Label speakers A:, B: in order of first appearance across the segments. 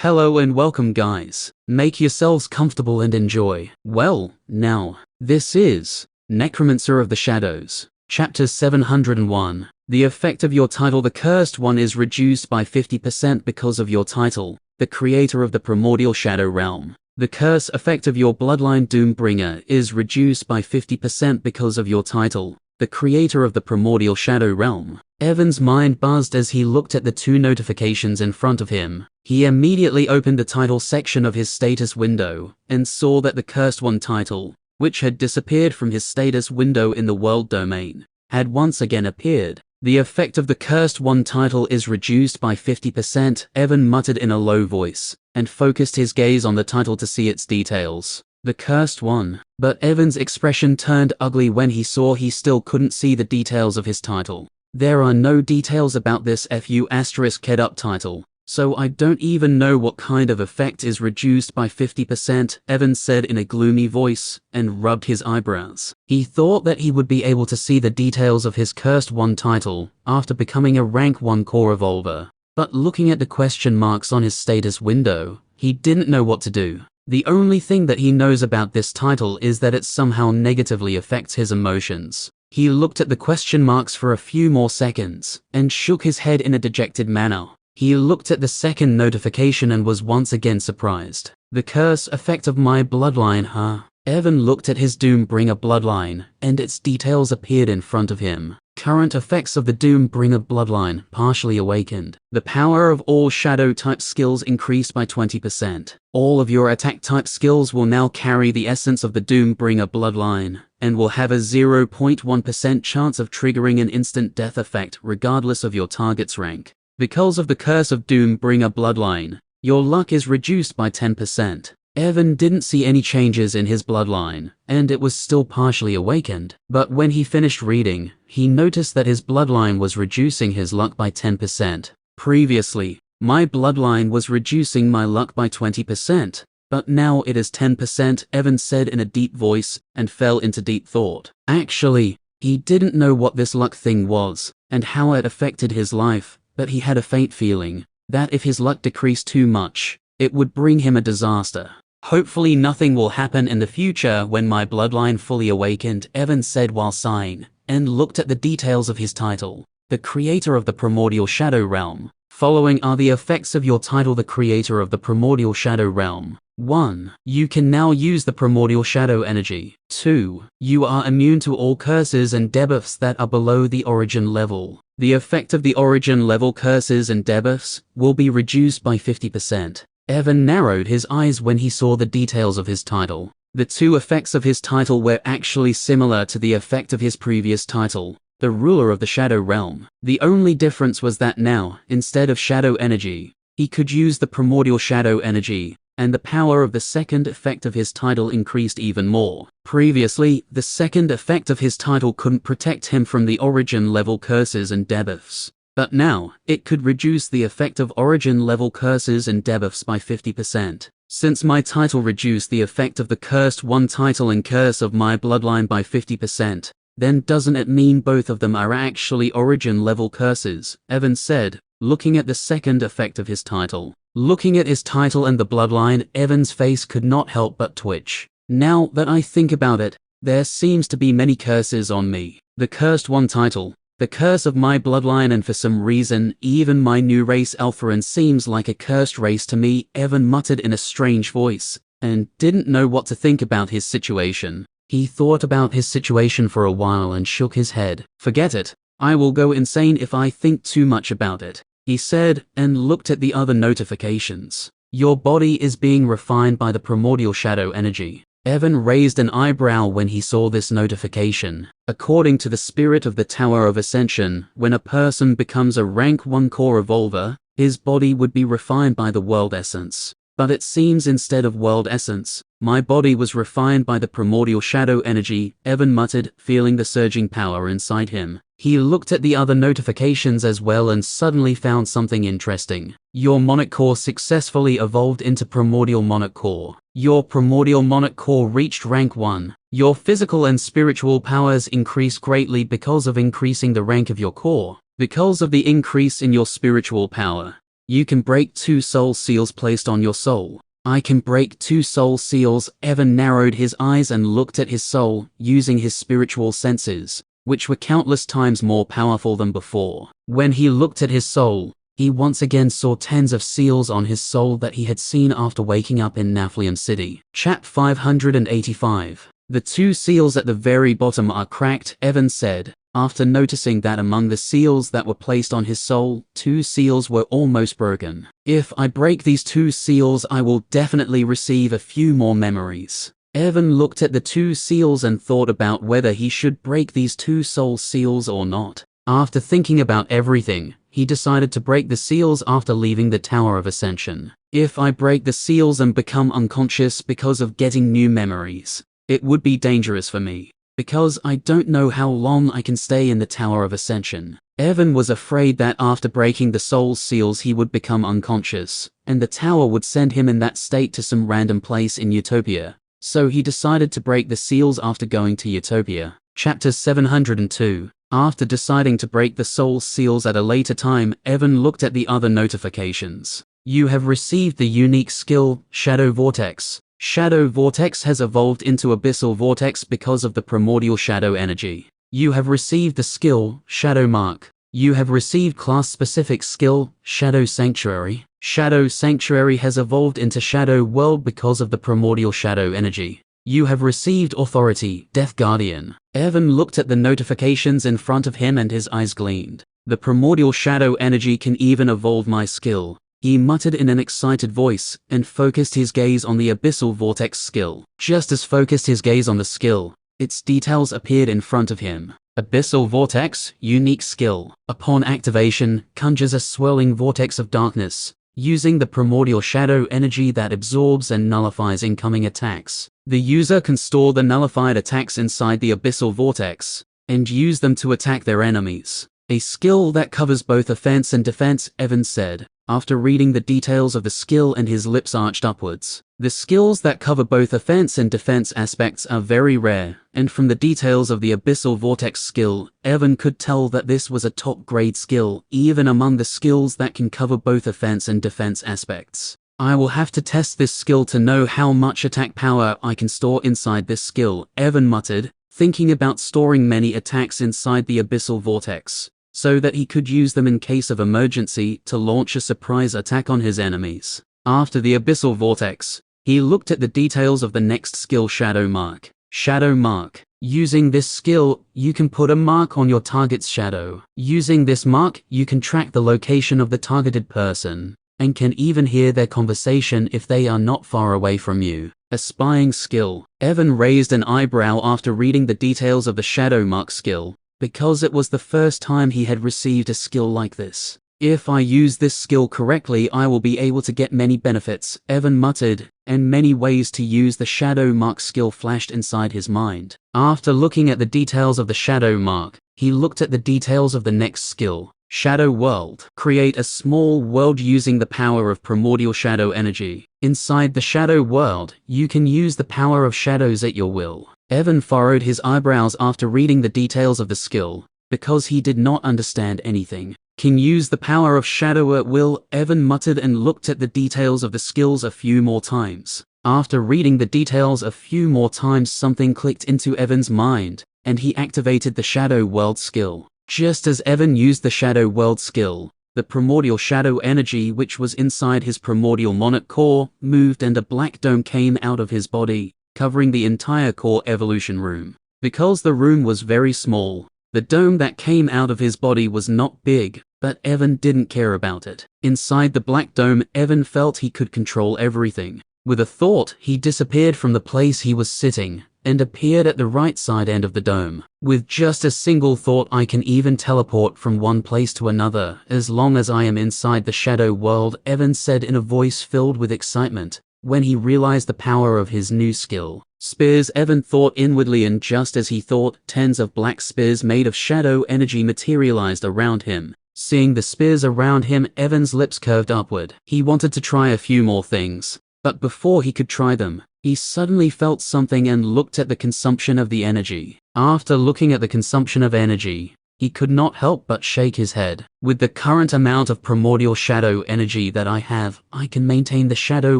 A: Hello and welcome guys. Make yourselves comfortable and enjoy. Well, now, this is Necromancer of the Shadows, Chapter 701. The effect of your title. The Cursed One is reduced by 50% because of your title, the creator of the primordial shadow realm. The curse effect of your bloodline Doombringer is reduced by 50% because of your title, the creator of the primordial shadow realm. Evan's mind buzzed as he looked at the two notifications in front of him. He immediately opened the title section of his status window and saw that the Cursed One title, which had disappeared from his status window in the world domain, had once again appeared. The effect of the Cursed One title is reduced by 50%, Evan muttered in a low voice, and focused his gaze on the title to see its details. The Cursed One. But Evan's expression turned ugly when he saw he still couldn't see the details of his title. There are no details about this **KED title, so I don't even know what kind of effect is reduced by 50%, Evan said in a gloomy voice, and rubbed his eyebrows. He thought that he would be able to see the details of his Cursed One title after becoming a rank 1 core evolver, but looking at the question marks on his status window, he didn't know what to do. The only thing that he knows about this title is that it somehow negatively affects his emotions. He looked at the question marks for a few more seconds, and shook his head in a dejected manner. He looked at the second notification and was once again surprised. The curse effect of my bloodline, huh? Evan looked at his Doombringer bloodline, and its details appeared in front of him. Current effects of the Doombringer bloodline, partially awakened. The power of all shadow type skills increased by 20%. All of your attack type skills will now carry the essence of the Doombringer bloodline, and will have a 0.1% chance of triggering an instant death effect regardless of your target's rank. Because of the curse of Doombringer bloodline, your luck is reduced by 10%. Evan didn't see any changes in his bloodline, and it was still partially awakened, but when he finished reading, he noticed that his bloodline was reducing his luck by 10%. Previously, my bloodline was reducing my luck by 20%, but now it is 10%, Evan said in a deep voice, and fell into deep thought. Actually, he didn't know what this luck thing was, and how it affected his life, but he had a faint feeling that if his luck decreased too much, it would bring him a disaster. Hopefully nothing will happen in the future when my bloodline fully awakened, Evan said while sighing, and looked at the details of his title, the creator of the primordial shadow realm. Following are the effects of your title, the creator of the primordial shadow realm. 1. You can now use the primordial shadow energy. 2. You are immune to all curses and debuffs that are below the origin level. The effect of the origin level curses and debuffs will be reduced by 50%. Evan narrowed his eyes when he saw the details of his title. The two effects of his title were actually similar to the effect of his previous title, the ruler of the shadow realm. The only difference was that now, instead of shadow energy, he could use the primordial shadow energy, and the power of the second effect of his title increased even more. Previously, the second effect of his title couldn't protect him from the origin level curses and debuffs, but now, it could reduce the effect of origin level curses and debuffs by 50%. Since my title reduced the effect of the Cursed One title and curse of my bloodline by 50%, then doesn't it mean both of them are actually origin level curses? Evan said, looking at the second effect of his title. Looking at his title and the bloodline, Evan's face could not help but twitch. Now that I think about it, there seems to be many curses on me. The Cursed One title, the curse of my bloodline, and for some reason, even my new race Alpharan seems like a cursed race to me, Evan muttered in a strange voice, and didn't know what to think about his situation. He thought about his situation for a while and shook his head. Forget it. I will go insane if I think too much about it, he said, and looked at the other notifications. Your body is being refined by the primordial shadow energy. Evan raised an eyebrow when he saw this notification. According to the spirit of the Tower of Ascension, when a person becomes a rank 1 core evolver, his body would be refined by the world essence. But it seems instead of world essence, my body was refined by the primordial shadow energy, Evan muttered, feeling the surging power inside him. He looked at the other notifications as well and suddenly found something interesting. Your Monarch Core successfully evolved into Primordial Monarch Core. Your Primordial Monarch Core reached rank 1. Your physical and spiritual powers increased greatly because of increasing the rank of your core. Because of the increase in your spiritual power, You can break 2 soul seals placed on your soul. I can break 2 soul seals. Evan narrowed his eyes and looked at his soul, using his spiritual senses, which were countless times more powerful than before. When he looked at his soul, he once again saw tens of seals on his soul that he had seen after waking up in Naflium City. Chap 585. The 2 seals at the very bottom are cracked, Evan said, after noticing that among the seals that were placed on his soul, 2 seals were almost broken. If I break these 2 seals, I will definitely receive a few more memories. Evan looked at the 2 seals and thought about whether he should break these 2 soul seals or not. After thinking about everything, he decided to break the seals after leaving the Tower of Ascension. If I break the seals and become unconscious because of getting new memories, it would be dangerous for me, because I don't know how long I can stay in the Tower of Ascension. Evan was afraid that after breaking the soul seals he would become unconscious, and the tower would send him in that state to some random place in Utopia. So he decided to break the seals after going to Utopia. Chapter 702. After deciding to break the soul seals at a later time, Evan looked at the other notifications. You have received the unique skill, Shadow Vortex. Shadow Vortex has evolved into Abyssal Vortex because of the primordial shadow energy. You have received the skill, Shadow Mark. You have received class-specific skill, Shadow Sanctuary. Shadow Sanctuary has evolved into Shadow World because of the primordial shadow energy. You have received authority, Death Guardian. Evan looked at the notifications in front of him and his eyes gleamed. The primordial shadow energy can even evolve my skill, he muttered in an excited voice, and focused his gaze on the Abyssal Vortex skill. Just as focused his gaze on the skill, its details appeared in front of him. Abyssal Vortex, unique skill. Upon activation, conjures a swirling vortex of darkness, using the primordial shadow energy that absorbs and nullifies incoming attacks. The user can store the nullified attacks inside the Abyssal Vortex, and use them to attack their enemies. A skill that covers both offense and defense, Evan said, after reading the details of the skill and his lips arched upwards. The skills that cover both offense and defense aspects are very rare, and from the details of the Abyssal Vortex skill, Evan could tell that this was a top-grade skill, even among the skills that can cover both offense and defense aspects. I will have to test this skill to know how much attack power I can store inside this skill, Evan muttered, thinking about storing many attacks inside the Abyssal Vortex, so that he could use them in case of emergency to launch a surprise attack on his enemies. After the Abyssal Vortex, he looked at the details of the next skill, Shadow Mark. Shadow Mark. Using this skill, you can put a mark on your target's shadow. Using this mark, you can track the location of the targeted person, and can even hear their conversation if they are not far away from you. A spying skill. Evan raised an eyebrow after reading the details of the Shadow Mark skill, because it was the first time he had received a skill like this. If I use this skill correctly, I will be able to get many benefits, Evan muttered, and many ways to use the Shadow Mark skill flashed inside his mind. After looking at the details of the Shadow Mark, he looked at the details of the next skill, Shadow World. Create a small world using the power of primordial shadow energy. Inside the Shadow World, you can use the power of shadows at your will. Evan furrowed his eyebrows after reading the details of the skill, because he did not understand anything. Can use the power of shadow at will, Evan muttered and looked at the details of the skills a few more times. After reading the details a few more times, something clicked into Evan's mind, and he activated the Shadow World skill. Just as Evan used the Shadow World skill, the primordial shadow energy which was inside his primordial monarch core moved and a black dome came out of his body, covering the entire core evolution room. Because the room was very small, the dome that came out of his body was not big, but Evan didn't care about it. Inside the black dome, Evan felt he could control everything. With a thought, he disappeared from the place he was sitting, and appeared at the right side end of the dome. With just a single thought, I can even teleport from one place to another, as long as I am inside the Shadow World, Evan said in a voice filled with excitement, when he realized the power of his new skill. Spears, Evan thought inwardly, and just as he thought, tens of black spears made of shadow energy materialized around him. Seeing the spears around him, Evan's lips curved upward. He wanted to try a few more things, but before he could try them, he suddenly felt something and looked at the consumption of the energy. After looking at the consumption of energy, He could not help but shake his head. With the current amount of primordial shadow energy that I have, I can maintain the shadow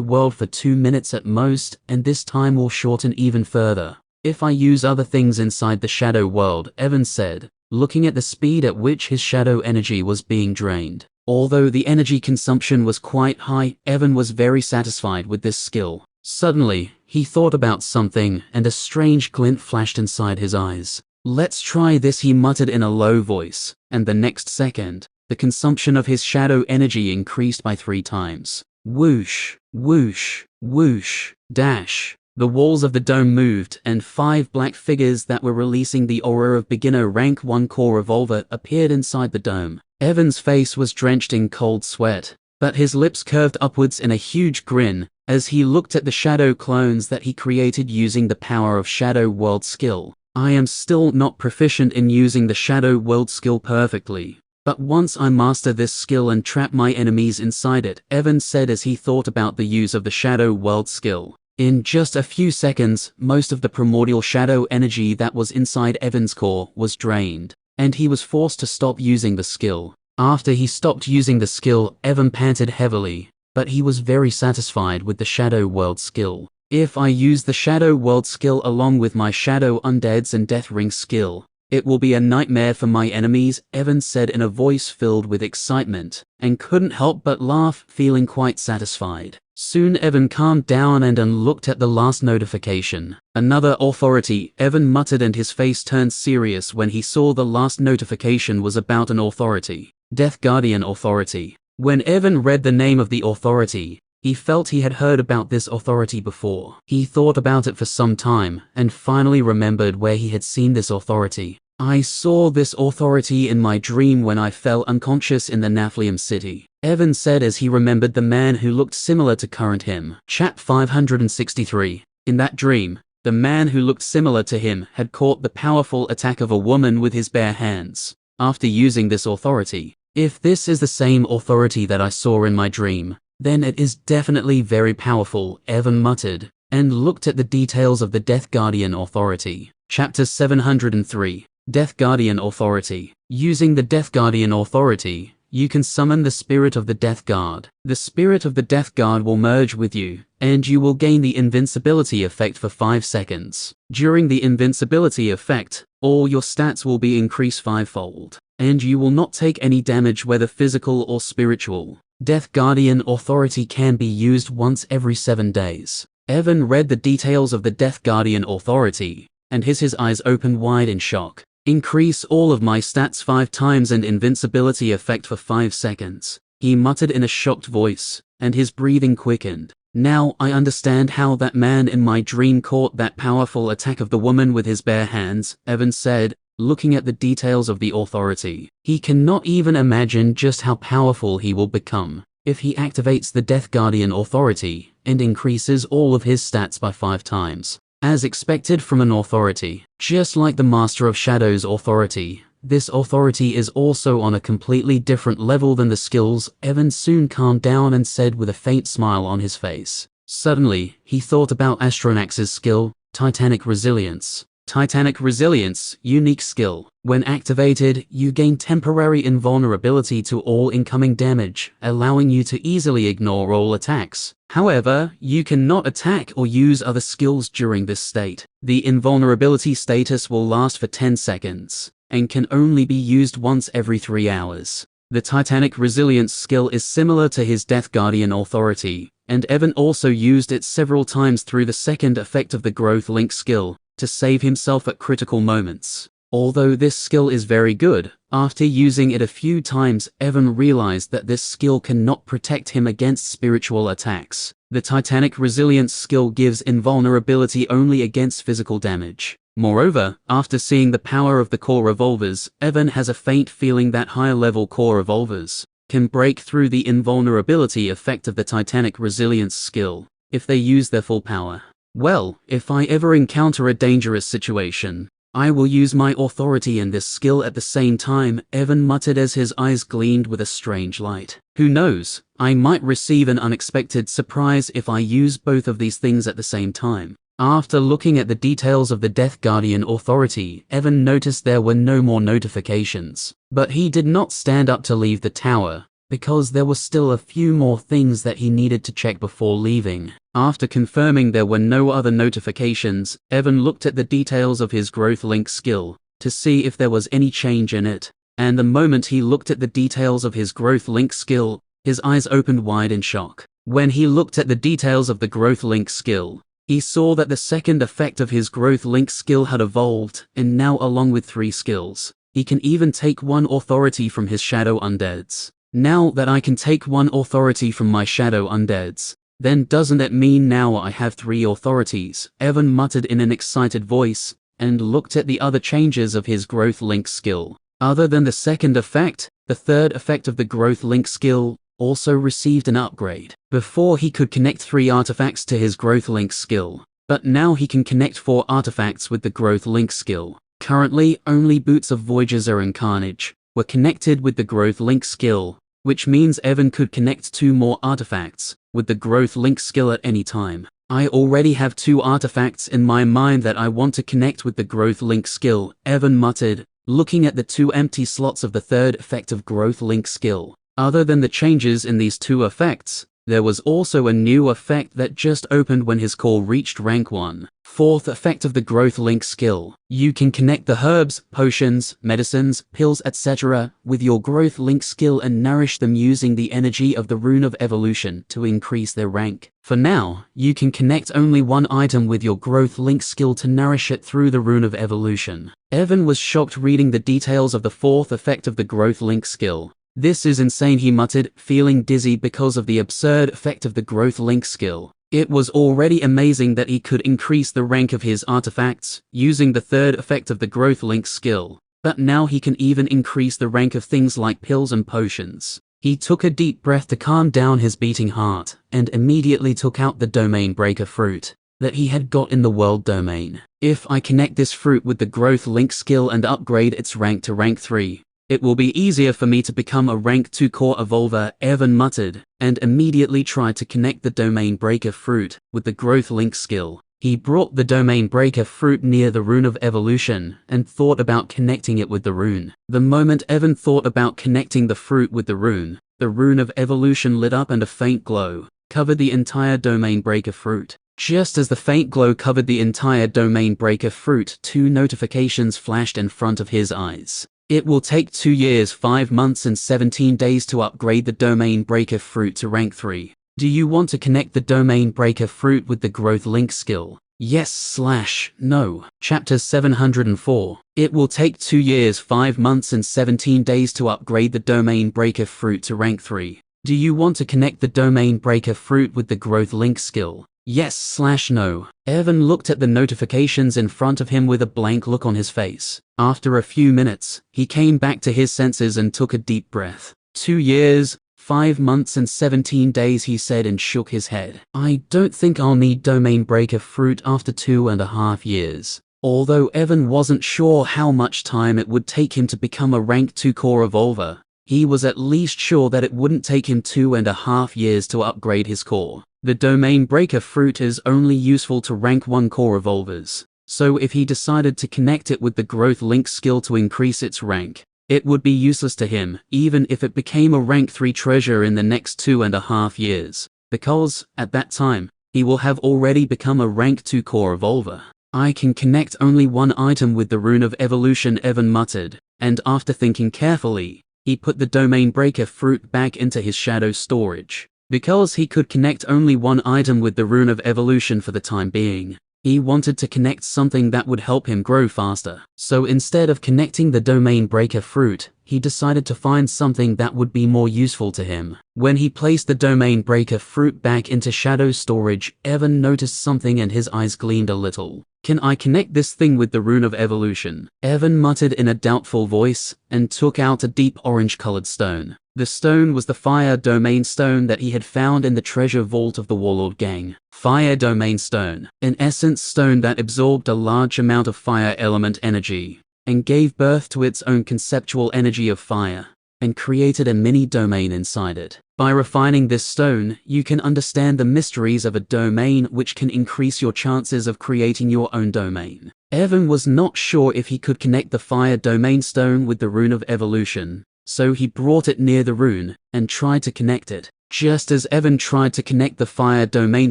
A: world for 2 minutes at most, and this time will shorten even further if I use other things inside the shadow world, Evan said, looking at the speed at which his shadow energy was being drained. Although the energy consumption was quite high, Evan was very satisfied with this skill. Suddenly, he thought about something, and a strange glint flashed inside his eyes. "Let's try this," he muttered in a low voice, and the next second, the consumption of his shadow energy increased by 3 times. Whoosh, whoosh, whoosh, dash. The walls of the dome moved, and 5 black figures that were releasing the aura of beginner rank 1 core revolver appeared inside the dome. Evan's face was drenched in cold sweat, but his lips curved upwards in a huge grin as he looked at the shadow clones that he created using the power of Shadow World skill. "I am still not proficient in using the Shadow World skill perfectly, but once I master this skill and trap my enemies inside it," Evan said as he thought about the use of the Shadow World skill. In just a few seconds, most of the primordial shadow energy that was inside Evan's core was drained, and he was forced to stop using the skill. After he stopped using the skill, Evan panted heavily, but he was very satisfied with the Shadow World skill. "If I use the Shadow World skill along with my Shadow Undeads and Death Ring skill, it will be a nightmare for my enemies," Evan said in a voice filled with excitement, and couldn't help but laugh, feeling quite satisfied. Soon Evan calmed down and looked at the last notification. "Another authority," Evan muttered, and his face turned serious when he saw the last notification was about an authority. Death Guardian Authority. When Evan read the name of the authority, he felt he had heard about this authority before. He thought about it for some time, and finally remembered where he had seen this authority. "I saw this authority in my dream when I fell unconscious in the Naflium city," Evan said as he remembered the man who looked similar to current him. Chap 563. In that dream, the man who looked similar to him had caught the powerful attack of a woman with his bare hands. After using this authority, "If this is the same authority that I saw in my dream, then it is definitely very powerful," Evan muttered, and looked at the details of the Death Guardian Authority. Chapter 703. Death Guardian Authority. Using the Death Guardian Authority, you can summon the spirit of the Death Guard. The spirit of the Death Guard will merge with you, and you will gain the invincibility effect for 5 seconds. During the invincibility effect, all your stats will be increased 5-fold, and you will not take any damage, whether physical or spiritual. Death Guardian Authority can be used once every 7 days. Evan read the details of the Death Guardian Authority, and his eyes opened wide in shock. "Increase all of my stats 5 times and invincibility effect for 5 seconds, he muttered in a shocked voice, and his breathing quickened. "Now I understand how that man in my dream caught that powerful attack of the woman with his bare hands," Evan said, looking at the details of the authority. He cannot even imagine just how powerful he will become if he activates the Death Guardian Authority and increases all of his stats by 5 times. As expected from an authority, just like the Master of Shadows authority, this authority is also on a completely different level than the skills. Evan soon calmed down and said with a faint smile on his face. Suddenly, he thought about Astronax's skill, Titanic Resilience. Titanic Resilience, unique skill. When activated, you gain temporary invulnerability to all incoming damage, allowing you to easily ignore all attacks. However, you cannot attack or use other skills during this state. The invulnerability status will last for 10 seconds, and can only be used once every 3 hours. The Titanic Resilience skill is similar to his Death Guardian Authority, and Evan also used it several times through the second effect of the Growth Link skill, to save himself at critical moments. Although this skill is very good, after using it a few times, Evan realized that this skill cannot protect him against spiritual attacks. The Titanic Resilience skill gives invulnerability only against physical damage. Moreover, after seeing the power of the core revolvers, Evan has a faint feeling that higher-level core revolvers can break through the invulnerability effect of the Titanic Resilience skill if they use their full power. "Well, if I ever encounter a dangerous situation, I will use my authority and this skill at the same time," Evan muttered as his eyes gleamed with a strange light. "Who knows, I might receive an unexpected surprise if I use both of these things at the same time. After looking at the details of the Death Guardian Authority, Evan noticed there were no more notifications. But he did not stand up to leave the tower, because there were still a few more things that he needed to check before leaving. After confirming there were no other notifications, Evan looked at the details of his growth link skill to see if there was any change in it. And the moment he looked at the details of his growth link skill, his eyes opened wide in shock. When he looked at the details of the growth link skill, he saw that the second effect of his growth link skill had evolved, and now along with 3 skills, he can even take 1 authority from his shadow undeads. Now that I can take 1 authority from my shadow undeads, then doesn't it mean now I have 3 authorities? Evan muttered in an excited voice, and looked at the other changes of his growth link skill. Other than the second effect, the third effect of the growth link skill also received an upgrade. Before he could connect 3 artifacts to his growth link skill, but now he can connect 4 artifacts with the growth link skill. Currently, only Boots of Voyager and Carnage were connected with the growth link skill, which means Evan could connect 2 more artifacts with the growth link skill at any time. I already have 2 artifacts in my mind that I want to connect with the growth link skill, Evan muttered, looking at the 2 empty slots of the third effect of growth link skill. Other than the changes in these 2 effects, there was also a new effect that just opened when his core reached rank 1. Fourth effect of the growth link skill. You can connect the herbs, potions, medicines, pills, etc. with your growth link skill and nourish them using the energy of the Rune of Evolution to increase their rank. For now, you can connect only 1 item with your growth link skill to nourish it through the Rune of Evolution. Evan was shocked reading the details of the 4th effect of the growth link skill. This is insane, he muttered, feeling dizzy because of the absurd effect of the growth link skill. It was already amazing that he could increase the rank of his artifacts using the 3rd effect of the growth link skill, but now he can even increase the rank of things like pills and potions. He took a deep breath to calm down his beating heart, and immediately took out the domain breaker fruit that he had got in the world domain. If I connect this fruit with the growth link skill and upgrade its rank to rank 3, it will be easier for me to become a rank 2 core evolver, Evan muttered, and immediately tried to connect the domain breaker fruit with the growth link skill. He brought the domain breaker fruit near the Rune of Evolution and thought about connecting it with the rune. The moment Evan thought about connecting the fruit with the Rune of Evolution lit up and a faint glow covered the entire domain breaker fruit. Just as the faint glow covered the entire domain breaker fruit, 2 notifications flashed in front of his eyes. It will take 2 years, 5 months and 17 days to upgrade the domain breaker fruit to rank 3. Do you want to connect the domain breaker fruit with the growth link skill? Yes/no. Chapter 704. It will take 2 years, 5 months and 17 days to upgrade the domain breaker fruit to rank 3. Do you want to connect the domain breaker fruit with the growth link skill? Yes/no. Evan looked at the notifications in front of him with a blank look on his face. After a few minutes, he came back to his senses and took a deep breath. 2 years, 5 months and 17 days, he said and shook his head. I don't think I'll need domain breaker fruit after 2.5 years. Although Evan wasn't sure how much time it would take him to become a rank 2 core evolver, he was at least sure that it wouldn't take him 2.5 years to upgrade his core. The domain breaker fruit is only useful to rank 1 core evolvers, so if he decided to connect it with the growth link skill to increase its rank, it would be useless to him, even if it became a rank 3 treasure in the next 2.5 years, because, at that time, he will have already become a rank 2 core evolver. I can connect only 1 item with the Rune of Evolution, Evan muttered, and after thinking carefully, he put the domain breaker fruit back into his shadow storage. Because he could connect only 1 item with the Rune of Evolution for the time being, he wanted to connect something that would help him grow faster. So instead of connecting the domain breaker fruit, he decided to find something that would be more useful to him. When he placed the domain breaker fruit back into shadow storage, Evan noticed something and his eyes gleamed a little. Can I connect this thing with the Rune of Evolution? Evan muttered in a doubtful voice, and took out a deep orange-colored stone. The stone was the Fire Domain Stone that he had found in the treasure vault of the Warlord Gang. Fire Domain Stone, an essence stone that absorbed a large amount of fire element energy, and gave birth to its own conceptual energy of fire. and created a mini domain inside it. By refining this stone, you can understand the mysteries of a domain, which can increase your chances of creating your own domain. Evan was not sure if he could connect the fire domain stone with the rune of evolution, so he brought it near the rune and tried to connect it. Just as Evan tried to connect the fire domain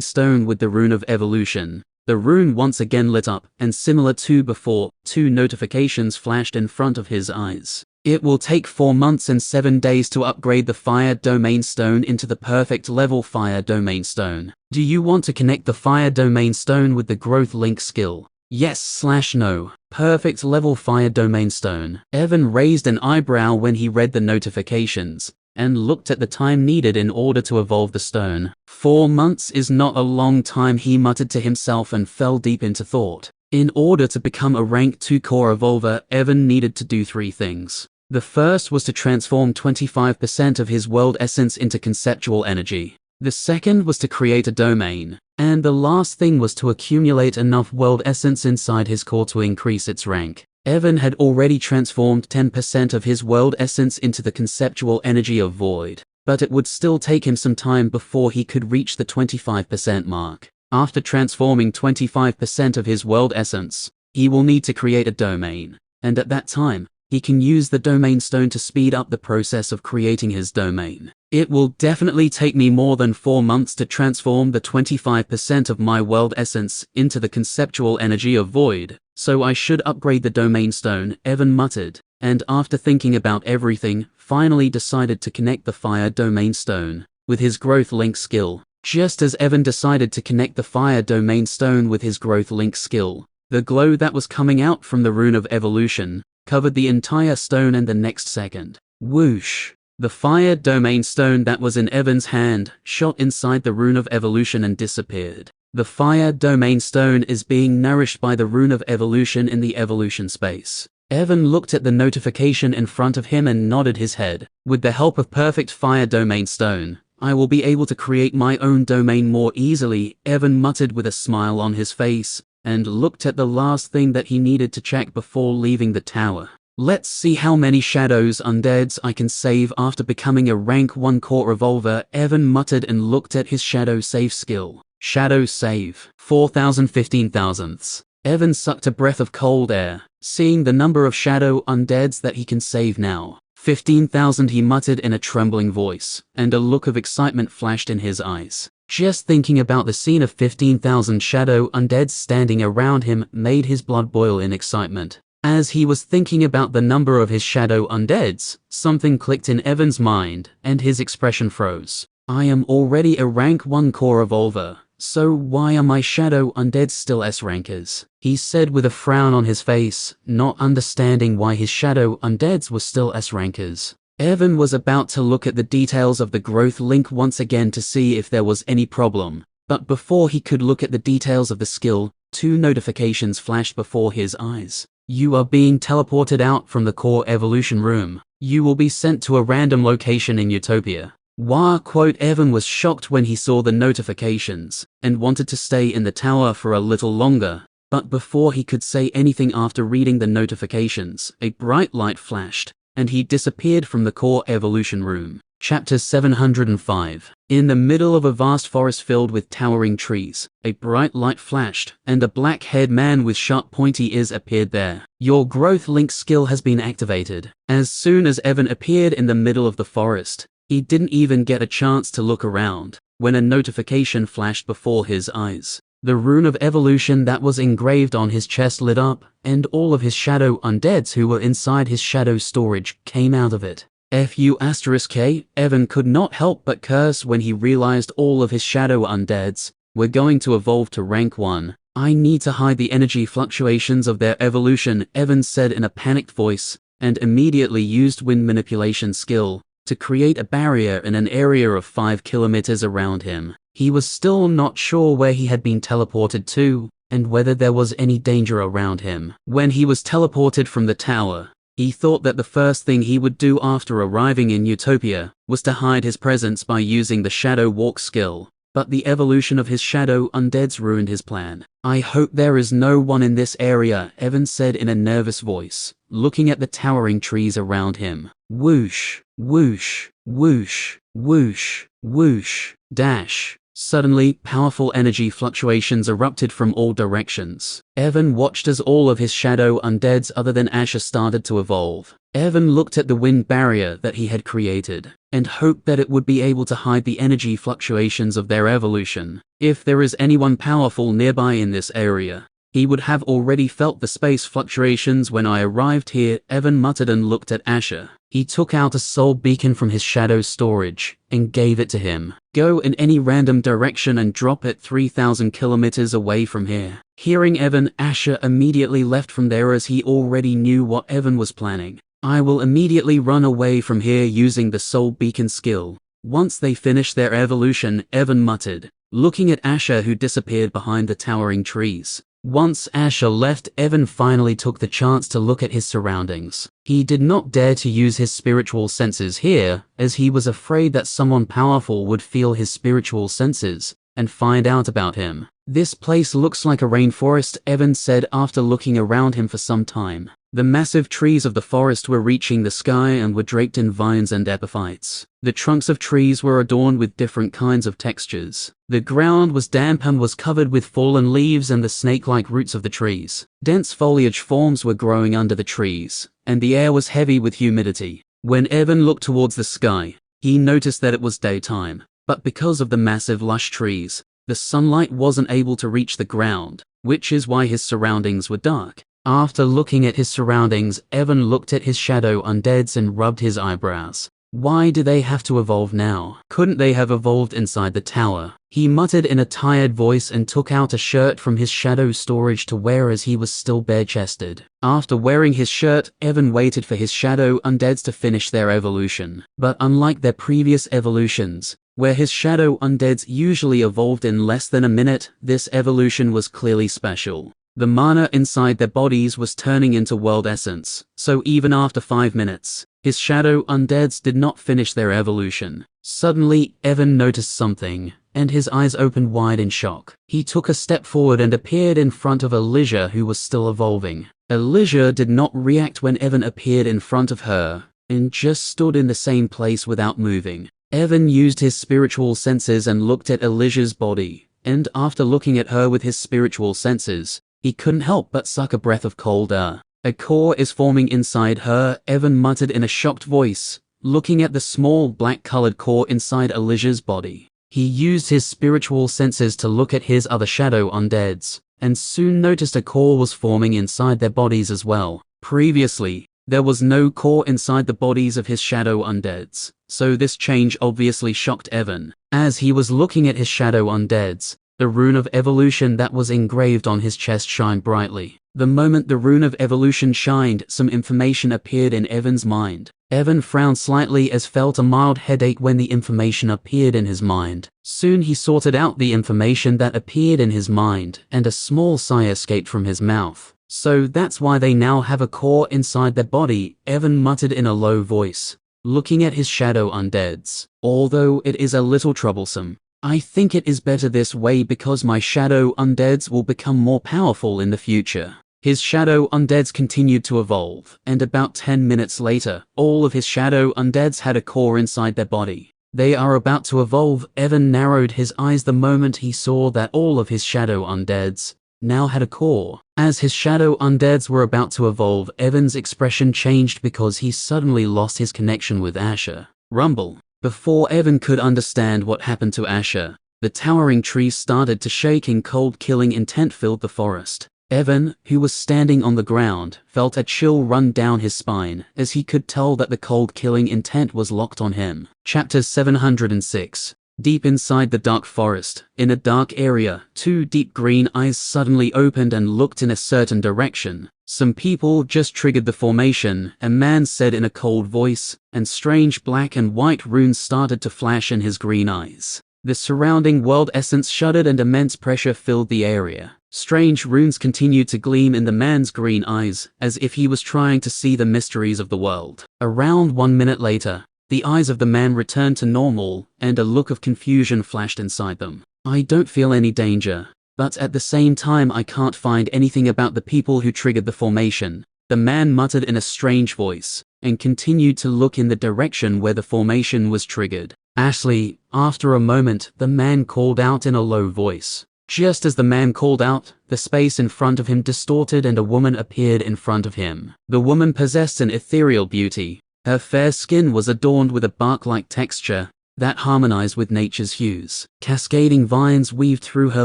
A: stone with the rune of evolution, the rune once again lit up, and similar to before, 2 notifications flashed in front of his eyes. It will take 4 months and 7 days to upgrade the fire domain stone into the perfect level fire domain stone. Do you want to connect the fire domain stone with the growth link skill? Yes/no. Perfect level fire domain stone. Evan raised an eyebrow when he read the notifications and looked at the time needed in order to evolve the stone. 4 months is not a long time, he muttered to himself and fell deep into thought. In order to become a rank 2 core evolver, Evan needed to do 3 things. The first was to transform 25% of his world essence into conceptual energy. The second was to create a domain. And the last thing was to accumulate enough world essence inside his core to increase its rank. Evan had already transformed 10% of his world essence into the conceptual energy of void, but it would still take him some time before he could reach the 25% mark. After transforming 25% of his world essence, he will need to create a domain, and at that time, he can use the domain stone to speed up the process of creating his domain. It will definitely take me more than 4 months to transform the 25% of my world essence into the conceptual energy of void, so I should upgrade the domain stone, Evan muttered, and after thinking about everything, finally decided to connect the fire domain stone with his growth link skill. Just as Evan decided to connect the fire domain stone with his growth link skill, the glow that was coming out from the rune of evolution covered the entire stone, and the next second, whoosh, the fire domain stone that was in Evan's hand shot inside the rune of evolution and disappeared. The fire domain stone is being nourished by the rune of evolution in the evolution space. Evan looked at the notification in front of him and nodded his head. With the help of perfect fire domain stone, I will be able to create my own domain more easily, Evan muttered with a smile on his face, and looked at the last thing that he needed to check before leaving the tower. Let's see how many shadows undeads I can save after becoming a rank 1 core evolver, Evan muttered and looked at his shadow save skill. Shadow save, 4,015 thousandths. Evan sucked a breath of cold air, seeing the number of shadow undeads that he can save now. 15,000, he muttered in a trembling voice, and a look of excitement flashed in his eyes. Just thinking about the scene of 15,000 shadow undeads standing around him made his blood boil in excitement. As he was thinking about the number of his shadow undeads, something clicked in Evan's mind, and his expression froze. I am already a rank 1 core evolver, so why are my shadow undeads still S-rankers? He said with a frown on his face, not understanding why his shadow undeads were still S-rankers. Evan was about to look at the details of the growth link once again to see if there was any problem, but before he could look at the details of the skill, 2 notifications flashed before his eyes. You are being teleported out from the core evolution room. You will be sent to a random location in Utopia. Evan was shocked when he saw the notifications, and wanted to stay in the tower for a little longer, but before he could say anything after reading the notifications, a bright light flashed, and he disappeared from the core evolution room. Chapter 705. In the middle of a vast forest filled with towering trees, a bright light flashed, and a black-haired man with sharp pointy ears appeared there. Your growth link skill has been activated. As soon as Evan appeared in the middle of the forest, he didn't even get a chance to look around, when a notification flashed before his eyes. The rune of evolution that was engraved on his chest lit up, and all of his shadow undeads who were inside his shadow storage came out of it. F***K, Evan could not help but curse when he realized all of his shadow undeads were going to evolve to rank 1. I need to hide the energy fluctuations of their evolution, Evan said in a panicked voice, and immediately used wind manipulation skill to create a barrier in an area of 5 kilometers around him. He was still not sure where he had been teleported to, and whether there was any danger around him. When he was teleported from the tower, he thought that the first thing he would do after arriving in Utopia was to hide his presence by using the Shadow Walk skill, but the evolution of his shadow undeads ruined his plan. I hope there is no one in this area, Evan said in a nervous voice, looking at the towering trees around him. Whoosh! Whoosh, whoosh, whoosh, whoosh, dash. Suddenly, powerful energy fluctuations erupted from all directions. Evan watched as all of his shadow undeads other than Asher started to evolve. Evan looked at the wind barrier that he had created, and hoped that it would be able to hide the energy fluctuations of their evolution. If there is anyone powerful nearby in this area, he would have already felt the space fluctuations when I arrived here, Evan muttered and looked at Asher. He took out a soul beacon from his shadow storage and gave it to him. Go in any random direction and drop it 3,000 kilometers away from here. Hearing Evan, Asher immediately left from there as he already knew what Evan was planning. I will immediately run away from here using the soul beacon skill. Once they finish their evolution, Evan muttered, looking at Asher who disappeared behind the towering trees. Once Asher left, Evan finally took the chance to look at his surroundings. He did not dare to use his spiritual senses here, as he was afraid that someone powerful would feel his spiritual senses and find out about him. This place looks like a rainforest, Evan said after looking around him for some time. The massive trees of the forest were reaching the sky and were draped in vines and epiphytes. The trunks of trees were adorned with different kinds of textures. The ground was damp and was covered with fallen leaves and the snake-like roots of the trees. Dense foliage forms were growing under the trees, and the air was heavy with humidity. When Evan looked towards the sky, he noticed that it was daytime, but because of the massive lush trees, the sunlight wasn't able to reach the ground, which is why his surroundings were dark. After looking at his surroundings, Evan looked at his shadow undeads and rubbed his eyebrows. Why do they have to evolve now? Couldn't they have evolved inside the tower? He muttered in a tired voice and took out a shirt from his shadow storage to wear as he was still bare-chested. After wearing his shirt, Evan waited for his shadow undeads to finish their evolution. But unlike their previous evolutions, where his shadow undeads usually evolved in less than a minute, this evolution was clearly special. The mana inside their bodies was turning into world essence, so even after 5 minutes, his shadow undeads did not finish their evolution. Suddenly, Evan noticed something, and his eyes opened wide in shock. He took a step forward and appeared in front of Elijah, who was still evolving. Elijah did not react when Evan appeared in front of her, and just stood in the same place without moving. Evan used his spiritual senses and looked at Elijah's body, and after looking at her with his spiritual senses, he couldn't help but suck a breath of cold air. A core is forming inside her, Evan muttered in a shocked voice, looking at the small black-colored core inside Elijah's body. He used his spiritual senses to look at his other shadow undeads, and soon noticed a core was forming inside their bodies as well. Previously, there was no core inside the bodies of his shadow undeads, so this change obviously shocked Evan. As he was looking at his shadow undeads, the rune of evolution that was engraved on his chest shined brightly. The moment the rune of evolution shined, some information appeared in Evan's mind. Evan frowned slightly as felt a mild headache when the information appeared in his mind. Soon he sorted out the information that appeared in his mind, and a small sigh escaped from his mouth. So that's why they now have a core inside their body, Evan muttered in a low voice, looking at his shadow undeads. Although it is a little troublesome, I think it is better this way because my shadow undeads will become more powerful in the future. His shadow undeads continued to evolve, and about 10 minutes later, all of his shadow undeads had a core inside their body. They are about to evolve. Evan narrowed his eyes the moment he saw that all of his shadow undeads now had a core. As his shadow undeads were about to evolve, Evan's expression changed because he suddenly lost his connection with Asher. Rumble. Before Evan could understand what happened to Asher, the towering trees started to shake and cold killing intent filled the forest. Evan, who was standing on the ground, felt a chill run down his spine as he could tell that the cold killing intent was locked on him. Chapter 706. Deep inside the dark forest, in a dark area, 2 deep green eyes suddenly opened and looked in a certain direction. Some people just triggered the formation, a man said in a cold voice, and strange black and white runes started to flash in his green eyes. The surrounding world essence shuddered and immense pressure filled the area. Strange runes continued to gleam in the man's green eyes, as if he was trying to see the mysteries of the world. Around 1 minute later, the eyes of the man returned to normal, and a look of confusion flashed inside them. I don't feel any danger, but at the same time I can't find anything about the people who triggered the formation, the man muttered in a strange voice. and continued to look in the direction where the formation was triggered. Ashley, after a moment, the man called out in a low voice. Just as the man called out, the space in front of him distorted and a woman appeared in front of him. The woman possessed an ethereal beauty. Her fair skin was adorned with a bark-like texture that harmonized with nature's hues. Cascading vines weaved through her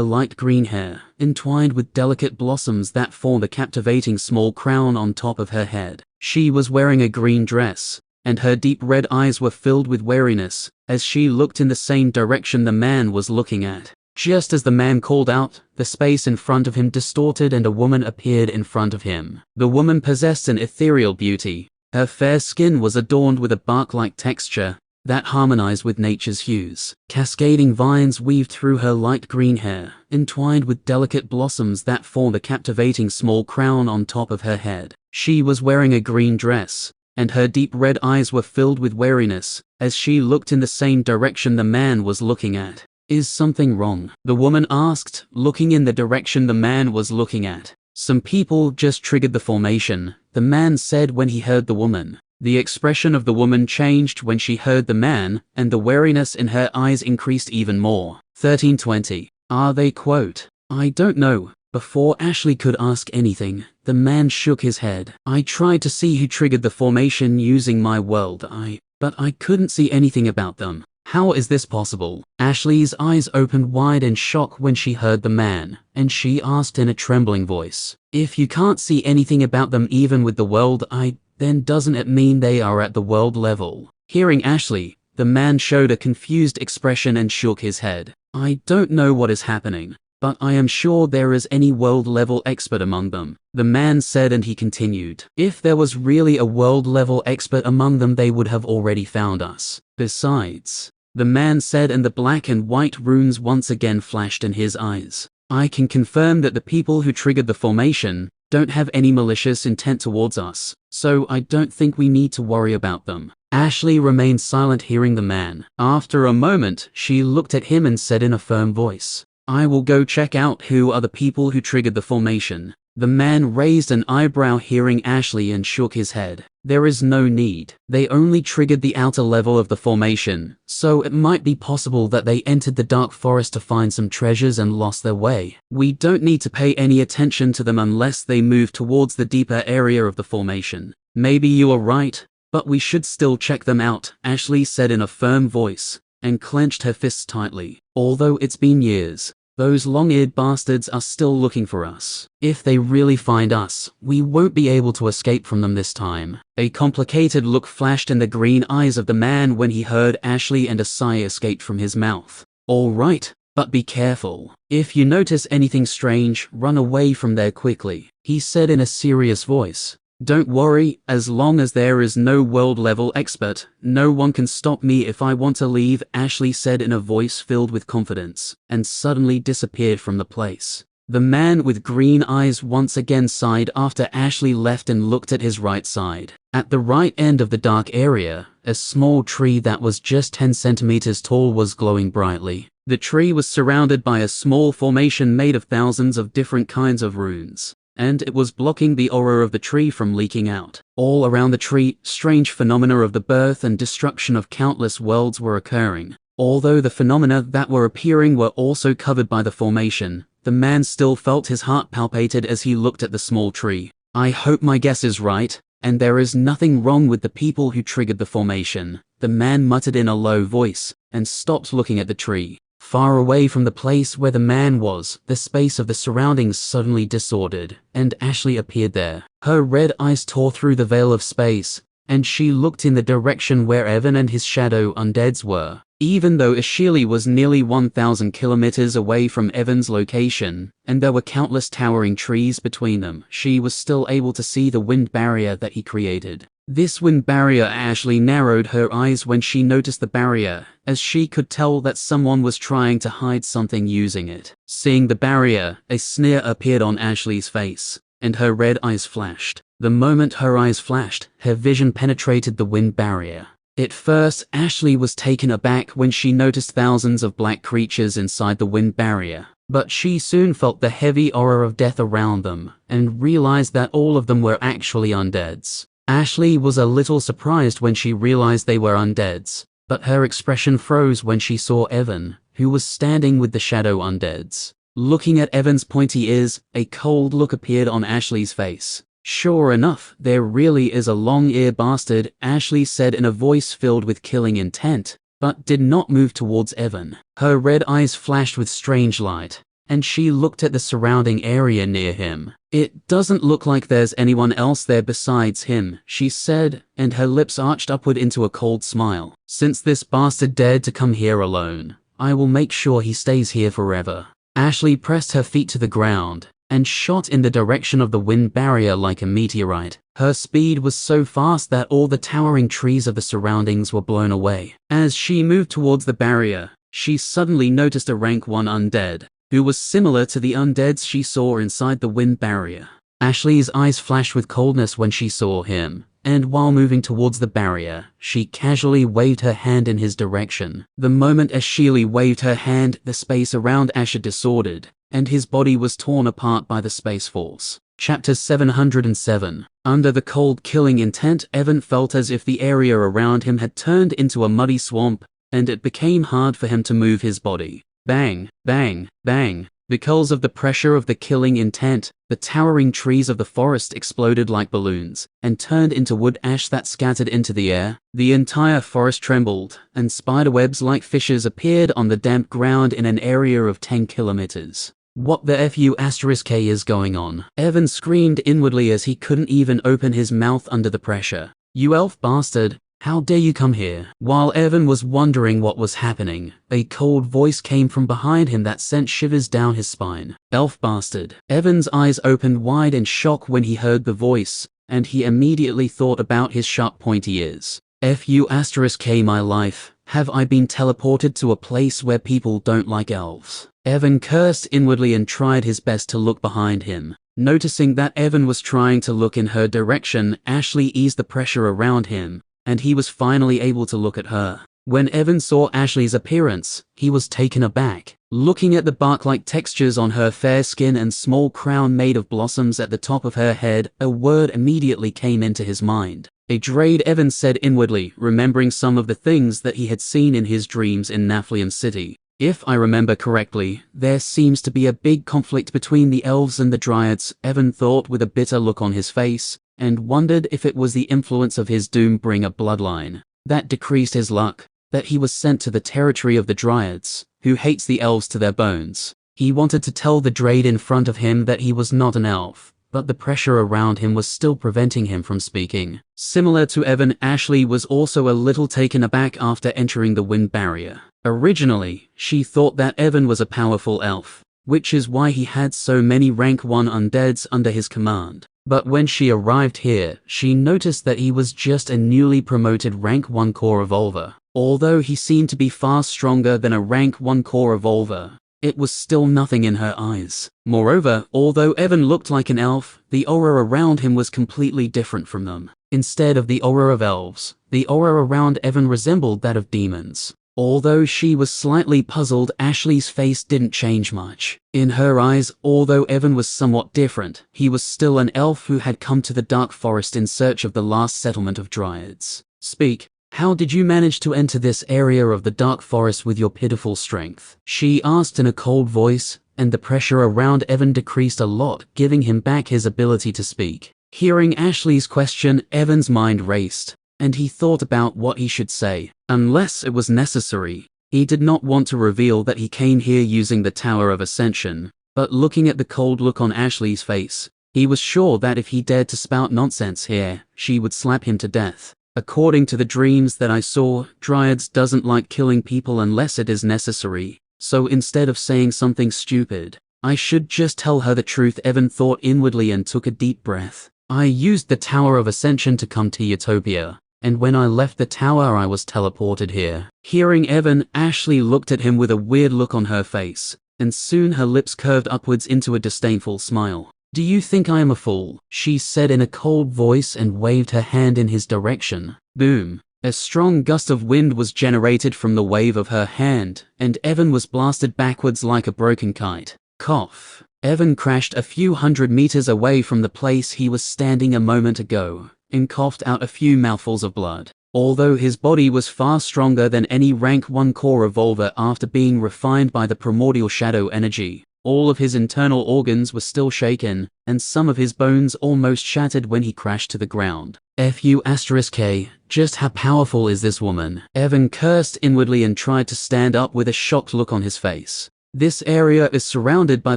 A: light green hair, entwined with delicate blossoms that formed a captivating small crown on top of her head. She was wearing a green dress, and her deep red eyes were filled with wariness as she looked in the same direction the man was looking at. Just as the man called out, the space in front of him distorted and a woman appeared in front of him. The woman possessed an ethereal beauty. Her fair skin was adorned with a bark-like texture that harmonized with nature's hues. Cascading vines weaved through her light green hair, entwined with delicate blossoms that formed a captivating small crown on top of her head. She was wearing a green dress, and her deep red eyes were filled with wariness as she looked in the same direction the man was looking at. Is something wrong? The woman asked, looking in the direction the man was looking at. Some people just triggered the formation, the man said when he heard the woman. The expression of the woman changed when she heard the man, and the wariness in her eyes increased even more. 1320. Are they quote? I don't know. Before Ashley could ask anything, the man shook his head. I tried to see who triggered the formation using my world eye, but I couldn't see anything about them. How is this possible? Ashley's eyes opened wide in shock when she heard the man, and she asked in a trembling voice, if you can't see anything about them even with the world eye, then doesn't it mean they are at the world level? Hearing Ashley, the man showed a confused expression and shook his head. I don't know what is happening, but I am sure there is any world level expert among them, the man said, and he continued. If there was really a world level expert among them, they would have already found us. Besides, the man said, and the black and white runes once again flashed in his eyes. I can confirm that the people who triggered the formation don't have any malicious intent towards us, so I don't think we need to worry about them. Ashley remained silent hearing the man. After a moment, she looked at him and said in a firm voice, I will go check out who are the people who triggered the formation. The man raised an eyebrow hearing Ashley and shook his head. There is no need. They only triggered the outer level of the formation, so it might be possible that they entered the dark forest to find some treasures and lost their way. We don't need to pay any attention to them unless they move towards the deeper area of the formation. Maybe you are right, but we should still check them out, Ashley said in a firm voice, and clenched her fists tightly. Although it's been years, those long-eared bastards are still looking for us. If they really find us, we won't be able to escape from them this time. A complicated look flashed in the green eyes of the man when he heard Ashley, and a sigh escaped from his mouth. All right, but be careful. If you notice anything strange, run away from there quickly, he said in a serious voice. Don't worry, as long as there is no world-level expert, no one can stop me if I want to leave, Ashley said in a voice filled with confidence, and suddenly disappeared from the place. The man with green eyes once again sighed after Ashley left and looked at his right side. At the right end of the dark area, a small tree that was just 10 centimeters tall was glowing brightly. The tree was surrounded by a small formation made of thousands of different kinds of runes, and it was blocking the aura of the tree from leaking out. All around the tree, strange phenomena of the birth and destruction of countless worlds were occurring. Although the phenomena that were appearing were also covered by the formation, the man still felt his heart palpated as he looked at the small tree. I hope my guess is right, and there is nothing wrong with the people who triggered the formation, the man muttered in a low voice, and stopped looking at the tree. Far away from the place where the man was, the space of the surroundings suddenly disordered, and Ashley appeared there. Her red eyes tore through the veil of space, and she looked in the direction where Evan and his shadow undeads were. Even though Ashley was nearly 1,000 kilometers away from Evan's location, and there were countless towering trees between them, she was still able to see the wind barrier that he created. This wind barrier, Ashley narrowed her eyes when she noticed the barrier, as she could tell that someone was trying to hide something using it. Seeing the barrier, a sneer appeared on Ashley's face, and her red eyes flashed. The moment her eyes flashed, her vision penetrated the wind barrier. At first, Ashley was taken aback when she noticed thousands of black creatures inside the wind barrier, but she soon felt the heavy aura of death around them, and realized that all of them were actually undeads. Ashley was a little surprised when she realized they were undeads, but her expression froze when she saw Evan, who was standing with the shadow undeads. Looking at Evan's pointy ears, a cold look appeared on Ashley's face. "Sure enough, there really is a long-eared bastard," Ashley said in a voice filled with killing intent, but did not move towards Evan. Her red eyes flashed with strange light, and she looked at the surrounding area near him. "It doesn't look like there's anyone else there besides him," she said, and her lips arched upward into a cold smile. "Since this bastard dared to come here alone, I will make sure he stays here forever." Ashley pressed her feet to the ground and shot in the direction of the wind barrier like a meteorite. Her speed was so fast that all the towering trees of the surroundings were blown away. As she moved towards the barrier, she suddenly noticed a rank 1 undead, who was similar to the undeads she saw inside the wind barrier. Ashley's eyes flashed with coldness when she saw him, and while moving towards the barrier, she casually waved her hand in his direction. The moment Ashley waved her hand, the space around Asher disordered, and his body was torn apart by the Space Force. Chapter 707. Under the cold killing intent, Evan felt as if the area around him had turned into a muddy swamp, and it became hard for him to move his body. Bang, bang, bang. Because of the pressure of the killing intent, the towering trees of the forest exploded like balloons, and turned into wood ash that scattered into the air. The entire forest trembled, and spiderwebs like fishes appeared on the damp ground in an area of 10 kilometers. "What the FU*K is going on?" Evan screamed inwardly as he couldn't even open his mouth under the pressure. "You elf bastard! How dare you come here?" While Evan was wondering what was happening, a cold voice came from behind him that sent shivers down his spine. "Elf bastard." Evan's eyes opened wide in shock when he heard the voice, and he immediately thought about his sharp pointy ears. "FU*K my life, have I been teleported to a place where people don't like elves?" Evan cursed inwardly and tried his best to look behind him. Noticing that Evan was trying to look in her direction, Ashley eased the pressure around him, and he was finally able to look at her. When Evan saw Ashley's appearance, he was taken aback. Looking at the bark-like textures on her fair skin and small crown made of blossoms at the top of her head, a word immediately came into his mind. "A Drade," Evan said inwardly, remembering some of the things that he had seen in his dreams in Naflium City. "If I remember correctly, there seems to be a big conflict between the elves and the dryads," Evan thought with a bitter look on his face, and wondered if it was the influence of his Doombringer bloodline that decreased his luck, that he was sent to the territory of the dryads, who hates the elves to their bones. He wanted to tell the Drade in front of him that he was not an elf, but the pressure around him was still preventing him from speaking. Similar to Evan, Ashley was also a little taken aback after entering the wind barrier. Originally, she thought that Evan was a powerful elf, which is why he had so many rank 1 undeads under his command. But when she arrived here, she noticed that he was just a newly promoted rank 1 core evolver. Although he seemed to be far stronger than a rank 1 core evolver, it was still nothing in her eyes. Moreover, although Evan looked like an elf, the aura around him was completely different from them. Instead of the aura of elves, the aura around Evan resembled that of demons. Although she was slightly puzzled, Ashley's face didn't change much. In her eyes, although Evan was somewhat different, he was still an elf who had come to the Dark Forest in search of the last settlement of dryads. "Speak. How did you manage to enter this area of the Dark Forest with your pitiful strength?" she asked in a cold voice, and the pressure around Evan decreased a lot, giving him back his ability to speak. Hearing Ashley's question, Evan's mind raced, and he thought about what he should say. Unless it was necessary, he did not want to reveal that he came here using the Tower of Ascension, but looking at the cold look on Ashley's face, he was sure that if he dared to spout nonsense here, she would slap him to death. "According to the dreams that I saw, dryads doesn't like killing people unless it is necessary, so instead of saying something stupid, I should just tell her the truth," Evan thought inwardly and took a deep breath. "I used the Tower of Ascension to come to Utopia, and when I left the tower I was teleported here." Hearing Evan, Ashley looked at him with a weird look on her face, and soon her lips curved upwards into a disdainful smile. "Do you think I am a fool?" she said in a cold voice and waved her hand in his direction. Boom! A strong gust of wind was generated from the wave of her hand, and Evan was blasted backwards like a broken kite. Cough! Evan crashed a few hundred meters away from the place he was standing a moment ago, and coughed out a few mouthfuls of blood. Although his body was far stronger than any rank 1 core evolver after being refined by the primordial shadow energy, all of his internal organs were still shaken, and some of his bones almost shattered when he crashed to the ground. F***K, just how powerful is this woman? Evan cursed inwardly and tried to stand up with a shocked look on his face. This area is surrounded by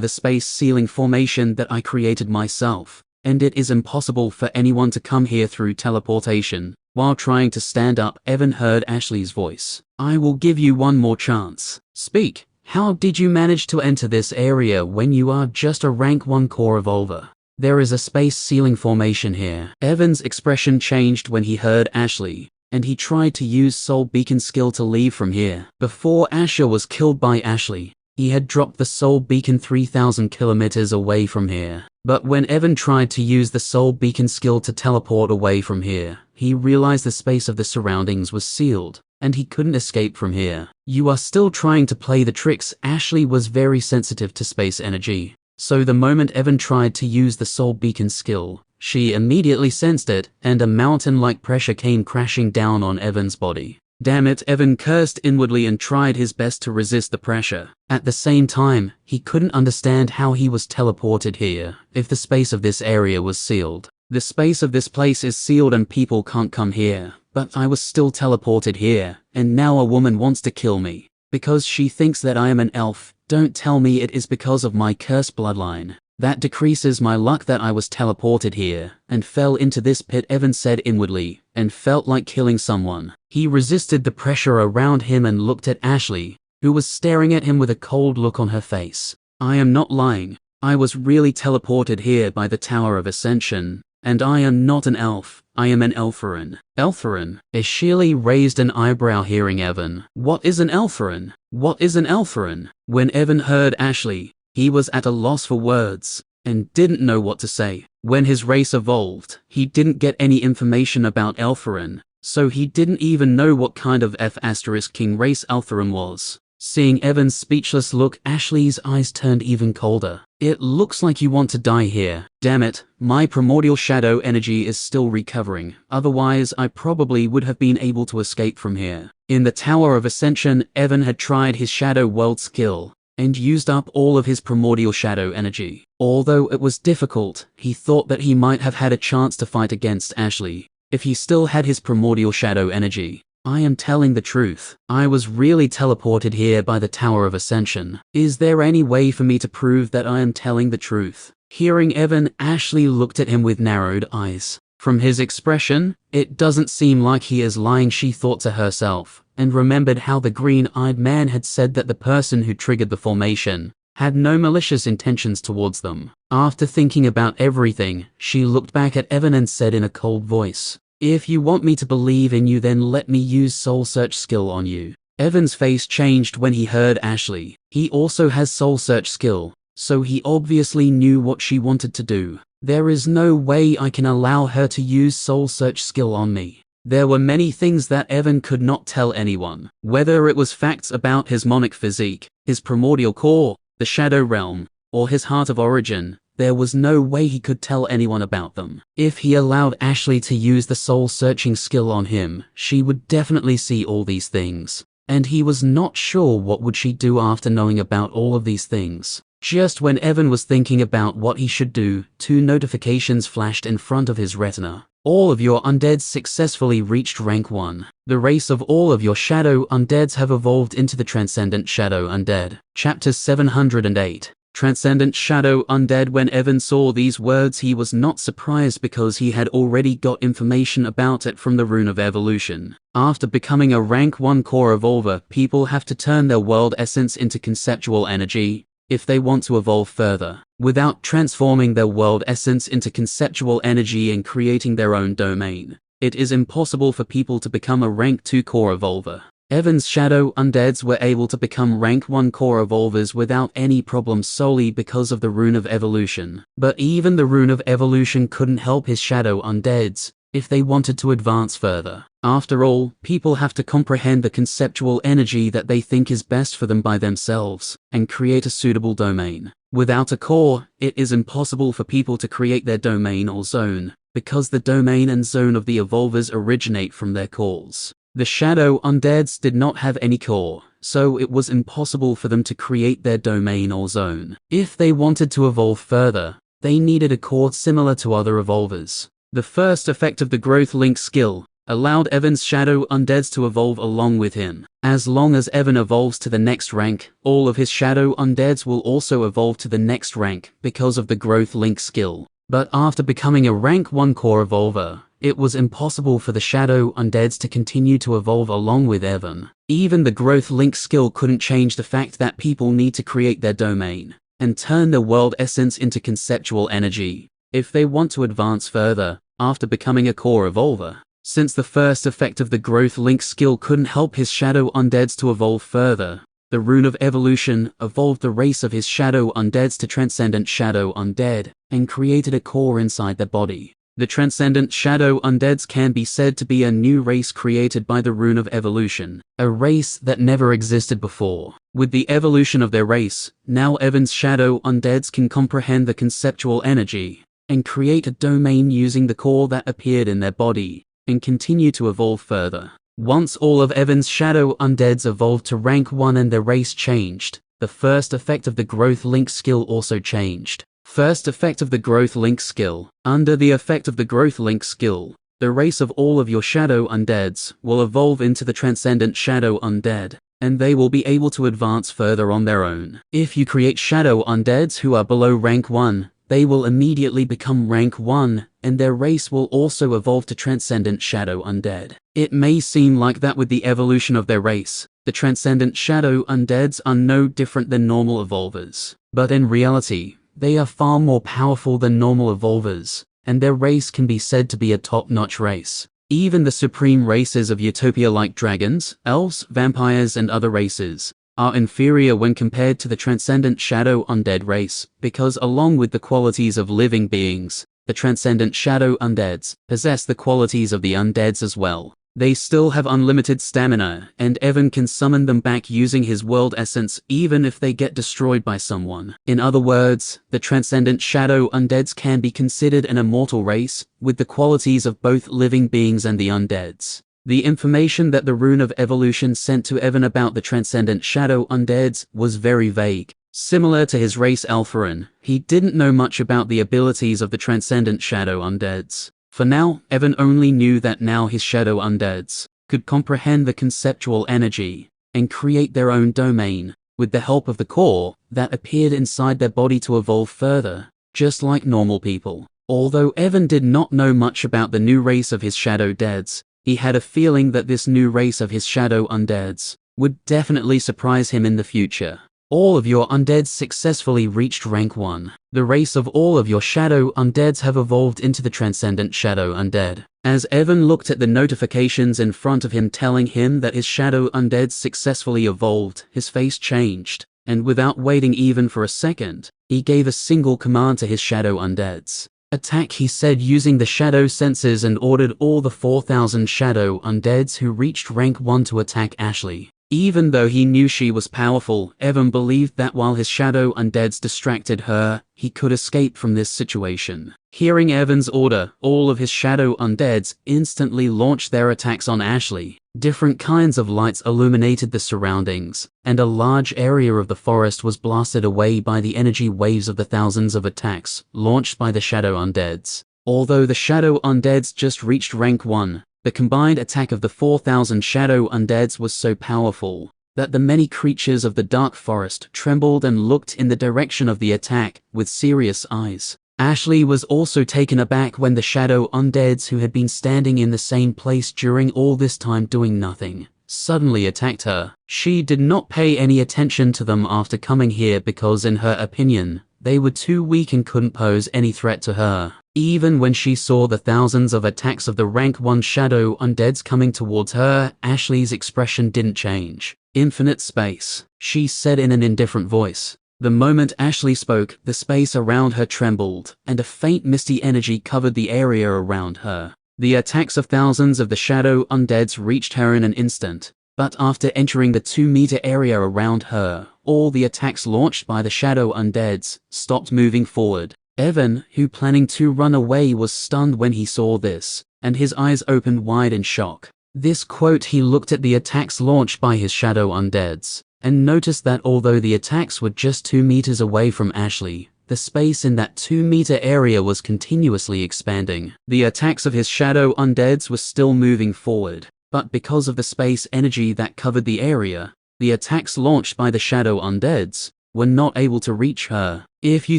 A: the space ceiling formation that I created myself, and it is impossible for anyone to come here through teleportation. While trying to stand up, Evan heard Ashley's voice. I will give you one more chance. Speak. How did you manage to enter this area when you are just a rank 1 core evolver? There is a space ceiling formation here. Evan's expression changed when he heard Ashley, and he tried to use Soul Beacon skill to leave from here. Before Asher was killed by Ashley, he had dropped the Soul Beacon 3,000 kilometers away from here. But when Evan tried to use the Soul Beacon skill to teleport away from here, he realized the space of the surroundings was sealed, and he couldn't escape from here. You are still trying to play the tricks. Ashley was very sensitive to space energy, so the moment Evan tried to use the Soul Beacon skill, she immediately sensed it, and a mountain-like pressure came crashing down on Evan's body. Damn it, Evan cursed inwardly and tried his best to resist the pressure. At the same time, he couldn't understand how he was teleported here if the space of this area was sealed. The space of this place is sealed and people can't come here, but I was still teleported here, and now a woman wants to kill me because she thinks that I am an elf. Don't tell me it is because of my cursed bloodline. That decreases my luck that I was teleported here and fell into this pit, Evan said inwardly, and felt like killing someone. He resisted the pressure around him and looked at Ashley, who was staring at him with a cold look on her face. I am not lying. I was really teleported here by the Tower of Ascension, and I am not an elf. I am an Elfarin. Elfarin? Ashley raised an eyebrow hearing Evan. What is an Elfarin? What is an Elfarin? When Evan heard Ashley, he was at a loss for words, and didn't know what to say. When his race evolved, he didn't get any information about Elfarin, so he didn't even know what kind of F***king race Elfarin was. Seeing Evan's speechless look, Ashley's eyes turned even colder. It looks like you want to die here. Damn it, my primordial shadow energy is still recovering, otherwise I probably would have been able to escape from here. In the Tower of Ascension, Evan had tried his shadow world skill, and used up all of his primordial shadow energy. Although it was difficult, he thought that he might have had a chance to fight against Ashley if he still had his primordial shadow energy. I am telling the truth. I was really teleported here by the Tower of Ascension. Is there any way for me to prove that I am telling the truth? Hearing Evan, Ashley looked at him with narrowed eyes. From his expression, it doesn't seem like he is lying, she thought to herself, and remembered how the green-eyed man had said that the person who triggered the formation had no malicious intentions towards them. After thinking about everything, she looked back at Evan and said in a cold voice, if you want me to believe in you, then let me use Soul Search skill on you. Evan's face changed when he heard Ashley. He also has Soul Search skill, so he obviously knew what she wanted to do. There is no way I can allow her to use Soul Search skill on me. There were many things that Evan could not tell anyone, whether it was facts about his monic physique, his primordial core, the Shadow Realm, or his heart of origin. There was no way he could tell anyone about them. If he allowed Ashley to use the soul-searching skill on him, she would definitely see all these things. And he was not sure what would she do after knowing about all of these things. Just when Evan was thinking about what he should do, 2 notifications flashed in front of his retina. All of your undeads successfully reached rank 1. The race of all of your shadow undeads have evolved into the Transcendent Shadow Undead. Chapter 708. Transcendent Shadow Undead. When Evan saw these words, he was not surprised because he had already got information about it from the Rune of Evolution. After becoming a rank 1 core evolver, people have to turn their world essence into conceptual energy if they want to evolve further. Without transforming their world essence into conceptual energy and creating their own domain, it is impossible for people to become a rank 2 core evolver. Evan's shadow undeads were able to become rank 1 core evolvers without any problem solely because of the Rune of Evolution. But even the Rune of Evolution couldn't help his shadow undeads if they wanted to advance further. After all, people have to comprehend the conceptual energy that they think is best for them by themselves, and create a suitable domain. Without a core, it is impossible for people to create their domain or zone. because the domain and zone of the evolvers originate from their cores. The Shadow Undeads did not have any core, so it was impossible for them to create their domain or zone. If they wanted to evolve further, they needed a core similar to other evolvers. The first effect of the growth link skill allowed Evan's Shadow Undeads to evolve along with him. As long as Evan evolves to the next rank, all of his Shadow Undeads will also evolve to the next rank because of the growth link skill. But after becoming a rank 1 core evolver, it was impossible for the Shadow Undeads to continue to evolve along with Evan. Even the growth link skill couldn't change the fact that people need to create their domain and turn their world essence into conceptual energy if they want to advance further after becoming a core evolver. Since the first effect of the growth link skill couldn't help his Shadow Undeads to evolve further, the Rune of Evolution evolved the race of his Shadow Undeads to Transcendent Shadow Undead and created a core inside their body. The Transcendent Shadow Undeads can be said to be a new race created by the Rune of Evolution, a race that never existed before. With the evolution of their race, now Evan's Shadow Undeads can comprehend the conceptual energy and create a domain using the core that appeared in their body and continue to evolve further. Once all of Evan's Shadow Undeads evolved to rank 1 and their race changed, the first effect of the growth link skill also changed. First effect of the growth link skill. Under the effect of the growth link skill, the race of all of your Shadow Undeads will evolve into the Transcendent Shadow Undead, and they will be able to advance further on their own. If you create Shadow Undeads who are below rank 1, they will immediately become rank 1, and their race will also evolve to Transcendent Shadow Undead. It may seem like that with the evolution of their race, the Transcendent Shadow Undeads are no different than normal evolvers. But in reality, they are far more powerful than normal evolvers, and their race can be said to be a top-notch race. Even the supreme races of Utopia like dragons, elves, vampires, and other races are inferior when compared to the Transcendent Shadow Undead race, because along with the qualities of living beings, the Transcendent Shadow Undeads possess the qualities of the undeads as well. They still have unlimited stamina, and Evan can summon them back using his world essence even if they get destroyed by someone. In other words, the Transcendent Shadow Undeads can be considered an immortal race, with the qualities of both living beings and the undeads. The information that the Rune of Evolution sent to Evan about the Transcendent Shadow Undeads was very vague. Similar to his race Alpharin, he didn't know much about the abilities of the Transcendent Shadow Undeads. For now, Evan only knew that now his Shadow Undeads could comprehend the conceptual energy and create their own domain with the help of the core that appeared inside their body to evolve further, just like normal people. Although Evan did not know much about the new race of his Shadow Deads, he had a feeling that this new race of his Shadow Undeads would definitely surprise him in the future. All of your undeads successfully reached rank 1. The race of all of your Shadow Undeads have evolved into the Transcendent Shadow Undead. As Evan looked at the notifications in front of him telling him that his Shadow Undeads successfully evolved, his face changed, and without waiting even for a second, he gave a single command to his Shadow Undeads. Attack, he said, using the shadow senses, and ordered all the 4,000 Shadow Undeads who reached rank 1 to attack Ashley. Even though he knew she was powerful, Evan believed that while his Shadow Undeads distracted her, he could escape from this situation. Hearing Evan's order, all of his Shadow Undeads instantly launched their attacks on Ashley. Different kinds of lights illuminated the surroundings, and a large area of the forest was blasted away by the energy waves of the thousands of attacks launched by the Shadow Undeads. Although the Shadow Undeads just reached rank 1, the combined attack of the 4,000 Shadow Undeads was so powerful that the many creatures of the dark forest trembled and looked in the direction of the attack with serious eyes. Ashley was also taken aback when the Shadow Undeads, who had been standing in the same place during all this time doing nothing, suddenly attacked her. She did not pay any attention to them after coming here because, in her opinion, they were too weak and couldn't pose any threat to her. Even when she saw the thousands of attacks of the rank 1 Shadow Undeads coming towards her, Ashley's expression didn't change. Infinite space, she said in an indifferent voice. The moment Ashley spoke, the space around her trembled, and a faint misty energy covered the area around her. The attacks of thousands of the Shadow Undeads reached her in an instant, but after entering the 2-meter area around her, all the attacks launched by the Shadow Undeads stopped moving forward. Evan, who planning to run away, was stunned when he saw this, and his eyes opened wide in shock. This quote, he looked at the attacks launched by his shadow undeads, and noticed that although the attacks were just 2 meters away from Ashley, the space in that 2-meter area was continuously expanding. The attacks of his shadow undeads were still moving forward, but because of the space energy that covered the area, the attacks launched by the shadow undeads were not able to reach her. If you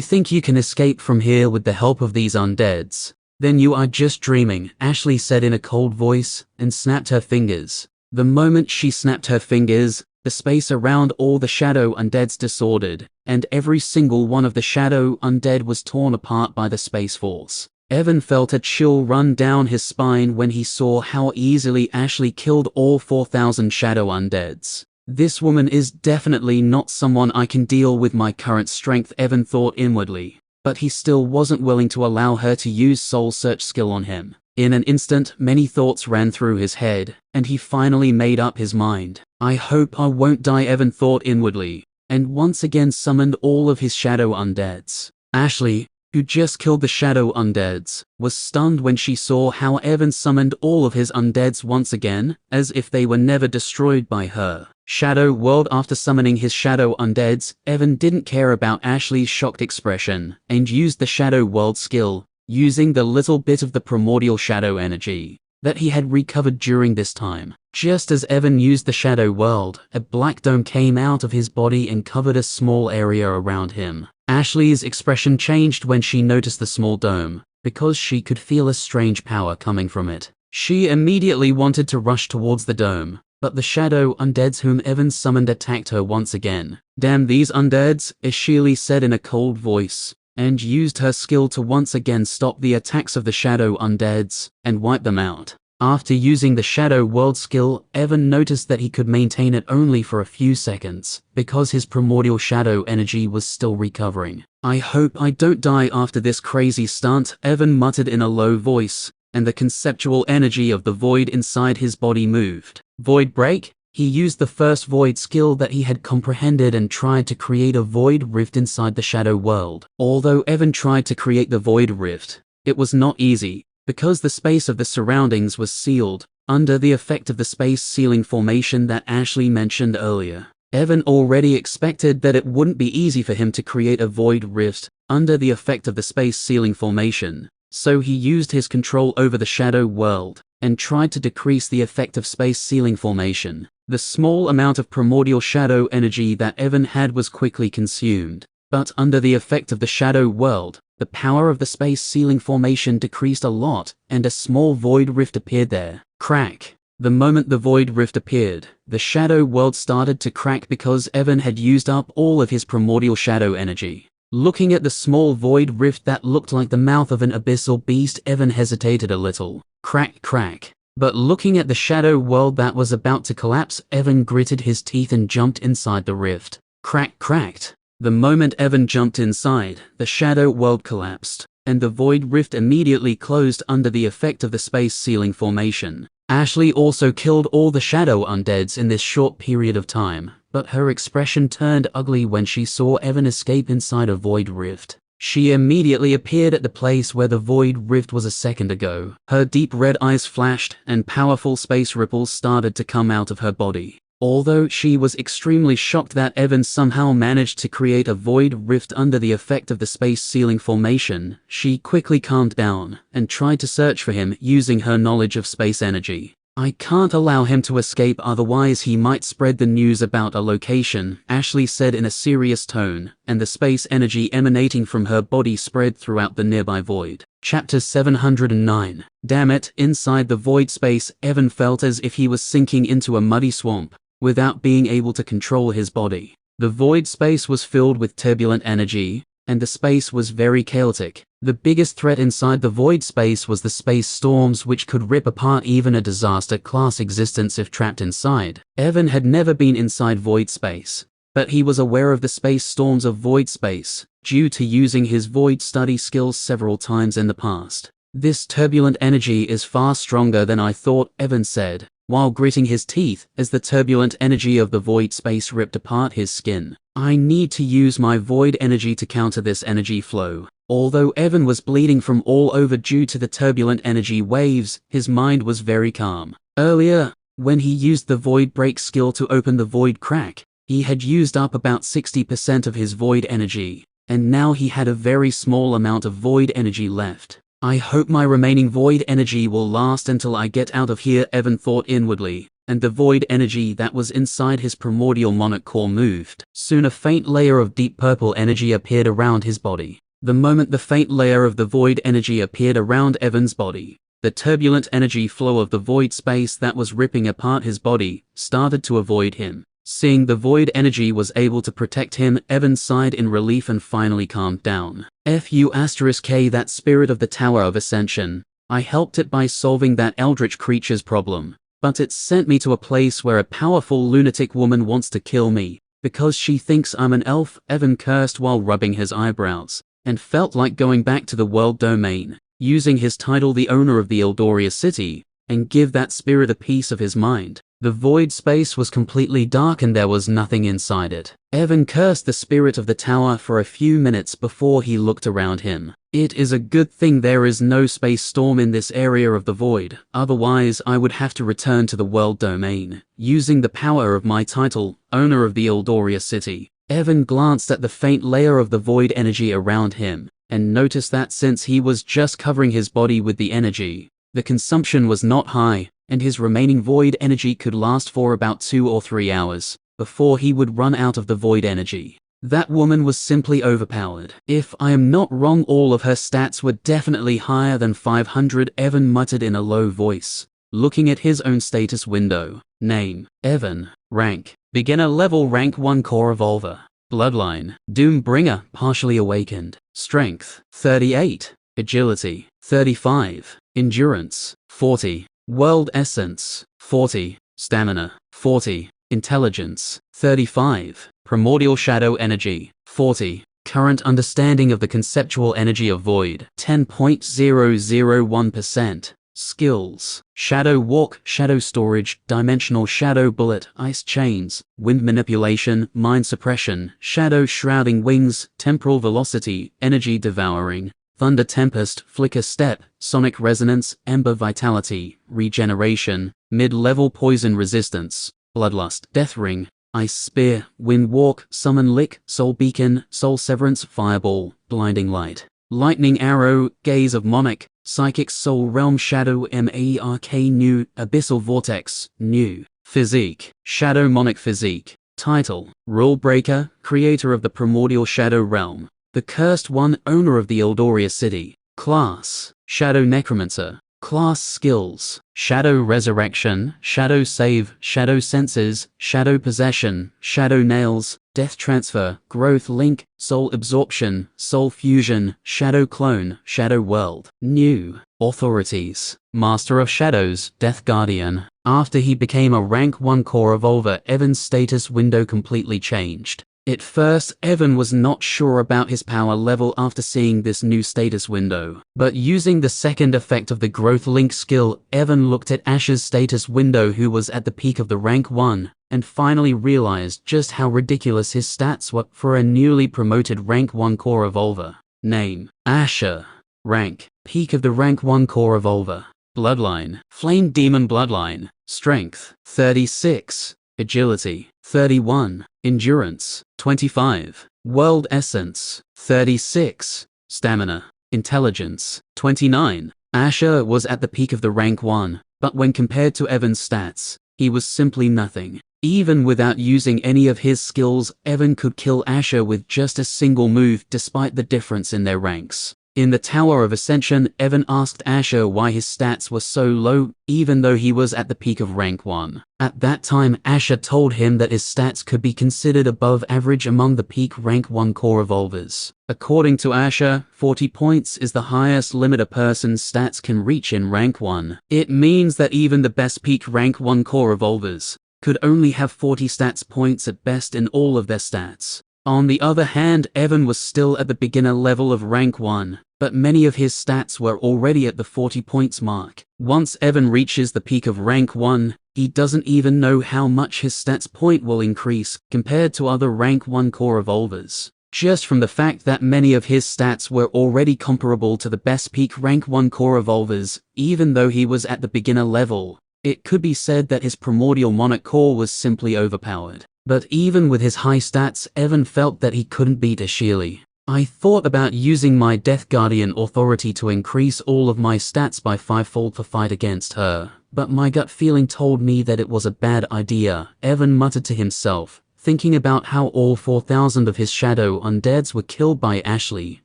A: think you can escape from here with the help of these undeads, then you are just dreaming, Ashley said in a cold voice, and snapped her fingers. The moment she snapped her fingers, the space around all the shadow undeads disordered, and every single one of the shadow undead was torn apart by the space force. Evan felt a chill run down his spine when he saw how easily Ashley killed all 4,000 shadow undeads. This woman is definitely not someone I can deal with my current strength, Evan thought inwardly, but he still wasn't willing to allow her to use soul search skill on him. In an instant, many thoughts ran through his head, and he finally made up his mind. I hope I won't die, Evan thought inwardly, and once again summoned all of his shadow undeads. Ashley, who just killed the shadow undeads, was stunned when she saw how Evan summoned all of his undeads once again, as if they were never destroyed by her. Shadow World. After summoning his shadow undeads, Evan didn't care about Ashley's shocked expression, and used the Shadow World skill, using the little bit of the primordial shadow energy that he had recovered during this time. Just as Evan used the Shadow World, a black dome came out of his body and covered a small area around him. Ashley's expression changed when she noticed the small dome, because she could feel a strange power coming from it. She immediately wanted to rush towards the dome, but the shadow undeads whom Evan summoned attacked her once again. Damn these undeads, Ashley said in a cold voice, and used her skill to once again stop the attacks of the shadow undeads and wipe them out. After using the Shadow World skill, Evan noticed that he could maintain it only for a few seconds, because his primordial shadow energy was still recovering. I hope I don't die after this crazy stunt, Evan muttered in a low voice, and the conceptual energy of the void inside his body moved. Void Break? He used the first void skill that he had comprehended and tried to create a void rift inside the Shadow World. Although Evan tried to create the void rift, it was not easy, because the space of the surroundings was sealed, under the effect of the space ceiling formation that Ashley mentioned earlier. Evan already expected that it wouldn't be easy for him to create a void rift under the effect of the space ceiling formation, so he used his control over the Shadow World and tried to decrease the effect of space ceiling formation. The small amount of primordial shadow energy that Evan had was quickly consumed, but under the effect of the Shadow World, the power of the space ceiling formation decreased a lot, and a small void rift appeared there. Crack. The moment the void rift appeared, the Shadow World started to crack because Evan had used up all of his primordial shadow energy. Looking at the small void rift that looked like the mouth of an abyssal beast, Evan hesitated a little. Crack, crack. But looking at the Shadow World that was about to collapse, Evan gritted his teeth and jumped inside the rift. Crack, cracked. The moment Evan jumped inside, the Shadow World collapsed, and the void rift immediately closed under the effect of the space ceiling formation. Ashley also killed all the shadow undeads in this short period of time, but her expression turned ugly when she saw Evan escape inside a void rift. She immediately appeared at the place where the void rift was a second ago. Her deep red eyes flashed, and powerful space ripples started to come out of her body. Although she was extremely shocked that Evan somehow managed to create a void rift under the effect of the space ceiling formation, she quickly calmed down and tried to search for him using her knowledge of space energy. I can't allow him to escape, otherwise he might spread the news about a location, Ashley said in a serious tone, and the space energy emanating from her body spread throughout the nearby void. Chapter 709. Damn it, inside the void space, Evan felt as if he was sinking into a muddy swamp, without being able to control his body. The void space was filled with turbulent energy, and the space was very chaotic. The biggest threat inside the void space was the space storms, which could rip apart even a disaster-class existence if trapped inside. Evan had never been inside void space, but he was aware of the space storms of void space, due to using his void study skills several times in the past. This turbulent energy is far stronger than I thought, Evan said, while gritting his teeth as the turbulent energy of the void space ripped apart his skin. I need to use my void energy to counter this energy flow. Although Evan was bleeding from all over due to the turbulent energy waves, his mind was very calm. Earlier, when he used the Void Break skill to open the Void Crack, he had used up about 60% of his Void energy, and now he had a very small amount of Void energy left. I hope my remaining Void energy will last until I get out of here, Evan thought inwardly, and the Void energy that was inside his primordial monarch core moved. Soon a faint layer of deep purple energy appeared around his body. The moment the faint layer of the Void energy appeared around Evan's body, the turbulent energy flow of the void space that was ripping apart his body started to avoid him. Seeing the void energy was able to protect him, Evan sighed in relief and finally calmed down. F***K, that spirit of the Tower of Ascension. I helped it by solving that eldritch creature's problem, but it sent me to a place where a powerful lunatic woman wants to kill me, because she thinks I'm an elf. Evan cursed while rubbing his eyebrows, and felt like going back to the world domain, using his title the owner of the Eldoria city, and give that spirit a piece of his mind. The void space was completely dark and there was nothing inside it. Evan cursed the spirit of the tower for a few minutes before he looked around him. It is a good thing there is no space storm in this area of the void, otherwise I would have to return to the world domain, using the power of my title, owner of the Eldoria city. Evan glanced at the faint layer of the void energy around him, and noticed that since he was just covering his body with the energy, the consumption was not high, and his remaining void energy could last for about 2 or 3 hours, before he would run out of the void energy. That woman was simply overpowered. If I am not wrong, all of her stats were definitely higher than 500, Evan muttered in a low voice, looking at his own status window. Name: Evan. Rank: Beginner level, rank 1 core evolver. Bloodline: Doombringer, partially awakened. Strength: 38. Agility: 35. Endurance: 40. World Essence: 40. Stamina: 40. Intelligence: 35. Primordial Shadow Energy: 40. Current understanding of the conceptual energy of void: 10.001%. Skills: Shadow Walk, Shadow Storage, Dimensional Shadow Bullet, Ice Chains, Wind Manipulation, Mind Suppression, Shadow Shrouding Wings, Temporal Velocity, Energy Devouring, Thunder Tempest, Flicker Step, Sonic Resonance, Ember Vitality, Regeneration, Mid-Level Poison Resistance, Bloodlust, Death Ring, Ice Spear, Wind Walk, Summon Lick, Soul Beacon, Soul Severance, Fireball, Blinding Light, Lightning Arrow, Gaze of Monarch, Psychic Soul Realm Shadow Mark New, Abyssal Vortex, New. Physique: Shadow Monarch Physique. Title: Rule Breaker, Creator of the Primordial Shadow Realm. The Cursed One, Owner of the Eldoria City. Class: Shadow Necromancer. Class Skills: Shadow Resurrection, Shadow Save, Shadow Senses, Shadow Possession, Shadow Nails, Death Transfer, Growth Link, Soul Absorption, Soul Fusion, Shadow Clone, Shadow World. New. Authorities: Master of Shadows, Death Guardian. After he became a rank 1 core evolver, Evan's status window completely changed. At first, Evan was not sure about his power level after seeing this new status window, but using the second effect of the Growth Link skill, Evan looked at Asher's status window, who was at the peak of the rank 1, and finally realized just how ridiculous his stats were for a newly promoted rank 1 core evolver. Name: Asher. Rank: Peak of the rank 1 core evolver. Bloodline: Flame Demon Bloodline. Strength: 36. Agility: 31. Endurance: 25. World Essence: 36. Stamina. Intelligence: 29. Asher was at the peak of the rank 1, but when compared to Evan's stats, he was simply nothing. Even without using any of his skills, Evan could kill Asher with just a single move, despite the difference in their ranks. In the Tower of Ascension, Evan asked Asher why his stats were so low, even though he was at the peak of rank 1. At that time, Asher told him that his stats could be considered above average among the peak rank 1 core evolvers. According to Asher, 40 points is the highest limit a person's stats can reach in rank 1. It means that even the best peak rank 1 core evolvers could only have 40 stats points at best in all of their stats. On the other hand, Evan was still at the beginner level of rank 1, but many of his stats were already at the 40 points mark. Once Evan reaches the peak of rank 1, he doesn't even know how much his stats point will increase compared to other rank 1 core evolvers. just from the fact that many of his stats were already comparable to the best peak rank 1 core evolvers, even though he was at the beginner level. It could be said that his primordial monarch core was simply overpowered. But even with his high stats, Evan felt that he couldn't beat Ashili. I thought about using my Death Guardian authority to increase all of my stats by 5-fold to fight against her, but my gut feeling told me that it was a bad idea, Evan muttered to himself, thinking about how all 4,000 of his shadow undeads were killed by Ashley,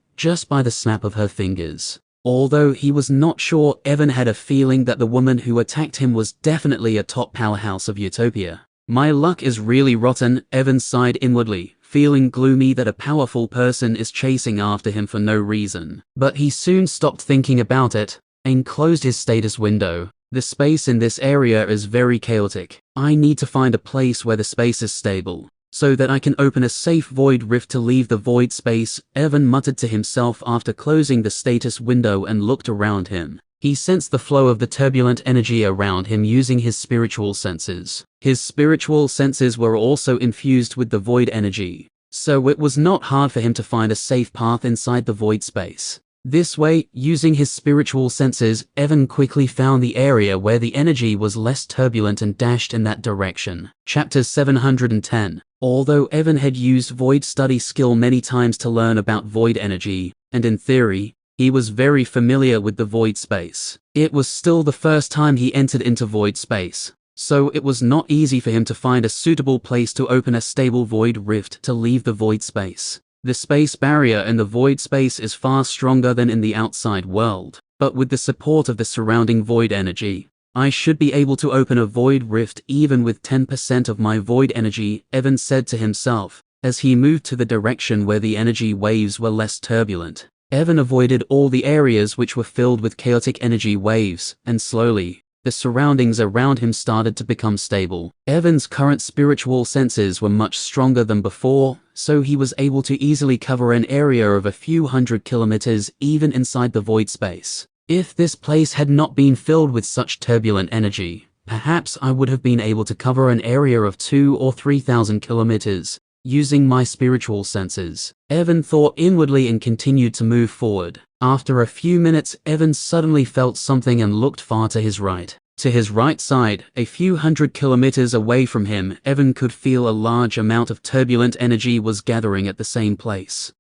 A: just by the snap of her fingers. Although he was not sure, Evan had a feeling that the woman who attacked him was definitely a top powerhouse of Utopia. My luck is really rotten, Evan sighed inwardly, feeling gloomy that a powerful person is chasing after him for no reason. But he soon stopped thinking about it, and closed his status window. The space in this area is very chaotic. I need to find a place where the space is stable, so that I can open a safe void rift to leave the void space, Evan muttered to himself after closing the status window and looked around him. He sensed the flow of the turbulent energy around him using his spiritual senses. His spiritual senses were also infused with the void energy, so it was not hard for him to find a safe path inside the void space. This way, using his spiritual senses, Evan quickly found the area where the energy was less turbulent and dashed in that direction. Chapter 710. Although Evan had used void study skill many times to learn about void energy, and in theory, he was very familiar with the void space, it was still the first time he entered into void space, so it was not easy for him to find a suitable place to open a stable void rift to leave the void space. The space barrier in the void space is far stronger than in the outside world, but with the support of the surrounding void energy, I should be able to open a void rift even with 10% of my void energy, Evan said to himself, as he moved to the direction where the energy waves were less turbulent. Evan avoided all the areas which were filled with chaotic energy waves, and slowly, the surroundings around him started to become stable. Evan's current spiritual senses were much stronger than before, so he was able to easily cover an area of a few hundred kilometers even inside the void space. If this place had not been filled with such turbulent energy, perhaps I would have been able to cover an area of 2,000 or 3,000 kilometers, using my spiritual senses. Evan thought inwardly and continued to move forward. After a few minutes, Evan suddenly felt something and looked far to his right. To his right side, a few hundred kilometers away from him, Evan could feel a large amount of turbulent energy was gathering at the same place.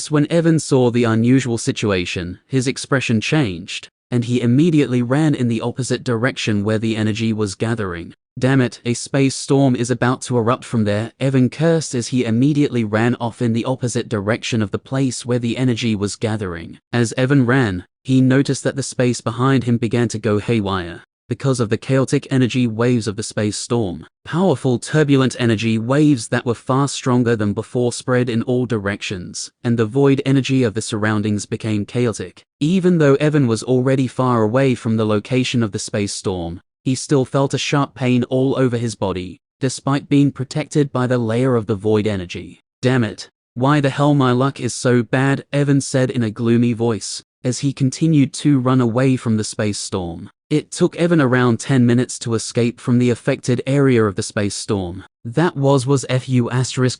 A: When Evan saw the unusual situation, his expression changed, and he immediately ran in the opposite direction where the energy was gathering. Damn it, a space storm is about to erupt from there, Evan cursed as he immediately ran off in the opposite direction of the place where the energy was gathering. As Evan ran, he noticed that the space behind him began to go haywire, because of the chaotic energy waves of the space storm. Powerful turbulent energy waves that were far stronger than before spread in all directions, and the void energy of the surroundings became chaotic. Even though Evan was already far away from the location of the space storm, he still felt a sharp pain all over his body, despite being protected by the layer of the void energy. Damn it, why the hell my luck is so bad, Evan said in a gloomy voice, as he continued to run away from the space storm. It took Evan around 10 minutes to escape from the affected area of the space storm. That was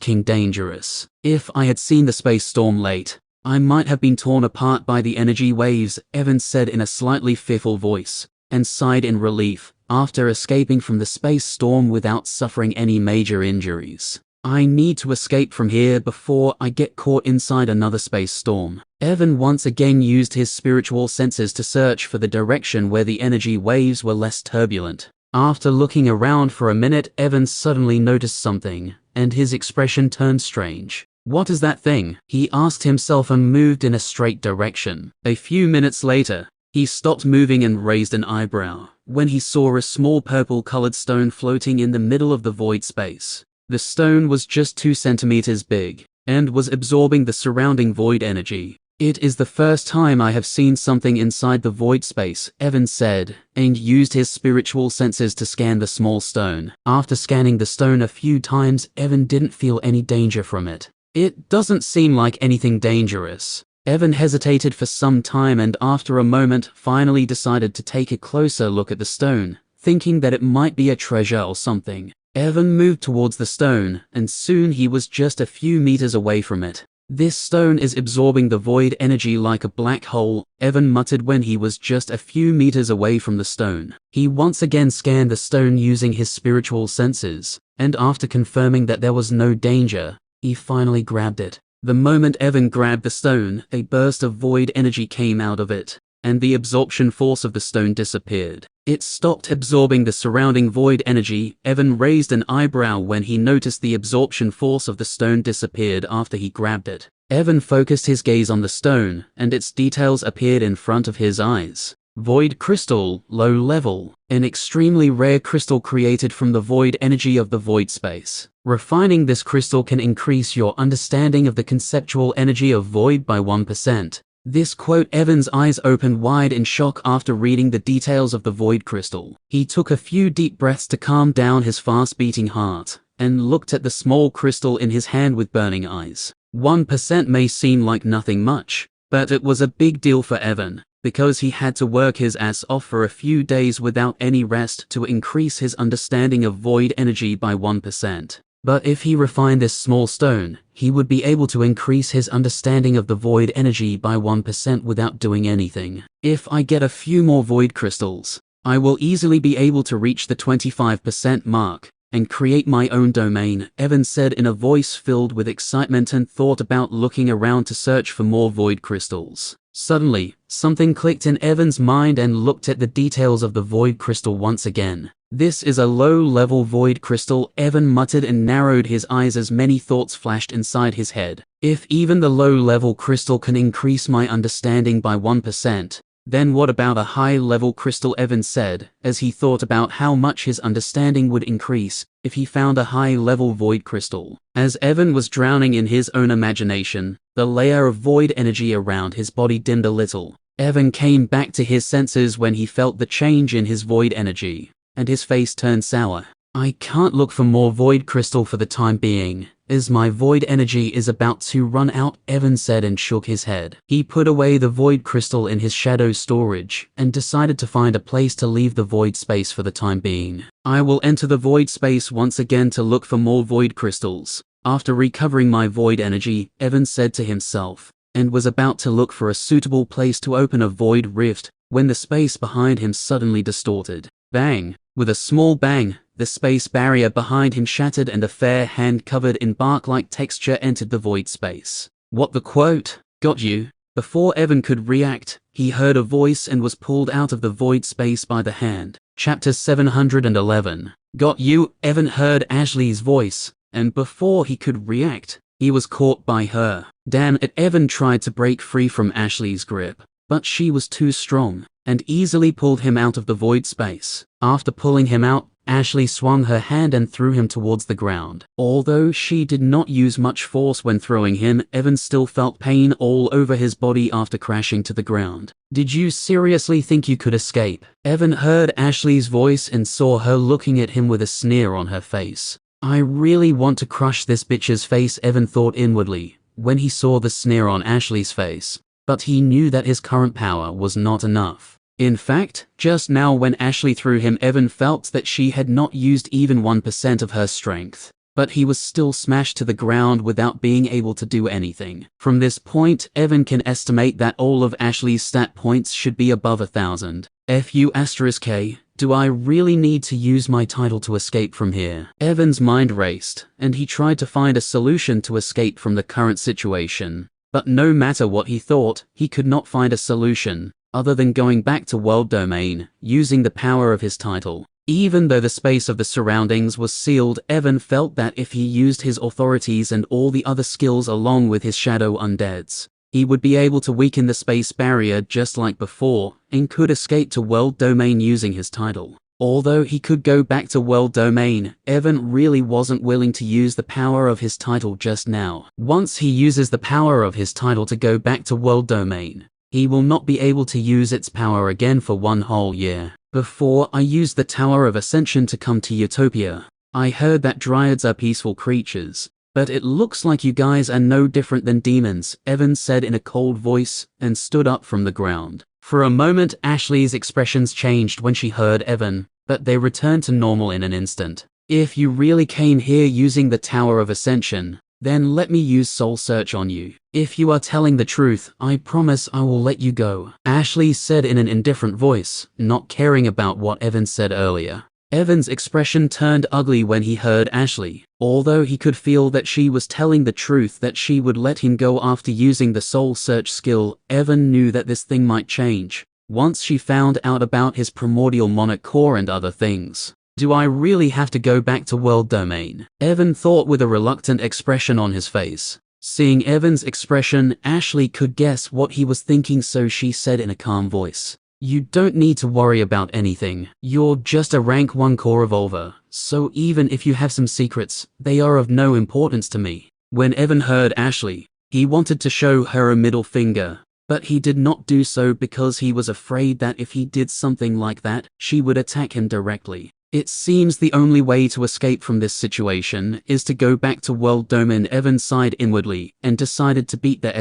A: *King dangerous. If I had seen the space storm late, I might have been torn apart by the energy waves, Evan said in a slightly fearful voice, and sighed in relief, after escaping from the space storm without suffering any major injuries. I need to escape from here before I get caught inside another space storm. Evan once again used his spiritual senses to search for the direction where the energy waves were less turbulent. After looking around for a minute, Evan suddenly noticed something, and his expression turned strange. What is that thing? He asked himself and moved in a straight direction. A few minutes later, he stopped moving and raised an eyebrow, when he saw a small purple-colored stone floating in the middle of the void space. The stone was just 2 centimeters big, and was absorbing the surrounding void energy. It is the first time I have seen something inside the void space, Evan said, and used his spiritual senses to scan the small stone. After scanning the stone a few times, Evan didn't feel any danger from it. It doesn't seem like anything dangerous. Evan hesitated for some time and after a moment finally decided to take a closer look at the stone, thinking that it might be a treasure or something. Evan moved towards the stone, and soon he was just a few meters away from it. This stone is absorbing the void energy like a black hole, Evan muttered when he was just a few meters away from the stone. He once again scanned the stone using his spiritual senses, and after confirming that there was no danger, he finally grabbed it. The moment Evan grabbed the stone, a burst of void energy came out of it, and the absorption force of the stone disappeared. It stopped absorbing the surrounding void energy. Evan raised an eyebrow when he noticed the absorption force of the stone disappeared after he grabbed it. Evan focused his gaze on the stone, and its details appeared in front of his eyes. Void crystal, low level, an extremely rare crystal created from the void energy of the void space. Refining this crystal can increase your understanding of the conceptual energy of void by 1%. This quote, Evan's eyes opened wide in shock after reading the details of the void crystal. He took a few deep breaths to calm down his fast-beating heart, and looked at the small crystal in his hand with burning eyes. 1% may seem like nothing much, but it was a big deal for Evan, because he had to work his ass off for a few days without any rest to increase his understanding of void energy by 1%. But if he refined this small stone, he would be able to increase his understanding of the void energy by 1% without doing anything. If I get a few more void crystals, I will easily be able to reach the 25% mark and create my own domain, Evan said in a voice filled with excitement, and thought about looking around to search for more void crystals. Suddenly, something clicked in Evan's mind and looked at the details of the void crystal once again. This is a low-level void crystal, Evan muttered and narrowed his eyes as many thoughts flashed inside his head. If even the low-level crystal can increase my understanding by 1%, then what about a high-level crystal, Evan said, as he thought about how much his understanding would increase if he found a high-level void crystal. As Evan was drowning in his own imagination, the layer of void energy around his body dimmed a little. Evan came back to his senses when he felt the change in his void energy, and his face turned sour. I can't look for more void crystal for the time being, as my void energy is about to run out, Evan said and shook his head. He put away the void crystal in his shadow storage and decided to find a place to leave the void space for the time being. I will enter the void space once again to look for more void crystals. After recovering my void energy, Evan said to himself, and was about to look for a suitable place to open a void rift when the space behind him suddenly distorted. Bang! With a small bang, the space barrier behind him shattered and a fair hand covered in bark-like texture entered the void space. What the quote? Got you? Before Evan could react, he heard a voice and was pulled out of the void space by the hand. Chapter 711. Got you? Evan heard Ashley's voice, and before he could react, he was caught by her. Damn it, Evan tried to break free from Ashley's grip, but she was too strong, and easily pulled him out of the void space. After pulling him out, Ashley swung her hand and threw him towards the ground. Although she did not use much force when throwing him, Evan still felt pain all over his body after crashing to the ground. Did you seriously think you could escape? Evan heard Ashley's voice and saw her looking at him with a sneer on her face. I really want to crush this bitch's face, Evan thought inwardly, when he saw the sneer on Ashley's face. But he knew that his current power was not enough. In fact, just now when Ashley threw him, Evan felt that she had not used even 1% of her strength. But he was still smashed to the ground without being able to do anything. From this point, Evan can estimate that all of Ashley's stat points should be above 1,000. F***K, do I really need to use my title to escape from here? Evan's mind raced, and he tried to find a solution to escape from the current situation. But no matter what he thought, he could not find a solution, other than going back to World Domain, using the power of his title. Even though the space of the surroundings was sealed, Evan felt that if he used his authorities and all the other skills along with his shadow undeads, he would be able to weaken the space barrier just like before, and could escape to World Domain using his title. Although he could go back to World Domain, Evan really wasn't willing to use the power of his title just now. Once he uses the power of his title to go back to World Domain, he will not be able to use its power again for 1 whole year. Before I used the Tower of Ascension to come to Utopia, I heard that dryads are peaceful creatures, but it looks like you guys are no different than demons, Evan said in a cold voice, and stood up from the ground. For a moment, Ashley's expressions changed when she heard Evan, but they returned to normal in an instant. If you really came here using the Tower of Ascension, Then let me use soul search on you. If you are telling the truth, I promise I will let you go," Ashley said in an indifferent voice, not caring about what Evan said earlier. Evan's expression turned ugly when he heard Ashley. Although he could feel that she was telling the truth, that she would let him go after using the soul search skill, Evan knew that this thing might change once she found out about his primordial monarch core and other things. "Do I really have to go back to world domain?" Evan thought with a reluctant expression on his face. Seeing Evan's expression, Ashley could guess what he was thinking, so she said in a calm voice, "You don't need to worry about anything. You're just a rank 1 core evolver, so even if you have some secrets, they are of no importance to me." When Evan heard Ashley, he wanted to show her a middle finger, but he did not do so because he was afraid that if he did something like that, she would attack him directly. It seems the only way to escape from this situation is to go back to world domain. Evan sighed inwardly and decided to beat the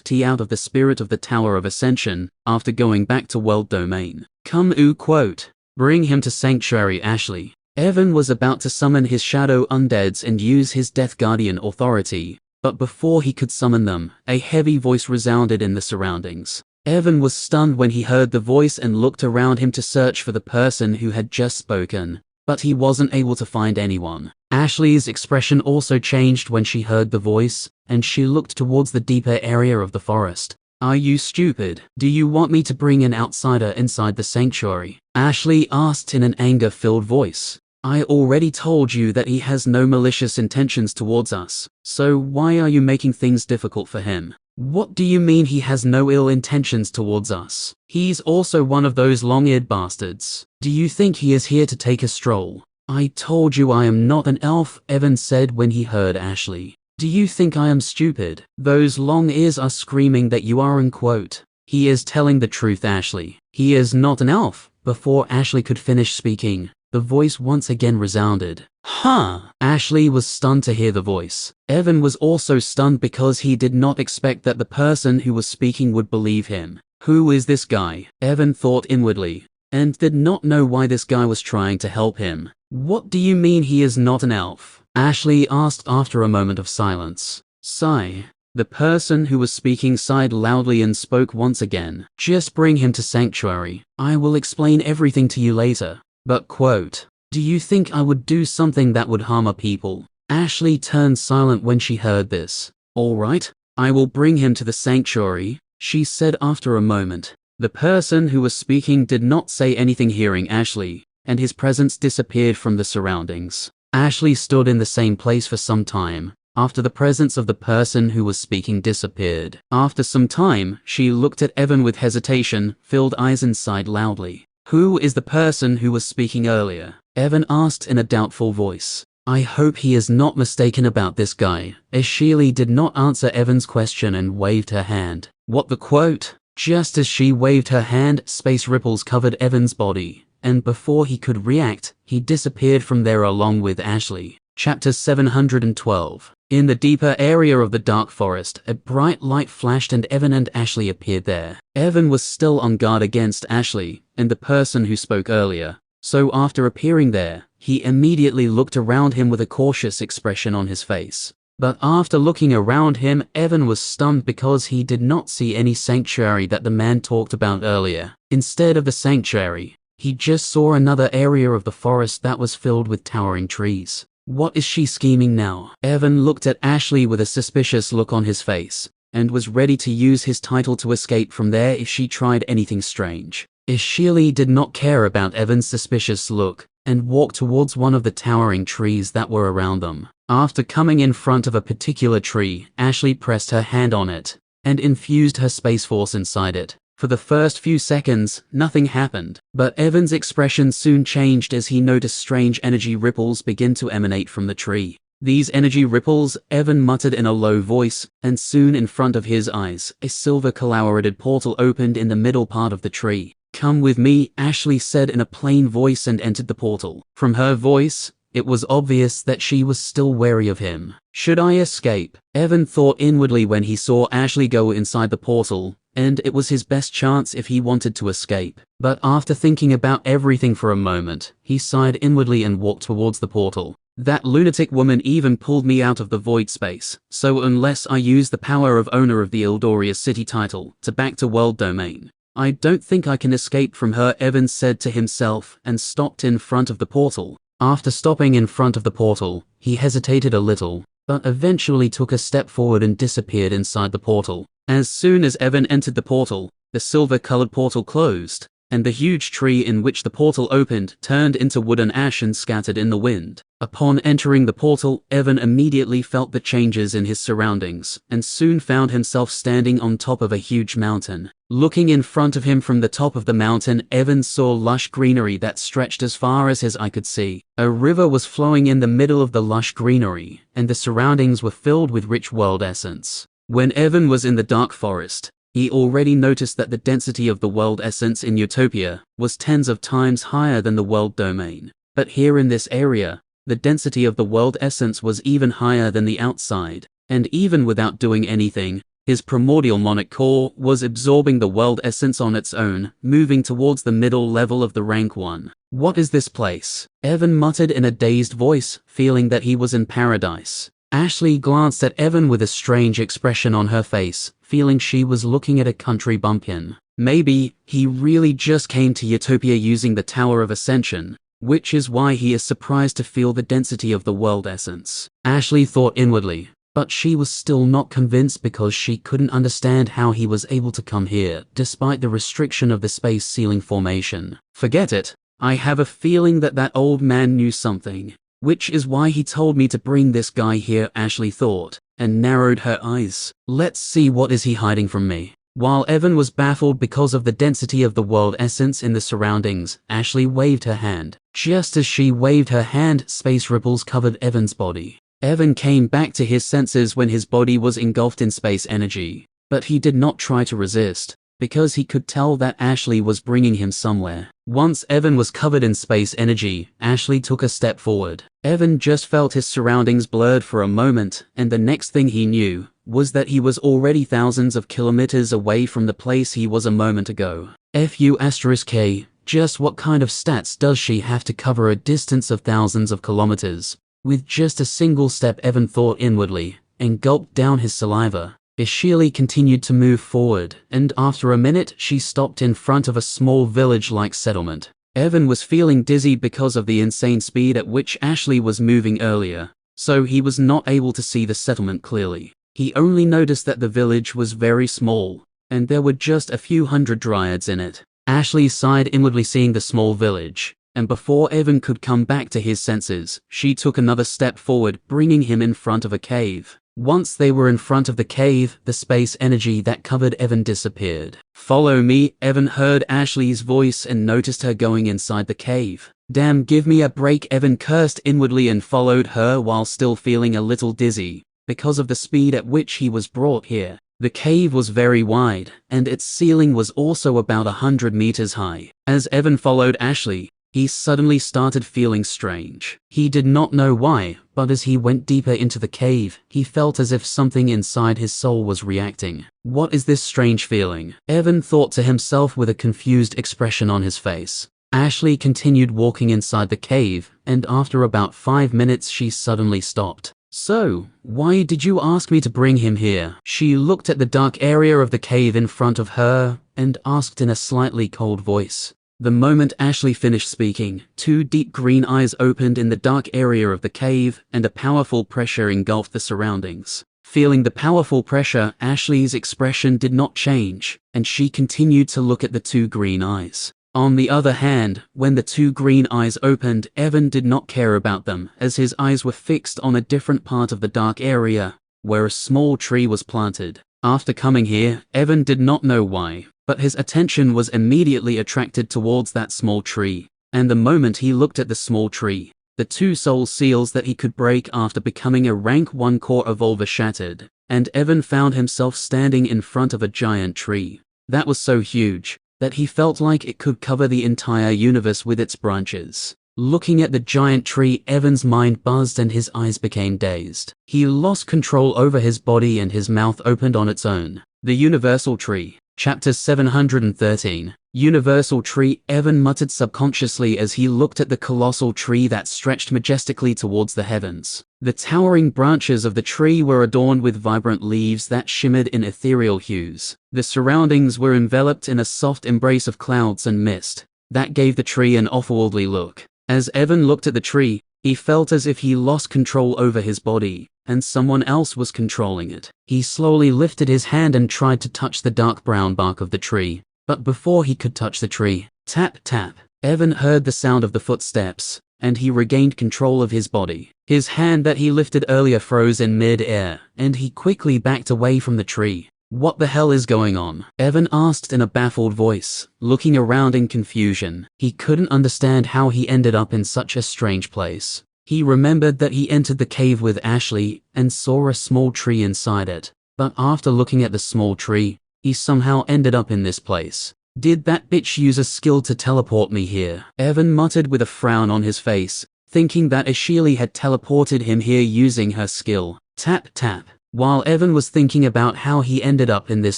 A: **T out of the spirit of the Tower of Ascension after going back to world domain. "Come quote, bring him to Sanctuary, Ashley." Evan was about to summon his shadow undeads and use his Death Guardian authority, but before he could summon them, a heavy voice resounded in the surroundings. Evan was stunned when he heard the voice and looked around him to search for the person who had just spoken, but he wasn't able to find anyone. Ashley's expression also changed when she heard the voice, and she looked towards the deeper area of the forest. "Are you stupid? Do you want me to bring an outsider inside the sanctuary?" Ashley asked in an anger-filled voice. "I already told you that he has no malicious intentions towards us, so why are you making things difficult for him?" "What do you mean he has no ill intentions towards us? He's also one of those long-eared bastards. Do you think he is here to take a stroll?" "I told you I am not an elf," Evan said when he heard Ashley. "Do you think I am stupid? Those long ears are screaming that you are unquote." "He is telling the truth, Ashley. He is not an elf." Before Ashley could finish speaking, the voice once again resounded. "Huh!" Ashley was stunned to hear the voice. Evan was also stunned because he did not expect that the person who was speaking would believe him. Who is this guy? Evan thought inwardly, and did not know why this guy was trying to help him. "What do you mean he is not an elf?" Ashley asked after a moment of silence. Sigh. The person who was speaking sighed loudly and spoke once again. "Just bring him to Sanctuary. I will explain everything to you later. But quote, do you think I would do something that would harm a people?" Ashley turned silent when she heard this. "All right, I will bring him to the sanctuary," she said after a moment. The person who was speaking did not say anything hearing Ashley, and his presence disappeared from the surroundings. Ashley stood in the same place for some time, after the presence of the person who was speaking disappeared. After some time, she looked at Evan with hesitation-filled eyes and sighed loudly. "Who is the person who was speaking earlier?" Evan asked in a doubtful voice. "I hope he is not mistaken about this guy." Ashley did not answer Evan's question and waved her hand. "What the quote?" Just as she waved her hand, space ripples covered Evan's body, and before he could react, he disappeared from there along with Ashley. Chapter 712. In the deeper area of the dark forest, a bright light flashed and Evan and Ashley appeared there. Evan was still on guard against Ashley and the person who spoke earlier, so after appearing there, he immediately looked around him with a cautious expression on his face. But after looking around him, Evan was stunned because he did not see any sanctuary that the man talked about earlier. Instead of the sanctuary, he just saw another area of the forest that was filled with towering trees. What is she scheming now? Evan looked at Ashley with a suspicious look on his face, and was ready to use his title to escape from there if she tried anything strange. Ashley did not care about Evan's suspicious look, and walked towards one of the towering trees that were around them. After coming in front of a particular tree, Ashley pressed her hand on it, and infused her space force inside it. For the first few seconds, nothing happened, but Evan's expression soon changed as he noticed strange energy ripples begin to emanate from the tree. These energy ripples, Evan muttered in a low voice, and soon in front of his eyes, a silver colored portal opened in the middle part of the tree. "Come with me," Ashley said in a plain voice and entered the portal. From her voice, it was obvious that she was still wary of him. Should I escape? Evan thought inwardly when he saw Ashley go inside the portal, and it was his best chance if he wanted to escape. But after thinking about everything for a moment, he sighed inwardly and walked towards the portal. That lunatic woman even pulled me out of the void space, so unless I use the power of owner of the Eldoria city title to back to world domain, I don't think I can escape from her, Evan said to himself and stopped in front of the portal. After stopping in front of the portal, he hesitated a little, but eventually took a step forward and disappeared inside the portal. As soon as Evan entered the portal, the silver-colored portal closed, and the huge tree in which the portal opened turned into wooden ash and scattered in the wind. Upon entering the portal, Evan immediately felt the changes in his surroundings, and soon found himself standing on top of a huge mountain. Looking in front of him from the top of the mountain, Evan saw lush greenery that stretched as far as his eye could see. A river was flowing in the middle of the lush greenery, and the surroundings were filled with rich world essence. When Evan was in the dark forest, he already noticed that the density of the world essence in Utopia was tens of times higher than the world domain. But here in this area, the density of the world essence was even higher than the outside, and even without doing anything, his primordial monic core was absorbing the world essence on its own, moving towards the middle level of the rank 1. What is this place? Evan muttered in a dazed voice, feeling that he was in paradise. Ashley glanced at Evan with a strange expression on her face, feeling she was looking at a country bumpkin. Maybe he really just came to Utopia using the Tower of Ascension, which is why he is surprised to feel the density of the world essence. Ashley thought inwardly, but she was still not convinced because she couldn't understand how he was able to come here, despite the restriction of the space ceiling formation. Forget it. I have a feeling that that old man knew something, which is why he told me to bring this guy here, Ashley thought, and narrowed her eyes. Let's see, what is he hiding from me? While Evan was baffled because of the density of the world essence in the surroundings, Ashley waved her hand. Just as she waved her hand, space ripples covered Evan's body. Evan came back to his senses when his body was engulfed in space energy, but he did not try to resist, because he could tell that Ashley was bringing him somewhere. Once Evan was covered in space energy, Ashley took a step forward. Evan just felt his surroundings blurred for a moment, and the next thing he knew was that he was already thousands of kilometers away from the place he was a moment ago. F***K, just what kind of stats does she have to cover a distance of thousands of kilometers? With just a single step, Evan thought inwardly, and gulped down his saliva. Ashley continued to move forward, and after a minute she stopped in front of a small village-like settlement. Evan was feeling dizzy because of the insane speed at which Ashley was moving earlier, so he was not able to see the settlement clearly. He only noticed that the village was very small, and there were just a few hundred dryads in it. Ashley sighed inwardly seeing the small village, and before Evan could come back to his senses, she took another step forward, bringing him in front of a cave. Once they were in front of the cave, the space energy that covered Evan disappeared. "Follow me," Evan heard Ashley's voice and noticed her going inside the cave. "Damn, give me a break," Evan cursed inwardly and followed her while still feeling a little dizzy, because of the speed at which he was brought here. The cave was very wide, and its ceiling was also about 100 meters high. As Evan followed Ashley, he suddenly started feeling strange. He did not know why, but as he went deeper into the cave, he felt as if something inside his soul was reacting. What is this strange feeling? Evan thought to himself with a confused expression on his face. Ashley continued walking inside the cave, and after about 5 minutes she suddenly stopped. "So, why did you ask me to bring him here?" She looked at the dark area of the cave in front of her, and asked in a slightly cold voice. The moment Ashley finished speaking, 2 deep green eyes opened in the dark area of the cave, and a powerful pressure engulfed the surroundings. Feeling the powerful pressure, Ashley's expression did not change, and she continued to look at the 2 green eyes. On the other hand, when the 2 green eyes opened, Evan did not care about them, as his eyes were fixed on a different part of the dark area, where a small tree was planted. After coming here, Evan did not know why, but his attention was immediately attracted towards that small tree, and the moment he looked at the small tree, the 2 soul seals that he could break after becoming a rank 1 core evolver shattered, and Evan found himself standing in front of a giant tree that was so huge that he felt like it could cover the entire universe with its branches. Looking at the giant tree, Evan's mind buzzed and his eyes became dazed. He lost control over his body and his mouth opened on its own. The Universal Tree. Chapter 713. universal tree, Evan muttered subconsciously as he looked at the colossal tree that stretched majestically towards the heavens. The towering branches of the tree were adorned with vibrant leaves that shimmered in ethereal hues. The surroundings were enveloped in a soft embrace of clouds and mist that gave the tree an otherworldly look. As Evan looked at the tree, he felt as if he lost control over his body, and someone else was controlling it. He slowly lifted his hand and tried to touch the dark brown bark of the tree. But before he could touch the tree, tap, tap, Evan heard the sound of the footsteps, and he regained control of his body. His hand that he lifted earlier froze in mid-air, and he quickly backed away from the tree. What the hell is going on? Evan asked in a baffled voice, looking around in confusion. He couldn't understand how he ended up in such a strange place. He remembered that he entered the cave with Ashley and saw a small tree inside it, but after looking at the small tree, he somehow ended up in this place. Did that bitch use a skill to teleport me here? Evan muttered with a frown on his face, thinking that Ashley had teleported him here using her skill. Tap, tap. While Evan was thinking about how he ended up in this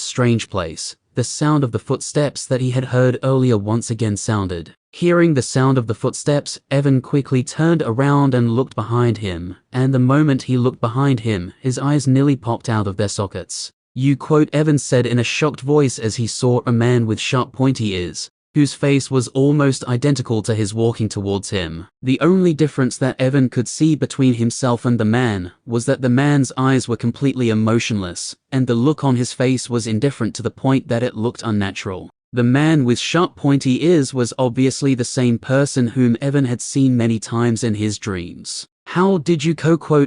A: strange place, the sound of the footsteps that he had heard earlier once again sounded. Hearing the sound of the footsteps, Evan quickly turned around and looked behind him, and the moment he looked behind him, his eyes nearly popped out of their sockets. "You," Evan said in a shocked voice as he saw a man with sharp pointy ears, whose face was almost identical to his, walking towards him. The only difference that Evan could see between himself and the man was that the man's eyes were completely emotionless, and the look on his face was indifferent to the point that it looked unnatural. The man with sharp pointy ears was obviously the same person whom Evan had seen many times in his dreams. "How did you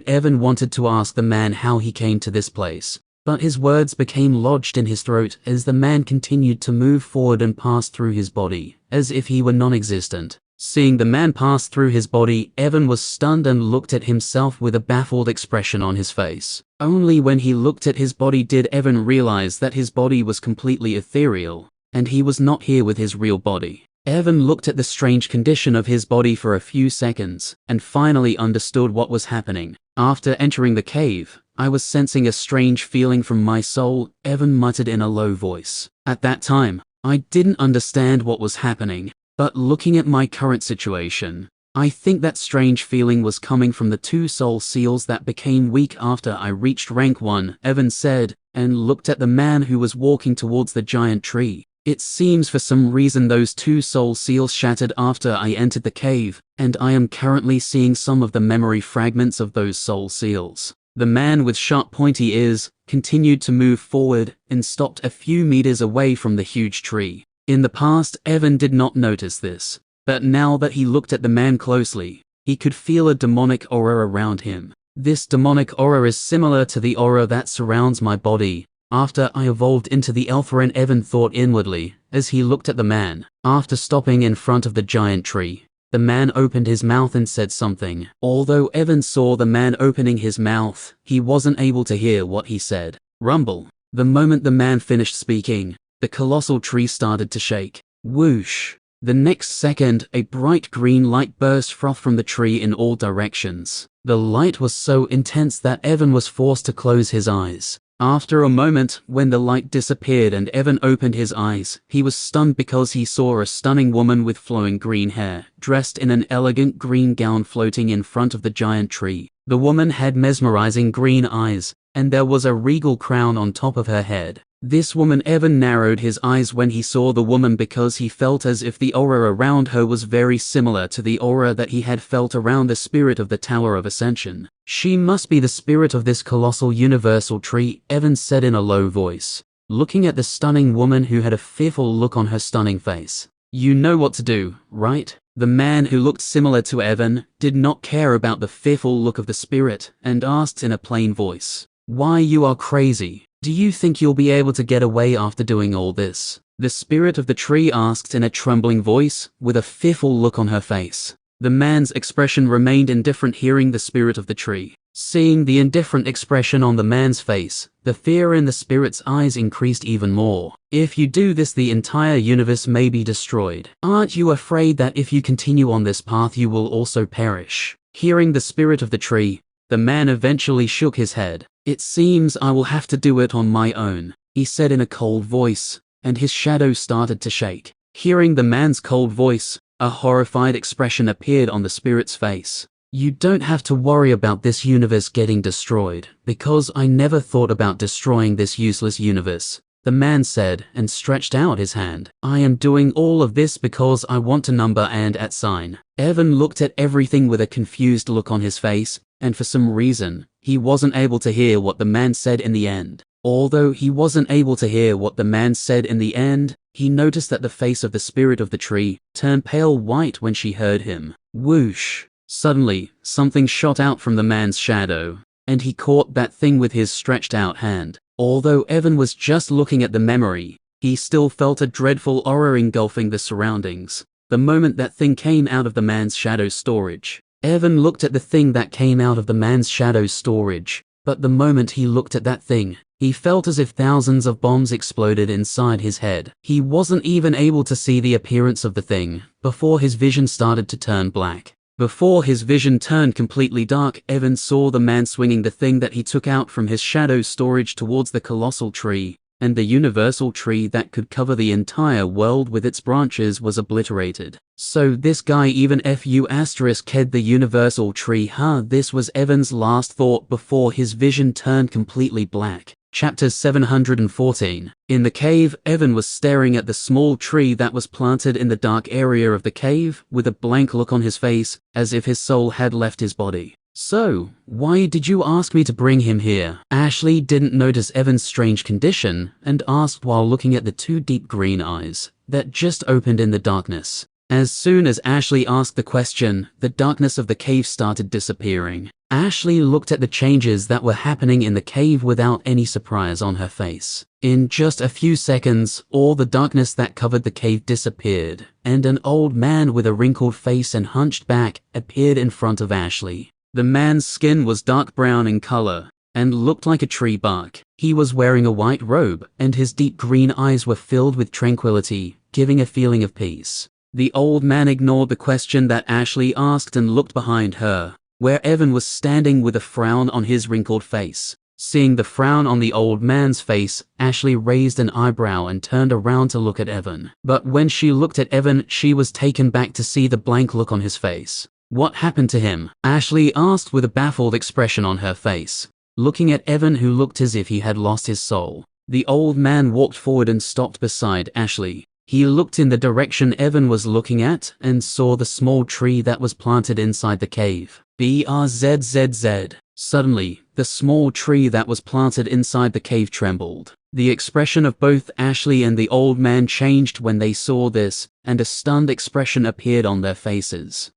A: Evan wanted to ask the man how he came to this place, but his words became lodged in his throat as the man continued to move forward and pass through his body, as if he were non-existent. Seeing the man pass through his body, Evan was stunned and looked at himself with a baffled expression on his face. Only when he looked at his body did Evan realize that his body was completely ethereal, and he was not here with his real body. Evan looked at the strange condition of his body for a few seconds, and finally understood what was happening. "After entering the cave, I was sensing a strange feeling from my soul," Evan muttered in a low voice. "At that time, I didn't understand what was happening, but looking at my current situation, I think that strange feeling was coming from the 2 soul seals that became weak after I reached rank 1, Evan said, and looked at the man who was walking towards the giant tree. "It seems for some reason those 2 soul seals shattered after I entered the cave, and I am currently seeing some of the memory fragments of those soul seals." The man with sharp pointy ears continued to move forward and stopped a few meters away from the huge tree. In the past, Evan did not notice this, but now that he looked at the man closely, he could feel a demonic aura around him. "This demonic aura is similar to the aura that surrounds my body after I evolved into the Elthran," Evan thought inwardly as he looked at the man. After stopping in front of the giant tree, the man opened his mouth and said something. Although Evan saw the man opening his mouth, he wasn't able to hear what he said. Rumble. The moment the man finished speaking, the colossal tree started to shake. Whoosh. The next second, a bright green light burst forth from the tree in all directions. The light was so intense that Evan was forced to close his eyes. After a moment, when the light disappeared and Evan opened his eyes, he was stunned because he saw a stunning woman with flowing green hair, dressed in an elegant green gown floating in front of the giant tree. The woman had mesmerizing green eyes, and there was a regal crown on top of her head. This woman, Evan narrowed his eyes when he saw the woman because he felt as if the aura around her was very similar to the aura that he had felt around the spirit of the Tower of Ascension. "She must be the spirit of this colossal universal tree," Evan said in a low voice, looking at the stunning woman who had a fearful look on her stunning face. "You know what to do, right?" The man, who looked similar to Evan, did not care about the fearful look of the spirit and asked in a plain voice, "Why, you are crazy. Do you think you'll be able to get away after doing all this?" The spirit of the tree asked in a trembling voice, with a fearful look on her face. The man's expression remained indifferent, hearing the spirit of the tree. Seeing the indifferent expression on the man's face, the fear in the spirit's eyes increased even more. "If you do this, the entire universe may be destroyed. Aren't you afraid that if you continue on this path you will also perish?" Hearing the spirit of the tree, the man eventually shook his head. "It seems I will have to do it on my own," he said in a cold voice, and his shadow started to shake. Hearing the man's cold voice, a horrified expression appeared on the spirit's face. You don't have to worry about this universe getting destroyed, because I never thought about destroying this useless universe, the man said and stretched out his hand. I am doing all of this because I want a number and at sign. Evan looked at everything with a confused look on his face, and for some reason, he wasn't able to hear what the man said in the end. Although he wasn't able to hear what the man said in the end, he noticed that the face of the spirit of the tree turned pale white when she heard him. Whoosh! Suddenly, something shot out from the man's shadow, and he caught that thing with his stretched out hand. Although Evan was just looking at the memory, he still felt a dreadful aura engulfing the surroundings. The moment that thing came out of the man's shadow storage, Evan looked at the thing that came out of the man's shadow storage, but the moment he looked at that thing, he felt as if thousands of bombs exploded inside his head. He wasn't even able to see the appearance of the thing before his vision started to turn black. Before his vision turned completely dark, Evan saw the man swinging the thing that he took out from his shadow storage towards the colossal tree, and the universal tree that could cover the entire world with its branches was obliterated. So this guy even fu*ed the universal tree, huh? This was Evan's last thought before his vision turned completely black. Chapter 714. In the cave, Evan was staring at the small tree that was planted in the dark area of the cave, with a blank look on his face, as if his soul had left his body. So, why did you ask me to bring him here? Ashley didn't notice Evan's strange condition, and asked while looking at the two deep green eyes that just opened in the darkness. As soon as Ashley asked the question, the darkness of the cave started disappearing. Ashley looked at the changes that were happening in the cave without any surprise on her face. In just a few seconds, all the darkness that covered the cave disappeared, and an old man with a wrinkled face and hunched back appeared in front of Ashley. The man's skin was dark brown in color, and looked like a tree bark. He was wearing a white robe, and his deep green eyes were filled with tranquility, giving a feeling of peace. The old man ignored the question that Ashley asked and looked behind her, where Evan was standing with a frown on his wrinkled face. Seeing the frown on the old man's face, Ashley raised an eyebrow and turned around to look at Evan. But when she looked at Evan, she was taken back to see the blank look on his face. What happened to him? Ashley asked with a baffled expression on her face, looking at Evan, who looked as if he had lost his soul. The old man walked forward and stopped beside Ashley. He looked in the direction Evan was looking at and saw the small tree that was planted inside the cave. BRZZZ. Suddenly, the small tree that was planted inside the cave trembled. The expression of both Ashley and the old man changed when they saw this, and a stunned expression appeared on their faces.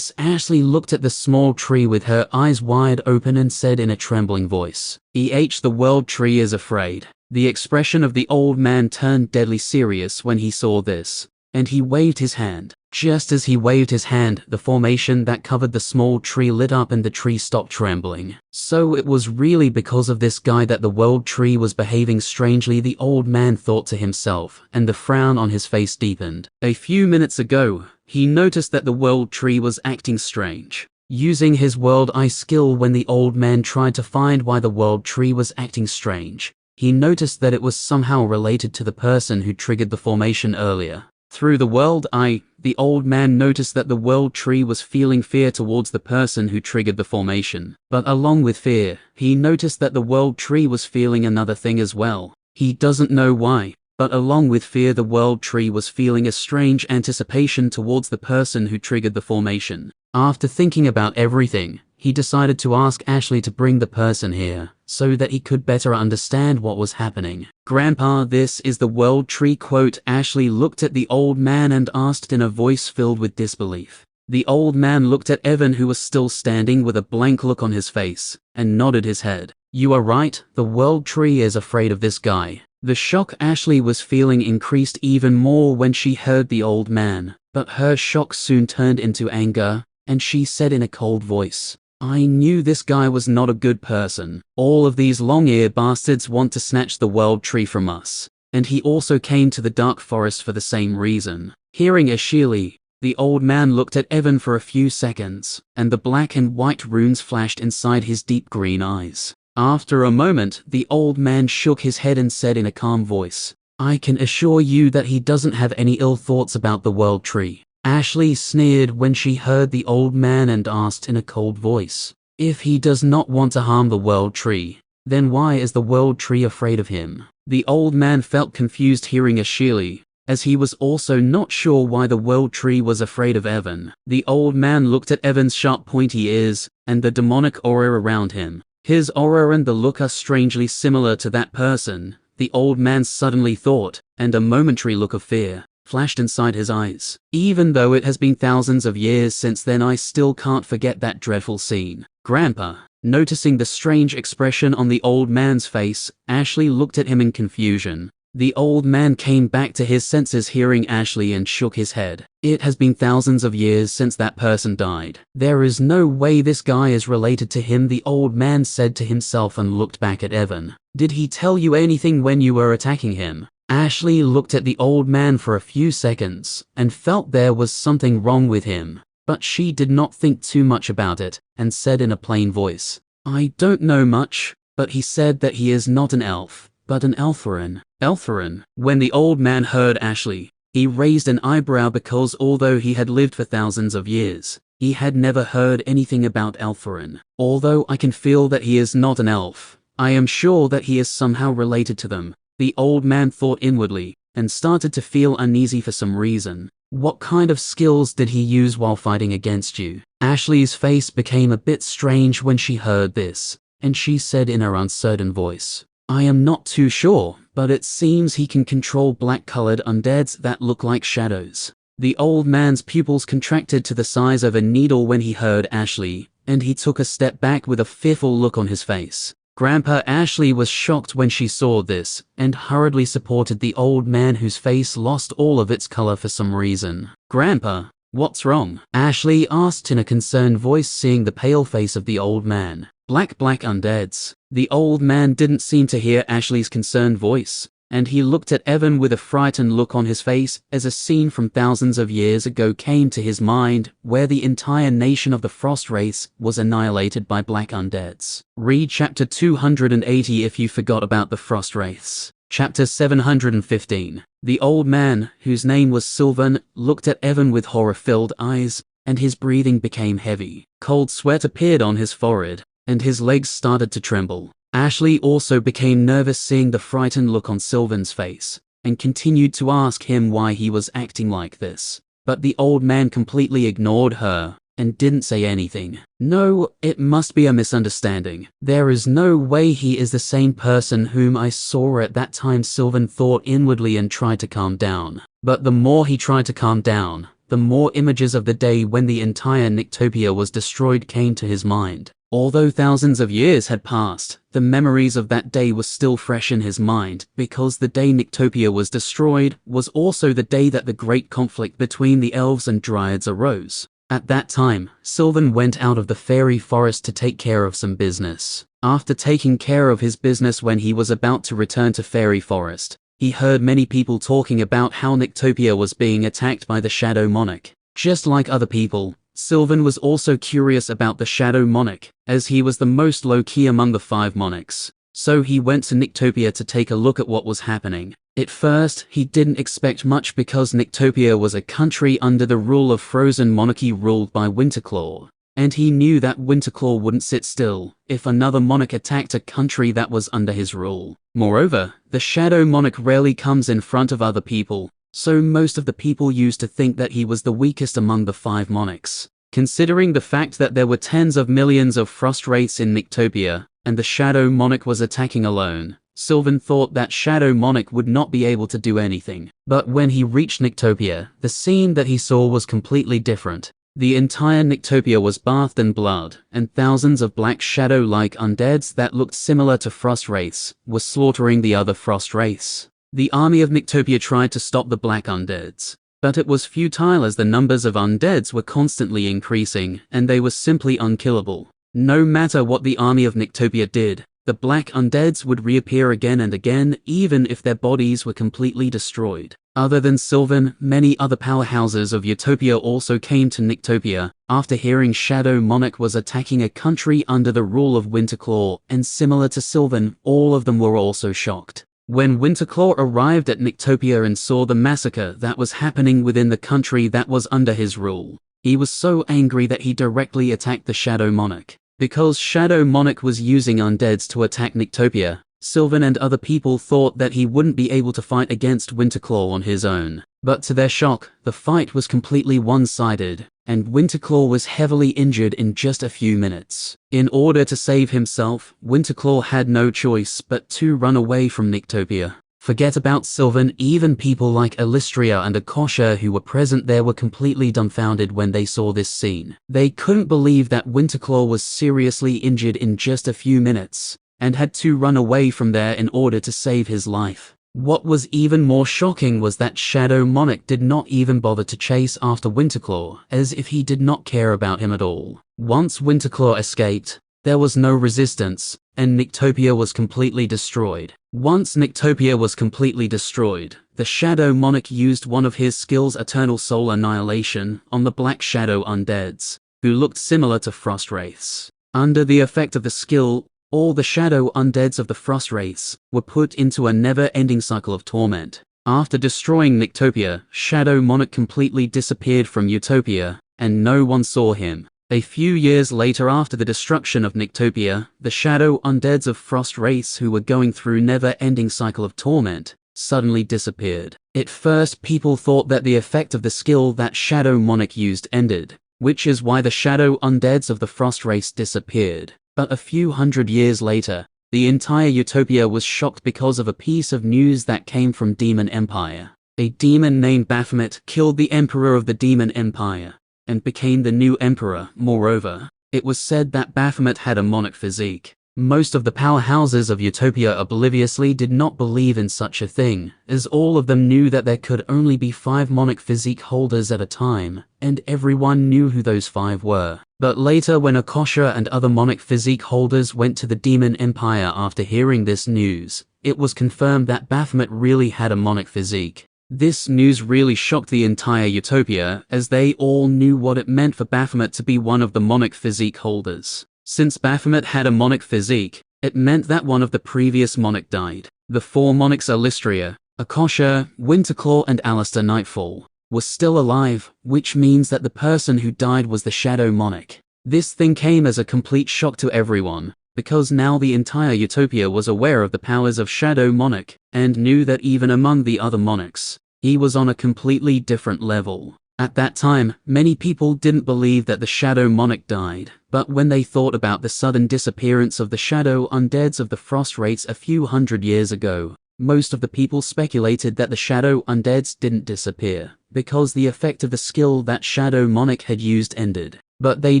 A: Ashley looked at the small tree with her eyes wide open and said in a trembling voice, the world tree is afraid. The expression of the old man turned deadly serious when he saw this, and he waved his hand. Just as he waved his hand, the formation that covered the small tree lit up and the tree stopped trembling. So it was really because of this guy that the world tree was behaving strangely, the old man thought to himself, and the frown on his face deepened. A few minutes ago, he noticed that the world tree was acting strange. Using his world eye skill, when the old man tried to find why the world tree was acting strange, he noticed that it was somehow related to the person who triggered the formation earlier. Through the world eye, the old man noticed that the world tree was feeling fear towards the person who triggered the formation. But along with fear, he noticed that the world tree was feeling another thing as well. He doesn't know why, but along with fear, the world tree was feeling a strange anticipation towards the person who triggered the formation. After thinking about everything, he decided to ask Ashley to bring the person here, so that he could better understand what was happening. Grandpa, this is the world tree, quote. Ashley looked at the old man and asked in a voice filled with disbelief. The old man looked at Evan, who was still standing with a blank look on his face, and nodded his head. You are right, the world tree is afraid of this guy. The shock Ashley was feeling increased even more when she heard the old man, but her shock soon turned into anger, and she said in a cold voice, I knew this guy was not a good person. All of these long-eared bastards want to snatch the world tree from us. And he also came to the dark forest for the same reason. Hearing Ashley, the old man looked at Evan for a few seconds, and the black and white runes flashed inside his deep green eyes. After a moment, the old man shook his head and said in a calm voice, I can assure you that he doesn't have any ill thoughts about the World Tree. Ashley sneered when she heard the old man and asked in a cold voice, if he does not want to harm the World Tree, then why is the World Tree afraid of him? The old man felt confused hearing Ashley, as he was also not sure why the World Tree was afraid of Evan. The old man looked at Evan's sharp pointy ears and the demonic aura around him. His aura and the look are strangely similar to that person, the old man suddenly thought, and a momentary look of fear flashed inside his eyes. Even though it has been thousands of years since then, I still can't forget that dreadful scene. Grandpa. Noticing the strange expression on the old man's face, Ashley looked at him in confusion. The old man came back to his senses hearing Ashley and shook his head. It has been thousands of years since that person died. There is no way this guy is related to him, the old man said to himself and looked back at Evan. Did he tell you anything when you were attacking him? Ashley looked at the old man for a few seconds and felt there was something wrong with him, but she did not think too much about it and said in a plain voice, I don't know much, but he said that he is not an elf, but an Elfarin. Elfarin. When the old man heard Ashley, he raised an eyebrow because although he had lived for thousands of years, he had never heard anything about Elfarin. Although I can feel that he is not an elf, I am sure that he is somehow related to them. The old man thought inwardly, and started to feel uneasy for some reason. What kind of skills did he use while fighting against you? Ashley's face became a bit strange when she heard this, and she said in her uncertain voice, I am not too sure, but it seems he can control black-colored undeads that look like shadows. The old man's pupils contracted to the size of a needle when he heard Ashley, and he took a step back with a fearful look on his face. Grandpa Ashley was shocked when she saw this, and hurriedly supported the old man whose face lost all of its color for some reason. Grandpa, what's wrong? Ashley asked in a concerned voice, seeing the pale face of the old man. Black undeads. The old man didn't seem to hear Ashley's concerned voice, and he looked at Evan with a frightened look on his face as a scene from thousands of years ago came to his mind where the entire nation of the Frost race was annihilated by black undeads. Read chapter 280 if you forgot about the Frost race. Chapter 715. The old man, whose name was Sylvan, looked at Evan with horror-filled eyes, and his breathing became heavy. Cold sweat appeared on his forehead, and his legs started to tremble. Ashley also became nervous seeing the frightened look on Sylvan's face, and continued to ask him why he was acting like this. But the old man completely ignored her, and didn't say anything. No, it must be a misunderstanding. There is no way he is the same person whom I saw at that time, Sylvan thought inwardly and tried to calm down. But the more he tried to calm down, the more images of the day when the entire Nictopia was destroyed came to his mind. Although thousands of years had passed, the memories of that day were still fresh in his mind, because the day Nictopia was destroyed was also the day that the great conflict between the elves and dryads arose. At that time, Sylvan went out of the fairy forest to take care of some business. After taking care of his business, when he was about to return to fairy forest, he heard many people talking about how Nictopia was being attacked by the Shadow Monarch. Just like other people, Sylvan was also curious about the Shadow Monarch, as he was the most low-key among the 5 monarchs. So he went to Nictopia to take a look at what was happening. At first, he didn't expect much because Nictopia was a country under the rule of Frozen Monarchy ruled by Winterclaw, and he knew that Winterclaw wouldn't sit still if another monarch attacked a country that was under his rule. Moreover, the Shadow Monarch rarely comes in front of other people, so most of the people used to think that he was the weakest among the 5 monarchs. Considering the fact that there were tens of millions of Frost wraiths in Nictopia, and the Shadow Monarch was attacking alone, Sylvan thought that Shadow Monarch would not be able to do anything. But when he reached Nictopia, the scene that he saw was completely different. The entire Nictopia was bathed in blood, and thousands of black shadow-like undeads that looked similar to Frost wraiths were slaughtering the other Frost wraiths. The army of Nictopia tried to stop the black undeads, but it was futile as the numbers of undeads were constantly increasing, and they were simply unkillable. No matter what the army of Nictopia did, the black undeads would reappear again and again, even if their bodies were completely destroyed. Other than Sylvan, many other powerhouses of Utopia also came to Nictopia after hearing Shadow Monarch was attacking a country under the rule of Winterclaw, and similar to Sylvan, all of them were also shocked. When Winterclaw arrived at Nyctopia and saw the massacre that was happening within the country that was under his rule, he was so angry that he directly attacked the Shadow Monarch. Because Shadow Monarch was using undeads to attack Nyctopia, Sylvan and other people thought that he wouldn't be able to fight against Winterclaw on his own. But to their shock, the fight was completely one-sided, and Winterclaw was heavily injured in just a few minutes. In order to save himself, Winterclaw had no choice but to run away from Nyctopia. Forget about Sylvan, even people like Alistria and Akosha who were present there were completely dumbfounded when they saw this scene. They couldn't believe that Winterclaw was seriously injured in just a few minutes, and had to run away from there in order to save his life. What was even more shocking was that Shadow Monarch did not even bother to chase after Winterclaw, as if he did not care about him at all. Once Winterclaw escaped, there was no resistance, and Nyctopia was completely destroyed. Once Nyctopia was completely destroyed, the Shadow Monarch used one of his skills, Eternal Soul Annihilation, on the Black Shadow undeads, who looked similar to Frost Wraiths. Under the effect of the skill, all the Shadow undeads of the Frost Wraiths were put into a never-ending cycle of torment. After destroying Nyctopia, Shadow Monarch completely disappeared from Utopia, and no one saw him. A few years later, after the destruction of Nyctopia, the Shadow undeads of Frost Wraiths who were going through never-ending cycle of torment suddenly disappeared. At first, people thought that the effect of the skill that Shadow Monarch used ended, which is why the Shadow undeads of the Frost Wraiths disappeared. But a few hundred years later, the entire Utopia was shocked because of a piece of news that came from Demon Empire. A demon named Baphomet killed the Emperor of the Demon Empire, and became the new emperor. Moreover, it was said that Baphomet had a monarch physique. Most of the powerhouses of Utopia obliviously did not believe in such a thing, as all of them knew that there could only be 5 monarch physique holders at a time, and everyone knew who those 5 were. But later, when Akosha and other monarch physique holders went to the Demon Empire after hearing this news, it was confirmed that Baphomet really had a monarch physique. This news really shocked the entire Utopia, as they all knew what it meant for Baphomet to be one of the monarch physique holders. Since Baphomet had a monarch physique, it meant that one of the previous monarch died. The 4 monarchs Alistria, Akosha, Winterclaw and Alistair Nightfall were still alive, which means that the person who died was the Shadow Monarch. This thing came as a complete shock to everyone, because now the entire Utopia was aware of the powers of Shadow Monarch, and knew that even among the other monarchs, he was on a completely different level. At that time, many people didn't believe that the Shadow Monarch died, but when they thought about the sudden disappearance of the Shadow undeads of the Frost Wraiths a few hundred years ago, most of the people speculated that the Shadow undeads didn't disappear, because the effect of the skill that Shadow Monarch had used ended. But they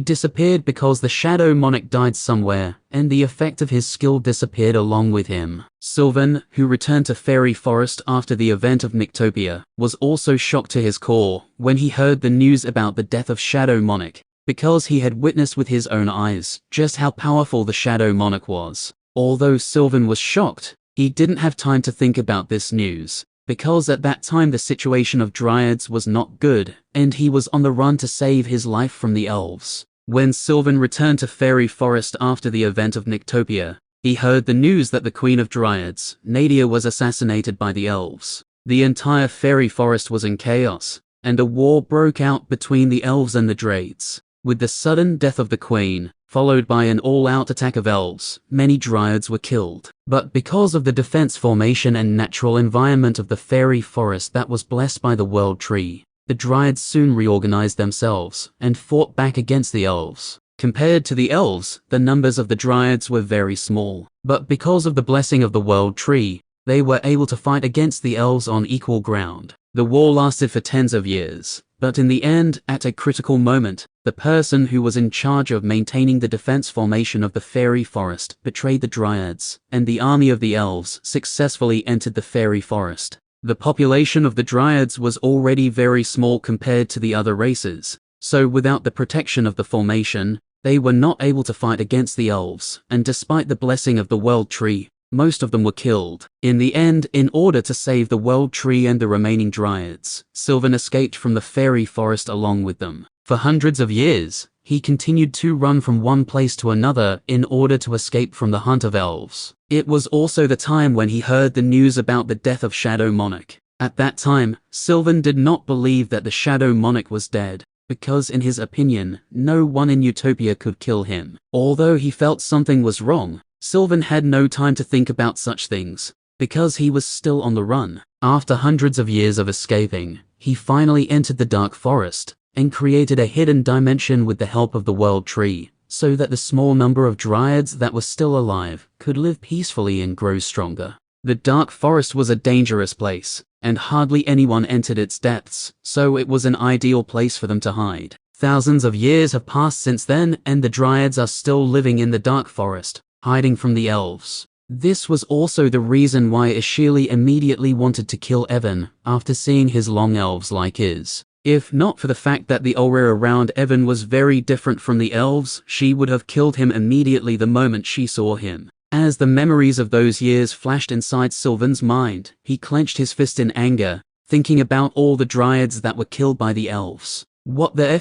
A: disappeared because the Shadow Monarch died somewhere, and the effect of his skill disappeared along with him. Sylvan, who returned to Fairy Forest after the event of Nyctopia, was also shocked to his core when he heard the news about the death of Shadow Monarch, because he had witnessed with his own eyes just how powerful the Shadow Monarch was. Although Sylvan was shocked, he didn't have time to think about this news, because at that time the situation of Dryads was not good, and he was on the run to save his life from the elves. When Sylvan returned to Fairy Forest after the event of Nyctopia, he heard the news that the Queen of Dryads, Nadia, was assassinated by the elves. The entire Fairy Forest was in chaos, and a war broke out between the elves and the Dryads. With the sudden death of the Queen, followed by an all-out attack of elves, many Dryads were killed. But because of the defense formation and natural environment of the Fairy Forest that was blessed by the World Tree, the Dryads soon reorganized themselves and fought back against the elves. Compared to the elves, the numbers of the Dryads were very small, but because of the blessing of the World Tree, they were able to fight against the elves on equal ground. The war lasted for tens of years, but in the end, at a critical moment, the person who was in charge of maintaining the defense formation of the Fairy Forest betrayed the Dryads, and the army of the elves successfully entered the Fairy Forest. The population of the Dryads was already very small compared to the other races, so without the protection of the formation, they were not able to fight against the elves, and despite the blessing of the World Tree, most of them were killed. In the end, in order to save the World Tree and the remaining Dryads, Sylvan escaped from the Fairy Forest along with them. For hundreds of years, he continued to run from one place to another in order to escape from the hunt of elves. It was also the time when he heard the news about the death of Shadow Monarch. At that time, Sylvan did not believe that the Shadow Monarch was dead, because in his opinion, no one in Utopia could kill him. Although he felt something was wrong, Sylvan had no time to think about such things, because he was still on the run. After hundreds of years of escaping, he finally entered the Dark Forest, and created a hidden dimension with the help of the World Tree, so that the small number of dryads that were still alive could live peacefully and grow stronger. The Dark Forest was a dangerous place, and hardly anyone entered its depths, so it was an ideal place for them to hide. Thousands of years have passed since then, and the dryads are still living in the Dark Forest, hiding from the elves. This was also the reason why Ishili immediately wanted to kill Evan after seeing his long elves like his. If not for the fact that the aura around Evan was very different from the elves, she would have killed him immediately the moment she saw him. As the memories of those years flashed inside Sylvan's mind, he clenched his fist in anger, thinking about all the dryads that were killed by the elves. What the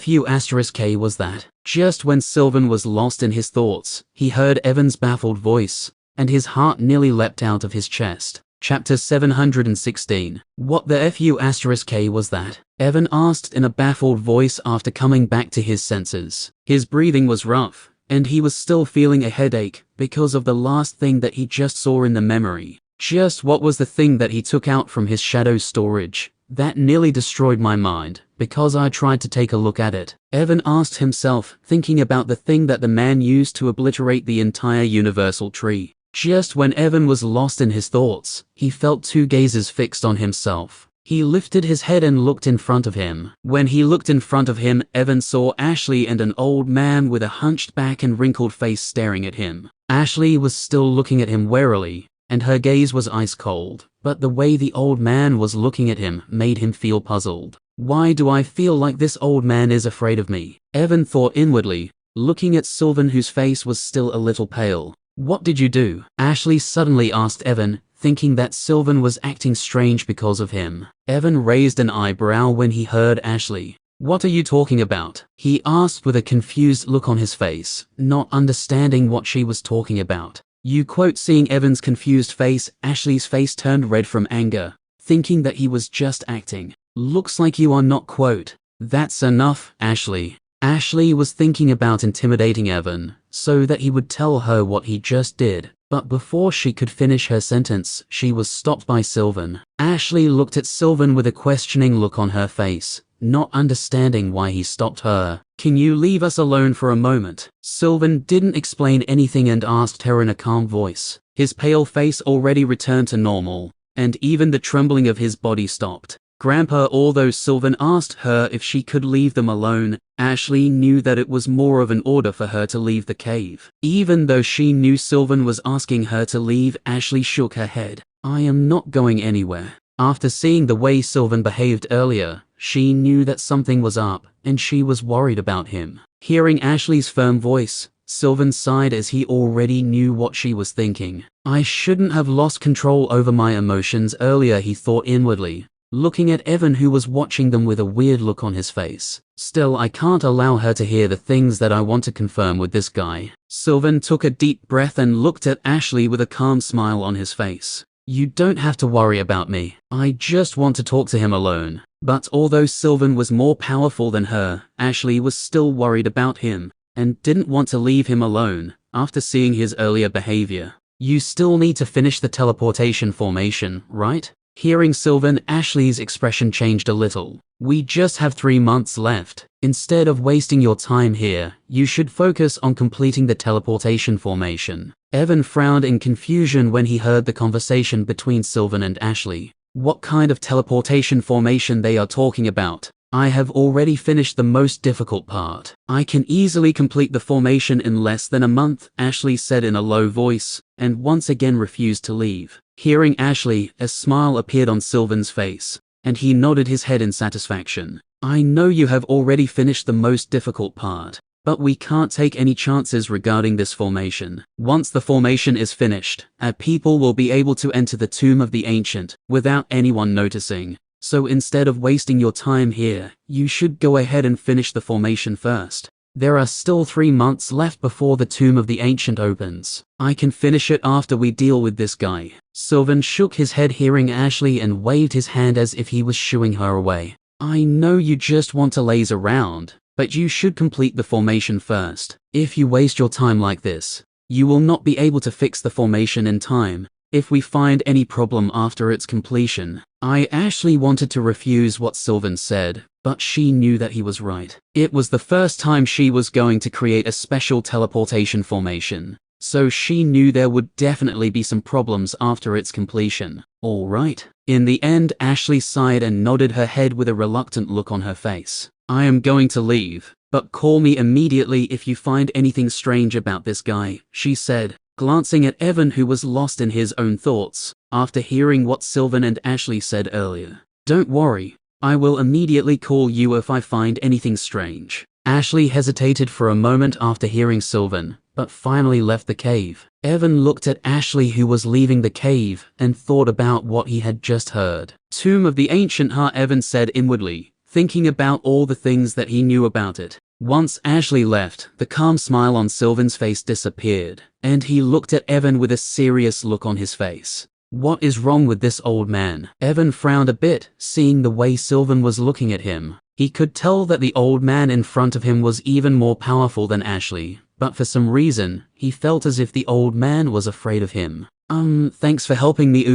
A: **K was that? Just when Sylvan was lost in his thoughts, he heard Evan's baffled voice, and his heart nearly leapt out of his chest. Chapter 716. What the **K was that? Evan asked in a baffled voice after coming back to his senses. His breathing was rough, and he was still feeling a headache because of the last thing that he just saw in the memory. Just what was the thing that he took out from his shadow storage? That nearly destroyed my mind, because I tried to take a look at it. Evan asked himself, thinking about the thing that the man used to obliterate the entire universal tree. Just when Evan was lost in his thoughts, he felt two gazes fixed on himself. He lifted his head and looked in front of him. When he looked in front of him, Evan saw Ashley and an old man with a hunched back and wrinkled face staring at him. Ashley was still looking at him warily, and her gaze was ice cold, but the way the old man was looking at him made him feel puzzled. Why do I feel like this old man is afraid of me? Evan thought inwardly, looking at Sylvan, whose face was still a little pale. What did you do? Ashley suddenly asked Evan, thinking that Sylvan was acting strange because of him. Evan raised an eyebrow when he heard Ashley. What are you talking about? He asked with a confused look on his face, not understanding what she was talking about. Seeing Evan's confused face, Ashley's face turned red from anger, thinking that he was just acting. Looks like you are not. That's enough, Ashley. Ashley was thinking about intimidating Evan, so that he would tell her what he just did, but before she could finish her sentence, she was stopped by Sylvan. Ashley looked at Sylvan with a questioning look on her face, not understanding why he stopped her. Can you leave us alone for a moment? Sylvan didn't explain anything and asked her in a calm voice. His pale face already returned to normal, and even the trembling of his body stopped. Grandpa, although Sylvan asked her if she could leave them alone, Ashley knew that it was more of an order for her to leave the cave. Even though she knew Sylvan was asking her to leave, Ashley shook her head. I am not going anywhere. After seeing the way Sylvan behaved earlier, she knew that something was up, and she was worried about him. Hearing Ashley's firm voice, Sylvan sighed as he already knew what she was thinking. I shouldn't have lost control over my emotions earlier, he thought inwardly, looking at Evan, who was watching them with a weird look on his face. Still, I can't allow her to hear the things that I want to confirm with this guy. Sylvan took a deep breath and looked at Ashley with a calm smile on his face. You don't have to worry about me. I just want to talk to him alone. But although Sylvan was more powerful than her, Ashley was still worried about him, and didn't want to leave him alone after seeing his earlier behavior. You still need to finish the teleportation formation, right? Hearing Sylvan, Ashley's expression changed a little. We just have 3 months left. Instead of wasting your time here, you should focus on completing the teleportation formation. Evan frowned in confusion when he heard the conversation between Sylvan and Ashley. What kind of teleportation formation they are talking about? I have already finished the most difficult part. I can easily complete the formation in less than a month, Ashley said in a low voice, and once again refused to leave. Hearing Ashley, a smile appeared on Sylvan's face, and he nodded his head in satisfaction. I know you have already finished the most difficult part, but we can't take any chances regarding this formation. Once the formation is finished, our people will be able to enter the Tomb of the Ancient without anyone noticing. So instead of wasting your time here, you should go ahead and finish the formation first. There are still 3 months left before the Tomb of the Ancient opens. I can finish it after we deal with this guy. Sylvan shook his head hearing Ashley and waved his hand as if he was shooing her away. I know you just want to laze around, but you should complete the formation first. If you waste your time like this, you will not be able to fix the formation in time. If we find any problem after its completion. Ashley wanted to refuse what Sylvan said, but she knew that he was right. It was the first time she was going to create a special teleportation formation, so she knew there would definitely be some problems after its completion. All right. In the end, Ashley sighed and nodded her head with a reluctant look on her face. I am going to leave, but call me immediately if you find anything strange about this guy, she said, glancing at Evan who was lost in his own thoughts, after hearing what Sylvan and Ashley said earlier. Don't worry, I will immediately call you if I find anything strange. Ashley hesitated for a moment after hearing Sylvan, but finally left the cave. Evan looked at Ashley who was leaving the cave, and thought about what he had just heard. Tomb of the Ancient Evan said inwardly, thinking about all the things that he knew about it. Once Ashley left, the calm smile on Sylvan's face disappeared, and he looked at Evan with a serious look on his face. What is wrong with this old man? Evan frowned a bit, seeing the way Sylvan was looking at him. He could tell that the old man in front of him was even more powerful than Ashley, but for some reason, he felt as if the old man was afraid of him. Thanks for helping me.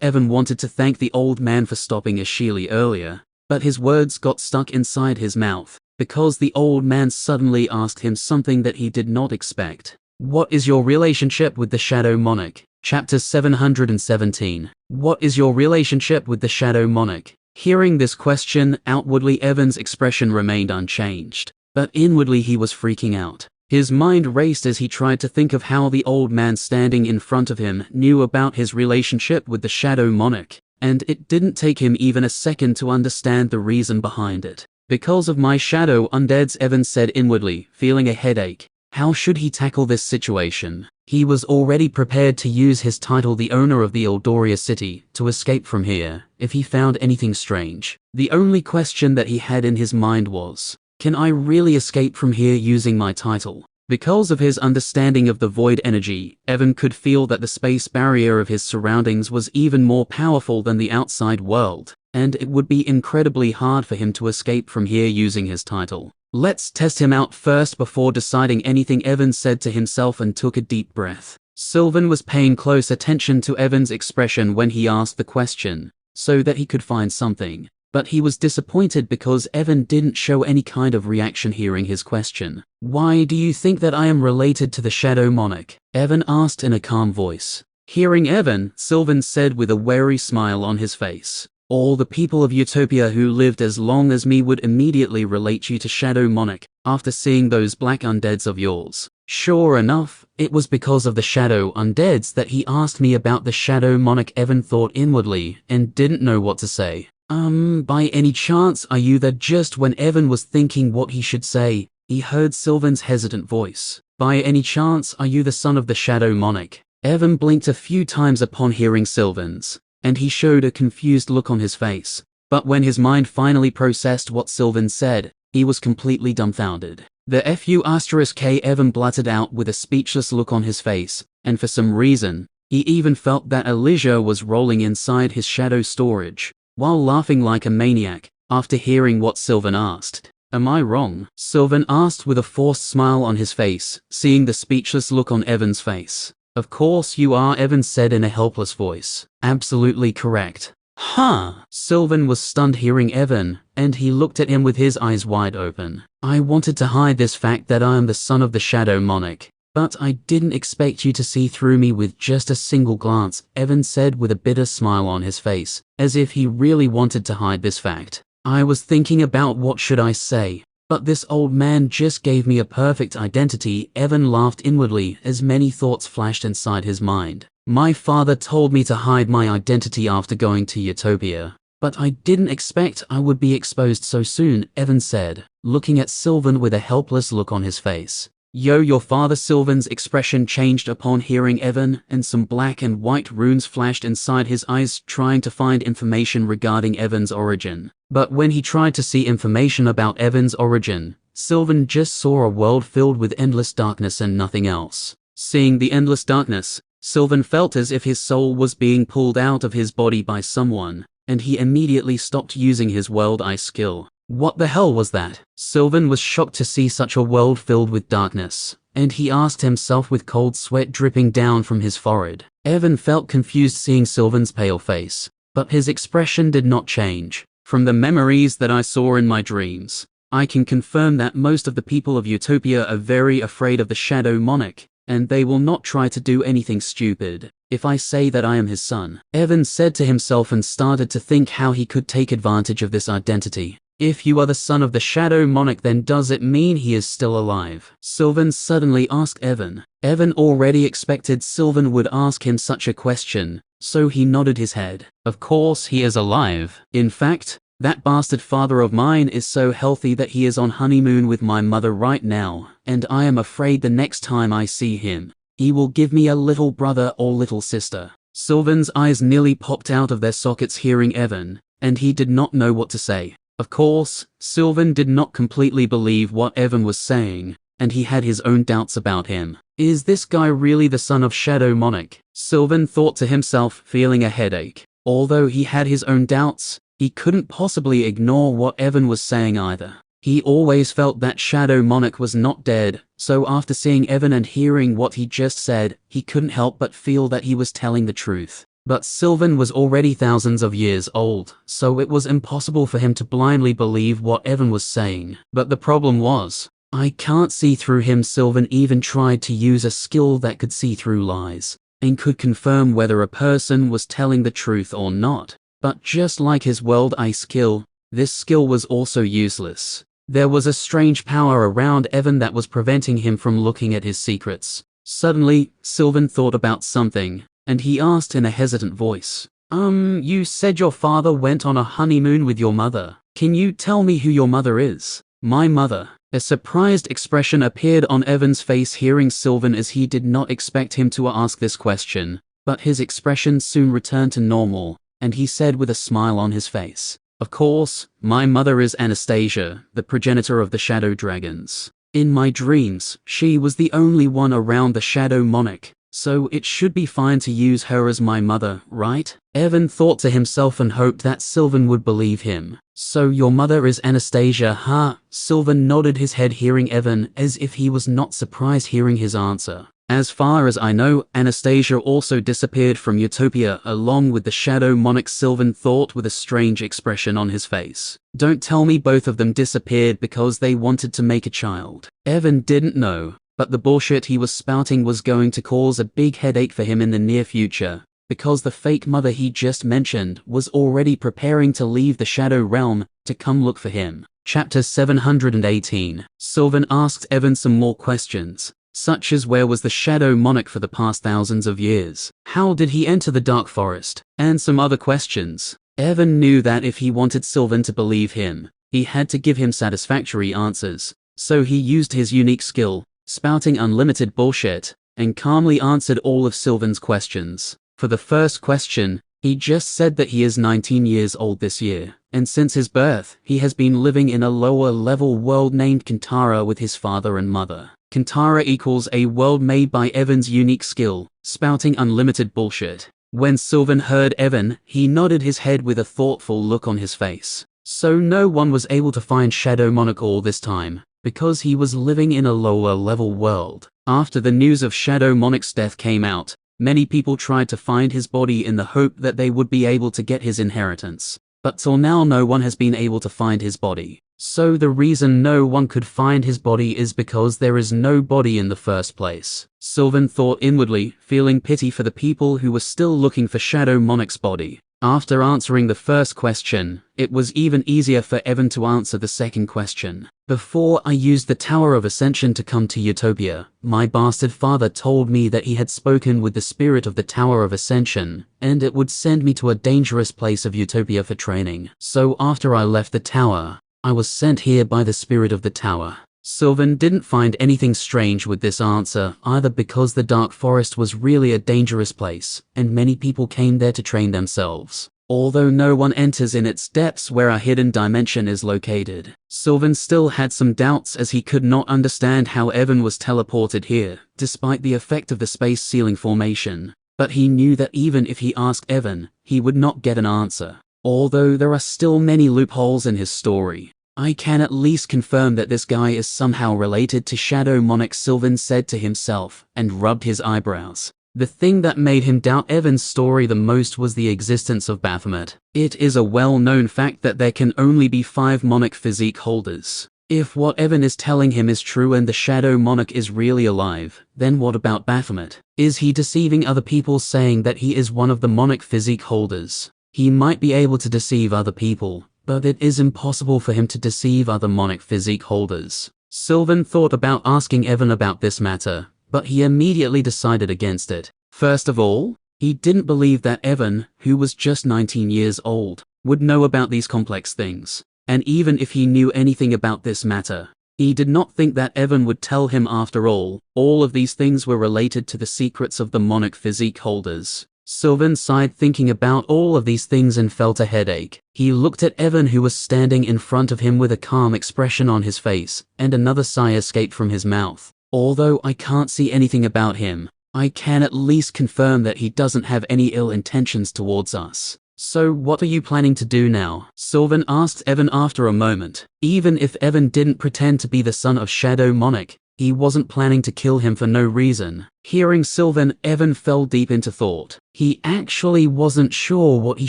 A: Evan wanted to thank the old man for stopping Ashley earlier, but his words got stuck inside his mouth, because the old man suddenly asked him something that he did not expect. What is your relationship with the Shadow Monarch? Chapter 717. What is your relationship with the Shadow Monarch? Hearing this question, outwardly Evan's expression remained unchanged, but inwardly he was freaking out. His mind raced as he tried to think of how the old man standing in front of him knew about his relationship with the Shadow Monarch, and it didn't take him even a second to understand the reason behind it. Because of my shadow undeads, Evan said inwardly, feeling a headache. How should he tackle this situation? He was already prepared to use his title, the owner of the Eldoria city, to escape from here, if he found anything strange. The only question that he had in his mind was, can I really escape from here using my title? Because of his understanding of the void energy, Evan could feel that the space barrier of his surroundings was even more powerful than the outside world, and it would be incredibly hard for him to escape from here using his title. Let's test him out first before deciding anything, Evan said to himself and took a deep breath. Sylvan was paying close attention to Evan's expression when he asked the question, so that he could find something. But he was disappointed because Evan didn't show any kind of reaction hearing his question. Why do you think that I am related to the Shadow Monarch? Evan asked in a calm voice. Hearing Evan, Sylvan said with a wary smile on his face. All the people of Utopia who lived as long as me would immediately relate you to Shadow Monarch after seeing those black undeads of yours. Sure enough, it was because of the Shadow undeads that he asked me about the Shadow Monarch. Evan thought inwardly and didn't know what to say. By any chance are you there? Just when Evan was thinking what he should say, he heard Sylvan's hesitant voice. By any chance are you the son of the Shadow Monarch? Evan blinked a few times upon hearing Sylvan's, and he showed a confused look on his face. But when his mind finally processed what Sylvan said, he was completely dumbfounded. The FU*K, Evan blurted out with a speechless look on his face, and for some reason, he even felt that Elijah was rolling inside his shadow storage, while laughing like a maniac, after hearing what Sylvan asked. Am I wrong? Sylvan asked with a forced smile on his face, seeing the speechless look on Evan's face. Of course you are, Evan said in a helpless voice. Absolutely correct. Huh? Sylvan was stunned hearing Evan, and he looked at him with his eyes wide open. I wanted to hide this fact that I am the son of the Shadow Monarch, but I didn't expect you to see through me with just a single glance, Evan said with a bitter smile on his face, as if he really wanted to hide this fact. I was thinking about what should I say, but this old man just gave me a perfect identity. Evan laughed inwardly as many thoughts flashed inside his mind. My father told me to hide my identity after going to Utopia, but I didn't expect I would be exposed so soon, Evan said, looking at Sylvan with a helpless look on his face. Yo, your father? Sylvan's expression changed upon hearing Evan, and some black and white runes flashed inside his eyes, trying to find information regarding Evan's origin. But when he tried to see information about Evan's origin, Sylvan just saw a world filled with endless darkness and nothing else. Seeing the endless darkness, Sylvan felt as if his soul was being pulled out of his body by someone, and he immediately stopped using his world eye skill. What the hell was that? Sylvan was shocked to see such a world filled with darkness, and he asked himself with cold sweat dripping down from his forehead. Evan felt confused seeing Sylvan's pale face, but his expression did not change. From the memories that I saw in my dreams, I can confirm that most of the people of Utopia are very afraid of the Shadow Monarch, and they will not try to do anything stupid if I say that I am his son. Evan said to himself and started to think how he could take advantage of this identity. If you are the son of the Shadow Monarch, then does it mean he is still alive? Sylvan suddenly asked Evan. Evan already expected Sylvan would ask him such a question, so he nodded his head. Of course he is alive. In fact, that bastard father of mine is so healthy that he is on honeymoon with my mother right now, and I am afraid the next time I see him, he will give me a little brother or little sister. Sylvan's eyes nearly popped out of their sockets hearing Evan, and he did not know what to say. Of course, Sylvan did not completely believe what Evan was saying, and he had his own doubts about him. Is this guy really the son of Shadow Monarch? Sylvan thought to himself, feeling a headache. Although he had his own doubts, he couldn't possibly ignore what Evan was saying either. He always felt that Shadow Monarch was not dead, so after seeing Evan and hearing what he just said, he couldn't help but feel that he was telling the truth. But Sylvan was already thousands of years old, so it was impossible for him to blindly believe what Evan was saying. But the problem was, I can't see through him. Sylvan even tried to use a skill that could see through lies, and could confirm whether a person was telling the truth or not. But just like his world eye skill, this skill was also useless. There was a strange power around Evan that was preventing him from looking at his secrets. Suddenly, Sylvan thought about something, and he asked in a hesitant voice, you said your father went on a honeymoon with your mother. Can you tell me who your mother is? My mother. A surprised expression appeared on Evan's face hearing Sylvan, as he did not expect him to ask this question, but his expression soon returned to normal, and he said with a smile on his face, of course, my mother is Anastasia, the progenitor of the Shadow Dragons. In my dreams, she was the only one around the Shadow Monarch, so it should be fine to use her as my mother, right? Evan thought to himself and hoped that Sylvan would believe him. So your mother is Anastasia, huh? Sylvan nodded his head hearing Evan, as if he was not surprised hearing his answer. As far as I know, Anastasia also disappeared from Utopia along with the Shadow Monarch. Sylvan thought with a strange expression on his face. Don't tell me both of them disappeared because they wanted to make a child. Evan didn't know, but the bullshit he was spouting was going to cause a big headache for him in the near future, because the fake mother he just mentioned was already preparing to leave the Shadow Realm to come look for him. Chapter 718. Sylvan asked Evan some more questions, such as where was the Shadow Monarch for the past thousands of years? How did he enter the Dark Forest? And some other questions. Evan knew that if he wanted Sylvan to believe him, he had to give him satisfactory answers, so he used his unique skill, spouting unlimited bullshit, and calmly answered all of Sylvan's questions. For the first question, he just said that he is 19 years old this year, and since his birth, he has been living in a lower-level world named Kantara with his father and mother. Kantara equals a world made by Evan's unique skill, spouting unlimited bullshit. When Sylvan heard Evan, he nodded his head with a thoughtful look on his face. So no one was able to find Shadow Monarch all this time, because he was living in a lower-level world. After the news of Shadow Monarch's death came out, many people tried to find his body in the hope that they would be able to get his inheritance. But till now no one has been able to find his body. So the reason no one could find his body is because there is no body in the first place. Sylvan thought inwardly, feeling pity for the people who were still looking for Shadow Monarch's body. After answering the first question, it was even easier for Evan to answer the second question. Before I used the Tower of Ascension to come to Utopia, my bastard father told me that he had spoken with the spirit of the Tower of Ascension, and it would send me to a dangerous place of Utopia for training. So after I left the tower, I was sent here by the spirit of the tower. Sylvan didn't find anything strange with this answer either, because the Dark Forest was really a dangerous place, and many people came there to train themselves. although no one enters in its depths where a hidden dimension is located. Sylvan still had some doubts as he could not understand how Evan was teleported here, despite the effect of the space ceiling formation. But he knew that even if he asked Evan, he would not get an answer. Although there are still many loopholes in his story, I can at least confirm that this guy is somehow related to Shadow Monarch, Sylvan said to himself, and rubbed his eyebrows. The thing that made him doubt Evan's story the most was the existence of Baphomet. It is a well-known fact that there can only be 5 Monarch physique holders. If what Evan is telling him is true and the Shadow Monarch is really alive, then what about Baphomet? Is he deceiving other people saying that he is one of the Monarch physique holders? He might be able to deceive other people, but it is impossible for him to deceive other Monarch physique holders. Sylvan thought about asking Evan about this matter, but he immediately decided against it. First of all, he didn't believe that Evan, who was just 19 years old, would know about these complex things. And even if he knew anything about this matter, he did not think that Evan would tell him after all. All of these things were related to the secrets of the Monarch physique holders. Sylvan sighed thinking about all of these things and felt a headache. He looked at Evan, who was standing in front of him with a calm expression on his face, and another sigh escaped from his mouth. Although I can't see anything about him, I can at least confirm that he doesn't have any ill intentions towards us. So what are you planning to do now? Sylvan asked Evan after a moment. Even if Evan didn't pretend to be the son of Shadow Monarch, he wasn't planning to kill him for no reason. Hearing Sylvan, Evan fell deep into thought. He actually wasn't sure what he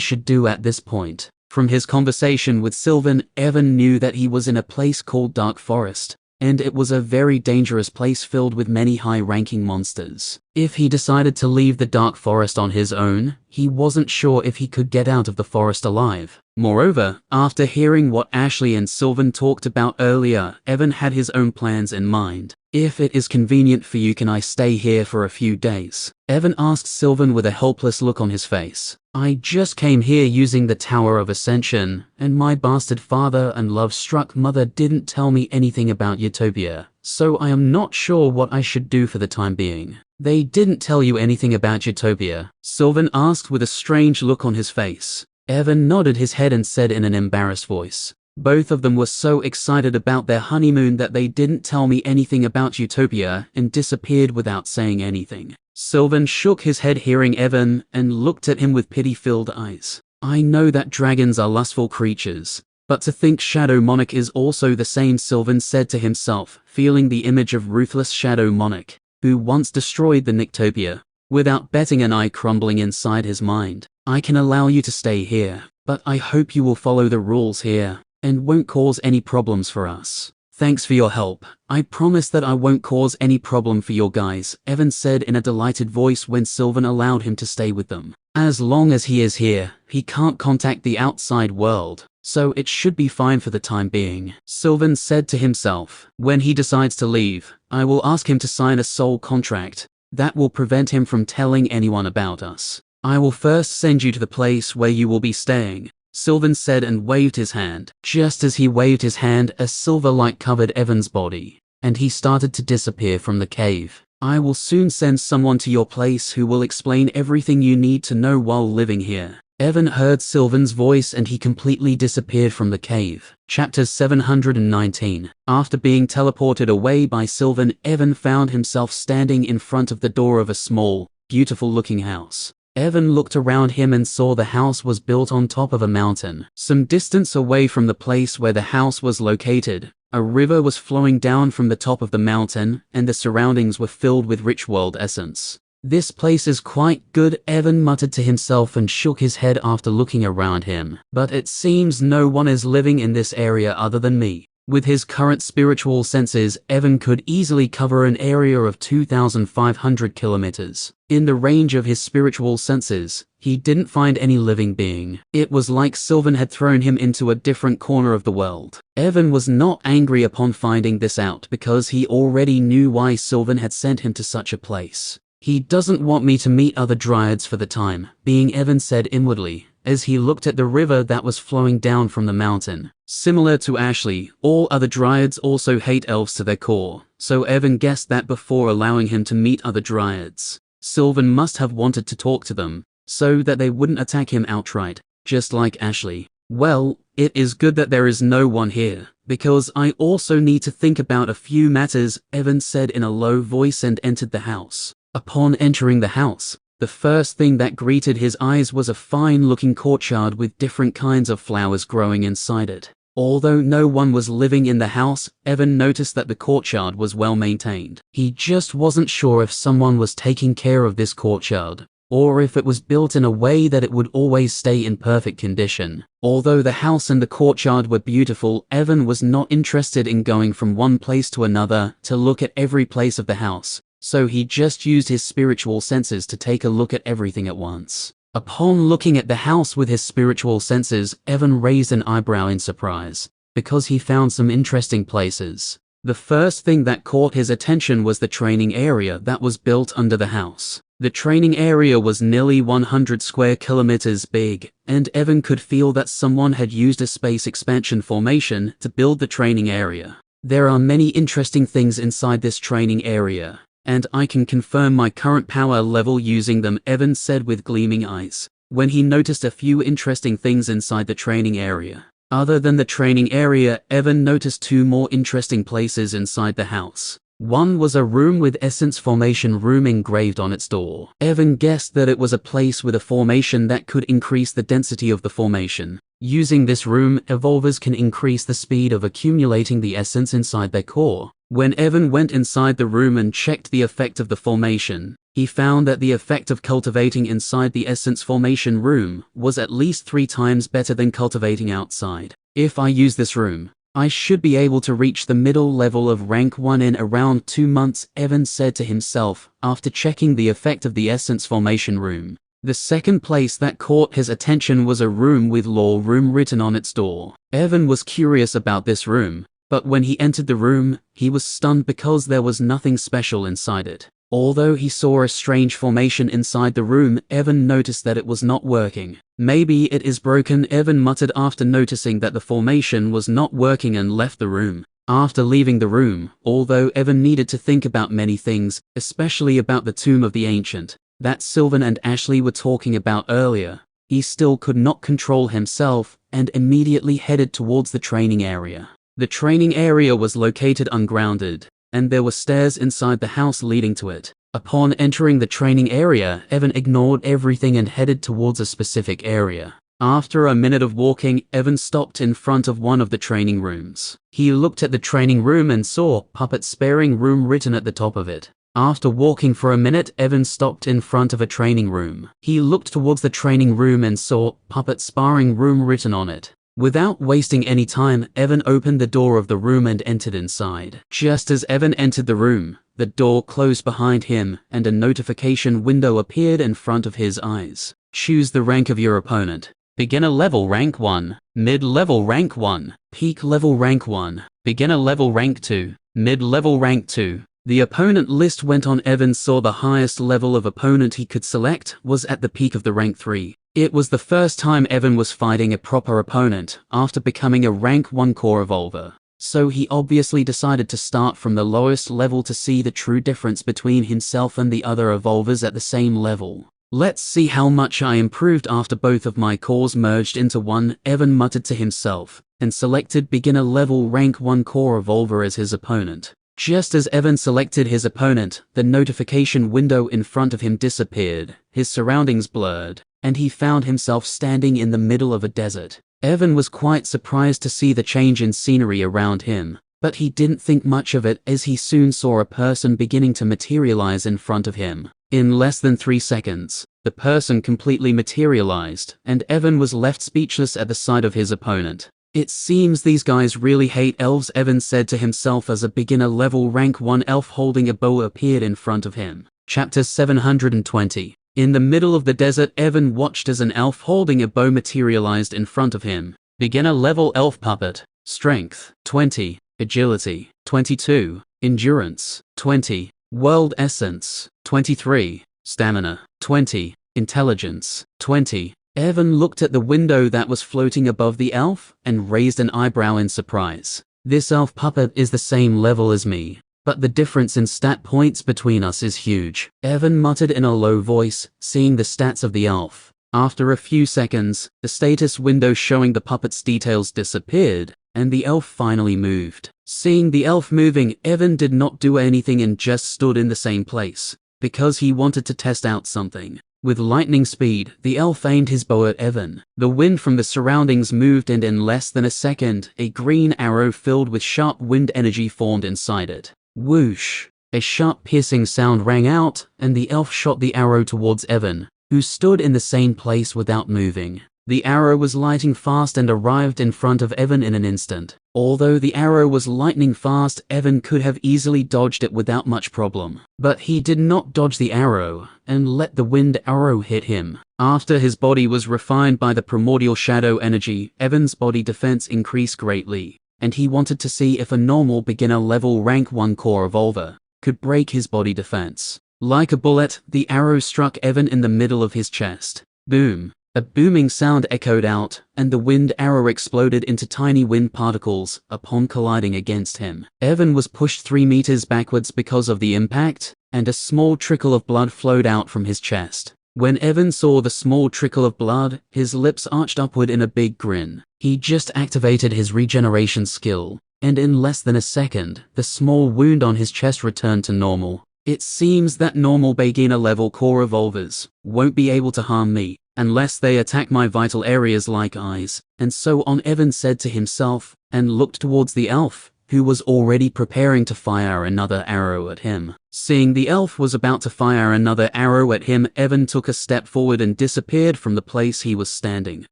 A: should do at this point. From his conversation with Sylvan, Evan knew that he was in a place called Dark Forest, and it was a very dangerous place filled with many high-ranking monsters. If he decided to leave the Dark Forest on his own, he wasn't sure if he could get out of the forest alive. Moreover, after hearing what Ashley and Sylvan talked about earlier, Evan had his own plans in mind. If it is convenient for you, can I stay here for a few days? Evan asked Sylvan with a helpless look on his face. I just came here using the Tower of Ascension, and my bastard father and love-struck mother didn't tell me anything about Utopia, so I am not sure what I should do for the time being. They didn't tell you anything about Utopia? Sylvan asked with a strange look on his face. Evan nodded his head and said in an embarrassed voice. Both of them were so excited about their honeymoon that they didn't tell me anything about Utopia and disappeared without saying anything. Sylvan shook his head hearing Evan and looked at him with pity-filled eyes. I know that dragons are lustful creatures, but to think Shadow Monarch is also the same, Sylvan said to himself, feeling the image of ruthless Shadow Monarch, who once destroyed the Nyctopia, without betting an eye crumbling inside his mind. I can allow you to stay here, but I hope you will follow the rules here, and won't cause any problems for us. Thanks for your help. I promise that I won't cause any problem for your guys, Evan said in a delighted voice when Sylvan allowed him to stay with them. As long as he is here, he can't contact the outside world, so it should be fine for the time being. Sylvan said to himself, when he decides to leave, I will ask him to sign a soul contract. That will prevent him from telling anyone about us. I will first send you to the place where you will be staying, Sylvan said and waved his hand. Just as he waved his hand, a silver light covered Evan's body, and he started to disappear from the cave. I will soon send someone to your place who will explain everything you need to know while living here. Evan heard Sylvan's voice and he completely disappeared from the cave. Chapter 719. After being teleported away by Sylvan, Evan found himself standing in front of the door of a small, beautiful-looking house. Evan looked around him and saw the house was built on top of a mountain. Some distance away from the place where the house was located, a river was flowing down from the top of the mountain, and the surroundings were filled with rich world essence. This place is quite good, Evan muttered to himself and shook his head after looking around him. But it seems no one is living in this area other than me. With his current spiritual senses, Evan could easily cover an area of 2,500 kilometers. In the range of his spiritual senses, he didn't find any living being. It was like Sylvan had thrown him into a different corner of the world. Evan was not angry upon finding this out because he already knew why Sylvan had sent him to such a place. He doesn't want me to meet other dryads for the time being, Evan said inwardly, as he looked at the river that was flowing down from the mountain. Similar to Ashley, all other dryads also hate elves to their core, so Evan guessed that before allowing him to meet other dryads, Sylvan must have wanted to talk to them, so that they wouldn't attack him outright. just like Ashley. Well, it is good that there is no one here, because I also need to think about a few matters, Evan said in a low voice and entered the house. Upon entering the house, the first thing that greeted his eyes was a fine-looking courtyard with different kinds of flowers growing inside it. Although no one was living in the house, Evan noticed that the courtyard was well maintained. He just wasn't sure if someone was taking care of this courtyard, or if it was built in a way that it would always stay in perfect condition. Although the house and the courtyard were beautiful, Evan was not interested in going from one place to another to look at every place of the house, so he just used his spiritual senses to take a look at everything at once. Upon looking at the house with his spiritual senses, Evan raised an eyebrow in surprise, because he found some interesting places. The first thing that caught his attention was the training area that was built under the house. The training area was nearly 100 square kilometers big, and Evan could feel that someone had used a space expansion formation to build the training area. There are many interesting things inside this training area, and I can confirm my current power level using them, Evan said with gleaming eyes, when he noticed a few interesting things inside the training area. Other than the training area, Evan noticed two more interesting places inside the house. One was a room with Essence Formation Room engraved on its door. Evan guessed that it was a place with a formation that could increase the density of the formation. Using this room, evolvers can increase the speed of accumulating the essence inside their core. When Evan went inside the room and checked the effect of the formation, he found that the effect of cultivating inside the Essence Formation Room was at least 3 times better than cultivating outside. If I use this room, I should be able to reach the middle level of rank 1 in around 2 months, Evan said to himself after checking the effect of the Essence Formation Room. The second place that caught his attention was a room with Law Room written on its door. Evan was curious about this room, but when he entered the room, he was stunned because there was nothing special inside it. Although he saw a strange formation inside the room, Evan noticed that it was not working. Maybe it is broken, Evan muttered after noticing that the formation was not working and left the room. After leaving the room, although Evan needed to think about many things, especially about the Tomb of the Ancient, that Sylvan and Ashley were talking about earlier, he still could not control himself and immediately headed towards the training area. The training area was located ungrounded, and there were stairs inside the house leading to it. Upon entering the training area, Evan ignored everything and headed towards a specific area. After a minute of walking, Evan stopped in front of one of the training rooms. He looked at the training room and saw Puppet Sparing Room written at the top of it. After walking for a minute, Evan stopped in front of a training room. He looked towards the training room and saw Puppet Sparring Room written on it. Without wasting any time, Evan opened the door of the room and entered inside. Just as Evan entered the room, the door closed behind him and a notification window appeared in front of his eyes. Choose the rank of your opponent. Beginner level rank 1, mid-level rank 1, peak level rank 1, beginner level rank 2, mid-level rank 2. The opponent list went on. Evan saw the highest level of opponent he could select was at the peak of the rank 3. It was the first time Evan was fighting a proper opponent after becoming a rank 1 core evolver, so he obviously decided to start from the lowest level to see the true difference between himself and the other evolvers at the same level. Let's see how much I improved after both of my cores merged into one, Evan muttered to himself, and selected beginner level rank 1 core evolver as his opponent. Just as Evan selected his opponent, the notification window in front of him disappeared, his surroundings blurred, and he found himself standing in the middle of a desert. Evan was quite surprised to see the change in scenery around him, but he didn't think much of it as he soon saw a person beginning to materialize in front of him. In less than 3 seconds, the person completely materialized, and Evan was left speechless at the sight of his opponent. It seems these guys really hate elves, Evan said to himself as a beginner level rank 1 elf holding a bow appeared in front of him. Chapter 720. In the middle of the desert, Evan watched as an elf holding a bow materialized in front of him. Beginner level elf puppet. Strength 20, agility 22, endurance 20, world essence 23, stamina 20, intelligence 20. Evan looked at the window that was floating above the elf and raised an eyebrow in surprise. This elf puppet is the same level as me, but the difference in stat points between us is huge. Evan muttered in a low voice, seeing the stats of the elf. After a few seconds, the status window showing the puppet's details disappeared, and the elf finally moved. Seeing the elf moving, Evan did not do anything and just stood in the same place, because he wanted to test out something. With lightning speed, the elf aimed his bow at Evan. The wind from the surroundings moved, and in less than a second, a green arrow filled with sharp wind energy formed inside it. Whoosh! A sharp piercing sound rang out, and the elf shot the arrow towards Evan, who stood in the same place without moving. The arrow was lighting fast and arrived in front of Evan in an instant. Although the arrow was lightning fast, Evan could have easily dodged it without much problem. But he did not dodge the arrow, and let the wind arrow hit him. After his body was refined by the primordial shadow energy, Evan's body defense increased greatly, and he wanted to see if a normal beginner level rank 1 core evolver could break his body defense. Like a bullet, the arrow struck Evan in the middle of his chest. Boom! A booming sound echoed out, and the wind arrow exploded into tiny wind particles upon colliding against him. Evan was pushed 3 meters backwards because of the impact, and a small trickle of blood flowed out from his chest. When Evan saw the small trickle of blood, his lips arched upward in a big grin. He just activated his regeneration skill, and in less than a second, the small wound on his chest returned to normal. It seems that normal beginner level core evolvers won't be able to harm me unless they attack my vital areas like eyes, and so on, Evan said to himself, and looked towards the elf, who was already preparing to fire another arrow at him. Seeing the elf was about to fire another arrow at him, Evan took a step forward and disappeared from the place he was standing.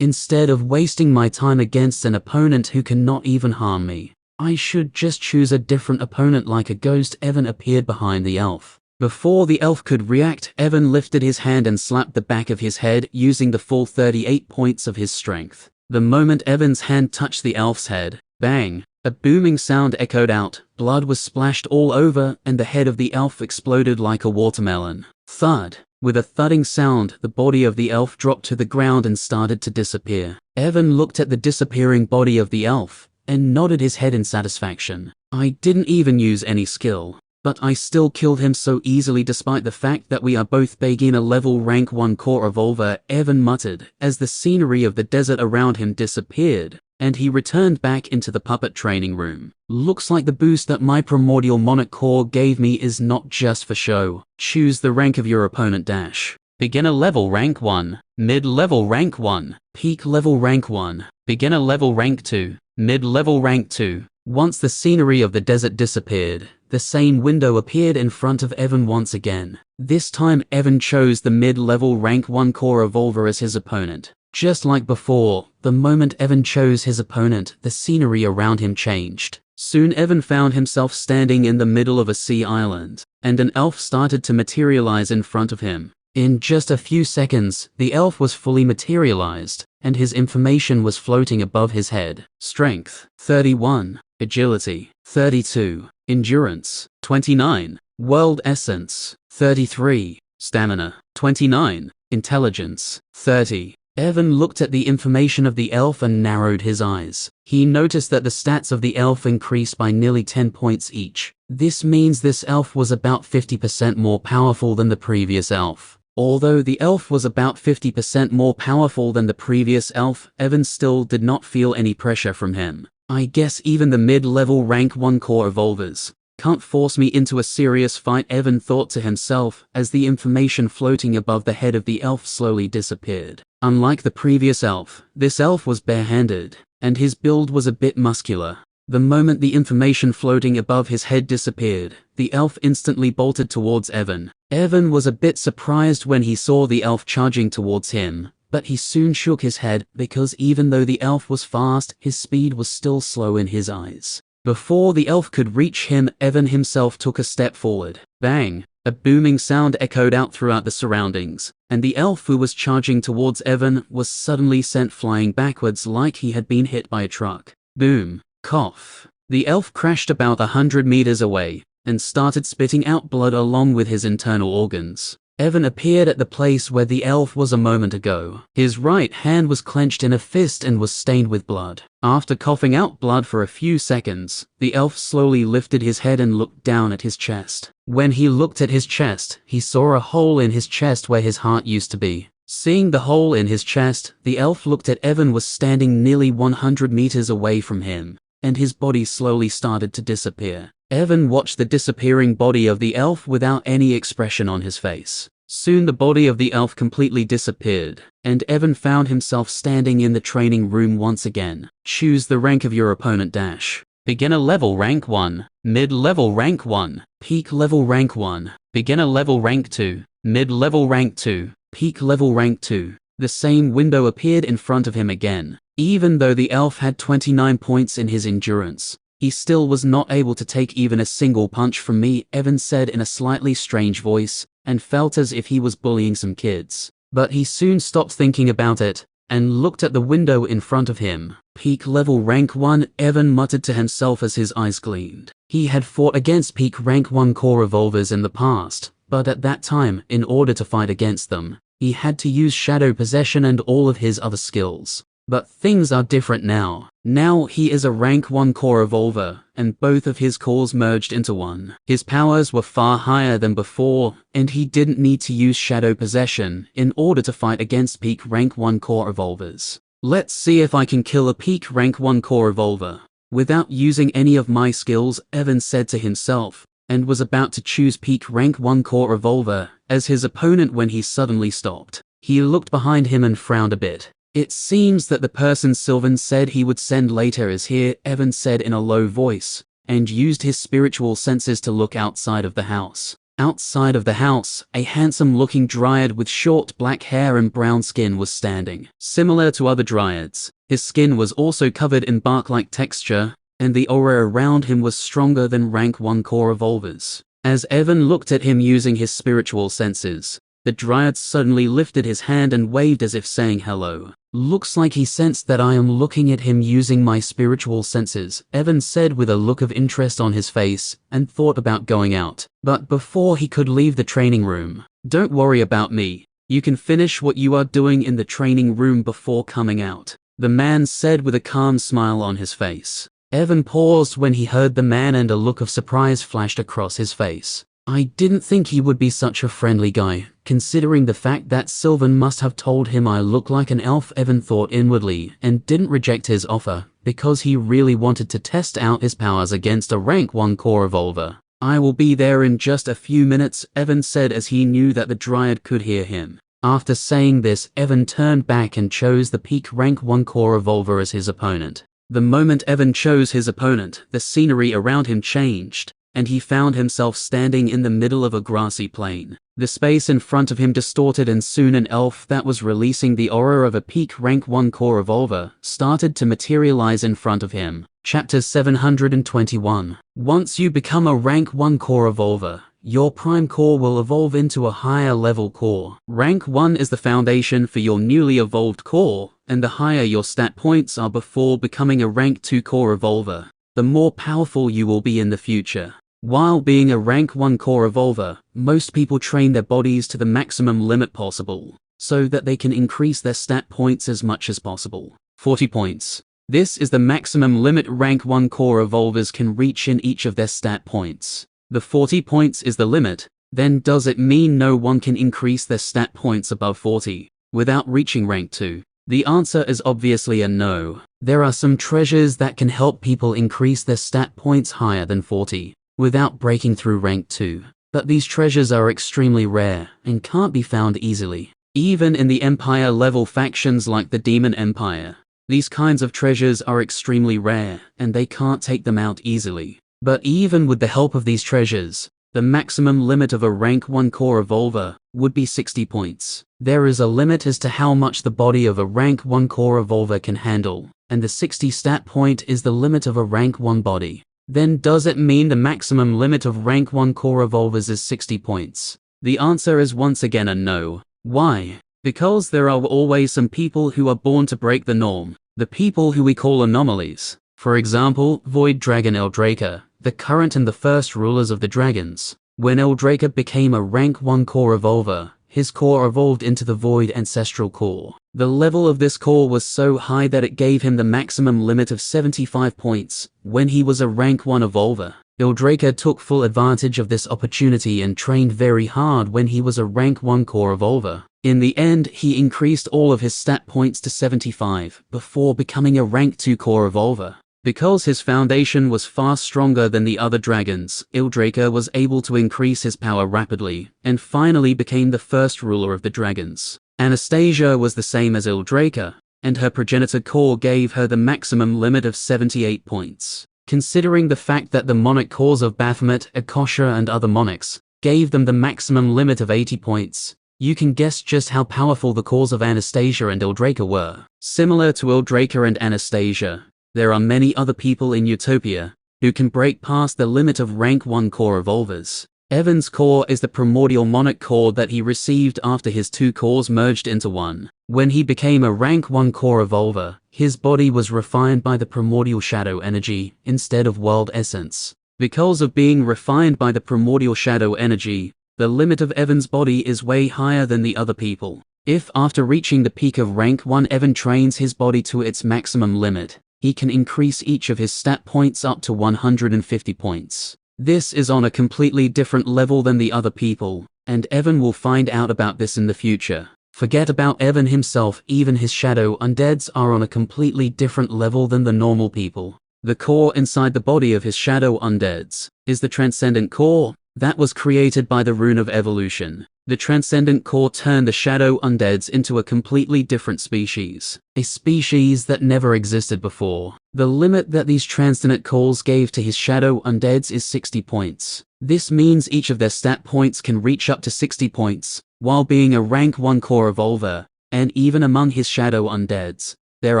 A: Instead of wasting my time against an opponent who cannot even harm me, I should just choose a different opponent. Like a ghost, Evan appeared behind the elf. Before the elf could react, Evan lifted his hand and slapped the back of his head using the full 38 points of his strength. The moment Evan's hand touched the elf's head, bang! A booming sound echoed out, blood was splashed all over, and the head of the elf exploded like a watermelon. Thud! With a thudding sound, the body of the elf dropped to the ground and started to disappear. Evan looked at the disappearing body of the elf, and nodded his head in satisfaction. I didn't even use any skill, but I still killed him so easily despite the fact that we are both beginner level rank 1 core evolver, Evan muttered, as the scenery of the desert around him disappeared, and he returned back into the puppet training room. Looks like the boost that my primordial monarch core gave me is not just for show. Choose the rank of your opponent dash. Beginner level rank 1, mid-level rank 1, peak level rank 1, beginner level rank 2, mid-level rank 2. Once the scenery of the desert disappeared, the same window appeared in front of Evan once again. This time Evan chose the mid-level rank 1 core evolver as his opponent. Just like before, the moment Evan chose his opponent, the scenery around him changed. Soon Evan found himself standing in the middle of a sea island, and an elf started to materialize in front of him. In just a few seconds, the elf was fully materialized, and his information was floating above his head. Strength, 31. Agility, 32. Endurance, 29. World Essence, 33. Stamina, 29. Intelligence, 30. Evan looked at the information of the elf and narrowed his eyes. He noticed that the stats of the elf increased by nearly 10 points each. This means this elf was about 50% more powerful than the previous elf. Although the elf was about 50% more powerful than the previous elf, Evan still did not feel any pressure from him. I guess even the mid-level rank 1 core evolvers can't force me into a serious fight, Evan thought to himself as the information floating above the head of the elf slowly disappeared. Unlike the previous elf, this elf was barehanded, and his build was a bit muscular. The moment the information floating above his head disappeared, the elf instantly bolted towards Evan. Evan was a bit surprised when he saw the elf charging towards him, but he soon shook his head because even though the elf was fast, his speed was still slow in his eyes. Before the elf could reach him, Evan himself took a step forward. Bang! A booming sound echoed out throughout the surroundings, and the elf who was charging towards Evan was suddenly sent flying backwards like he had been hit by a truck. Boom! Cough! The elf crashed about 100 meters away, and started spitting out blood along with his internal organs. Evan appeared at the place where the elf was a moment ago. His right hand was clenched in a fist and was stained with blood. After coughing out blood for a few seconds, the elf slowly lifted his head and looked down at his chest. When he looked at his chest, he saw a hole in his chest where his heart used to be. Seeing the hole in his chest, the elf looked at Evan was standing nearly 100 meters away from him, and his body slowly started to disappear. Evan watched the disappearing body of the elf without any expression on his face. Soon the body of the elf completely disappeared, and Evan found himself standing in the training room once again. Choose the rank of your opponent dash. Beginner level rank 1, mid-level rank 1, peak level rank 1, beginner level rank 2, mid-level rank 2, peak level rank 2. The same window appeared in front of him again. Even though the elf had 29 points in his endurance, he still was not able to take even a single punch from me, Evan said in a slightly strange voice, and felt as if he was bullying some kids. But he soon stopped thinking about it, and looked at the window in front of him. Peak level rank 1, Evan muttered to himself as his eyes gleamed. He had fought against peak rank 1 core revolvers in the past, but at that time, in order to fight against them, he had to use shadow possession and all of his other skills. But things are different now. Now he is a rank 1 core revolver, and both of his cores merged into one. His powers were far higher than before, and he didn't need to use shadow possession in order to fight against peak rank 1 core revolvers. Let's see if I can kill a peak rank 1 core revolver without using any of my skills, Evan said to himself, and was about to choose peak rank 1 core revolver as his opponent when he suddenly stopped. He looked behind him and frowned a bit. It seems that the person Sylvan said he would send later is here, Evan said in a low voice, and used his spiritual senses to look outside of the house. Outside of the house, a handsome-looking dryad with short black hair and brown skin was standing. Similar to other dryads, his skin was also covered in bark-like texture, and the aura around him was stronger than rank 1 core revolvers. As Evan looked at him using his spiritual senses, the dryad suddenly lifted his hand and waved as if saying hello. Looks like he sensed that I am looking at him using my spiritual senses, Evan said with a look of interest on his face, and thought about going out. But before he could leave the training room, "Don't worry about me. You can finish what you are doing in the training room before coming out," the man said with a calm smile on his face. Evan paused when he heard the man and a look of surprise flashed across his face. I didn't think he would be such a friendly guy, considering the fact that Sylvan must have told him I look like an elf, Evan thought inwardly, and didn't reject his offer, because he really wanted to test out his powers against a rank 1 core revolver. I will be there in just a few minutes, Evan said as he knew that the dryad could hear him. After saying this, Evan turned back and chose the peak rank 1 core revolver as his opponent. The moment Evan chose his opponent, the scenery around him changed, and he found himself standing in the middle of a grassy plain. The space in front of him distorted, and soon an elf that was releasing the aura of a peak rank 1 core revolver started to materialize in front of him. Chapter 721. Once you become a rank 1 core revolver, your prime core will evolve into a higher level core. Rank 1 is the foundation for your newly evolved core, and the higher your stat points are before becoming a rank 2 core revolver, the more powerful you will be in the future. While being a rank 1 core revolver, most people train their bodies to the maximum limit possible, so that they can increase their stat points as much as possible. 40 points. This is the maximum limit rank 1 core revolvers can reach in each of their stat points. The 40 points is the limit. Then does it mean no one can increase their stat points above 40 without reaching rank 2? The answer is obviously a no. There are some treasures that can help people increase their stat points higher than 40 without breaking through rank 2. But these treasures are extremely rare and can't be found easily. Even in the Empire level factions like the Demon Empire, these kinds of treasures are extremely rare and they can't take them out easily. But even with the help of these treasures, the maximum limit of a rank 1 core revolver would be 60 points. There is a limit as to how much the body of a rank 1 core revolver can handle, and the 60 stat point is the limit of a rank 1 body. Then does it mean the maximum limit of rank 1 core revolvers is 60 points? The answer is once again a no. Why? Because there are always some people who are born to break the norm, the people who we call anomalies. For example, Void Dragon Eldraka, the current and the first rulers of the dragons. When Eldraka became a rank 1 core revolver, his core evolved into the Void Ancestral Core. The level of this core was so high that it gave him the maximum limit of 75 points when he was a rank 1 evolver. Ildraka took full advantage of this opportunity and trained very hard when he was a rank 1 core evolver. In the end, he increased all of his stat points to 75 before becoming a rank 2 core evolver. Because his foundation was far stronger than the other dragons, Ildraka was able to increase his power rapidly, and finally became the first ruler of the dragons. Anastasia was the same as Ildraka, and her progenitor core gave her the maximum limit of 78 points. Considering the fact that the monarch cores of Baphomet, Akosha and other monarchs gave them the maximum limit of 80 points, you can guess just how powerful the cores of Anastasia and Ildraka were. Similar to Ildraka and Anastasia, there are many other people in Utopia who can break past the limit of rank 1 core evolvers. Evan's core is the primordial monarch core that he received after his 2 cores merged into one. When he became a rank 1 core evolver, his body was refined by the primordial shadow energy instead of world essence. Because of being refined by the primordial shadow energy, the limit of Evan's body is way higher than the other people. If after reaching the peak of rank 1 Evan trains his body to its maximum limit, he can increase each of his stat points up to 150 points. This is on a completely different level than the other people, and Evan will find out about this in the future. Forget about Evan himself, even his shadow undeads are on a completely different level than the normal people. The core inside the body of his shadow undeads is the Transcendent Core that was created by the Rune of Evolution. The Transcendent Core turned the shadow undeads into a completely different species, a species that never existed before. The limit that these Transcendent Cores gave to his shadow undeads is 60 points. This means each of their stat points can reach up to 60 points, while being a rank 1 core evolver, and even among his shadow undeads, there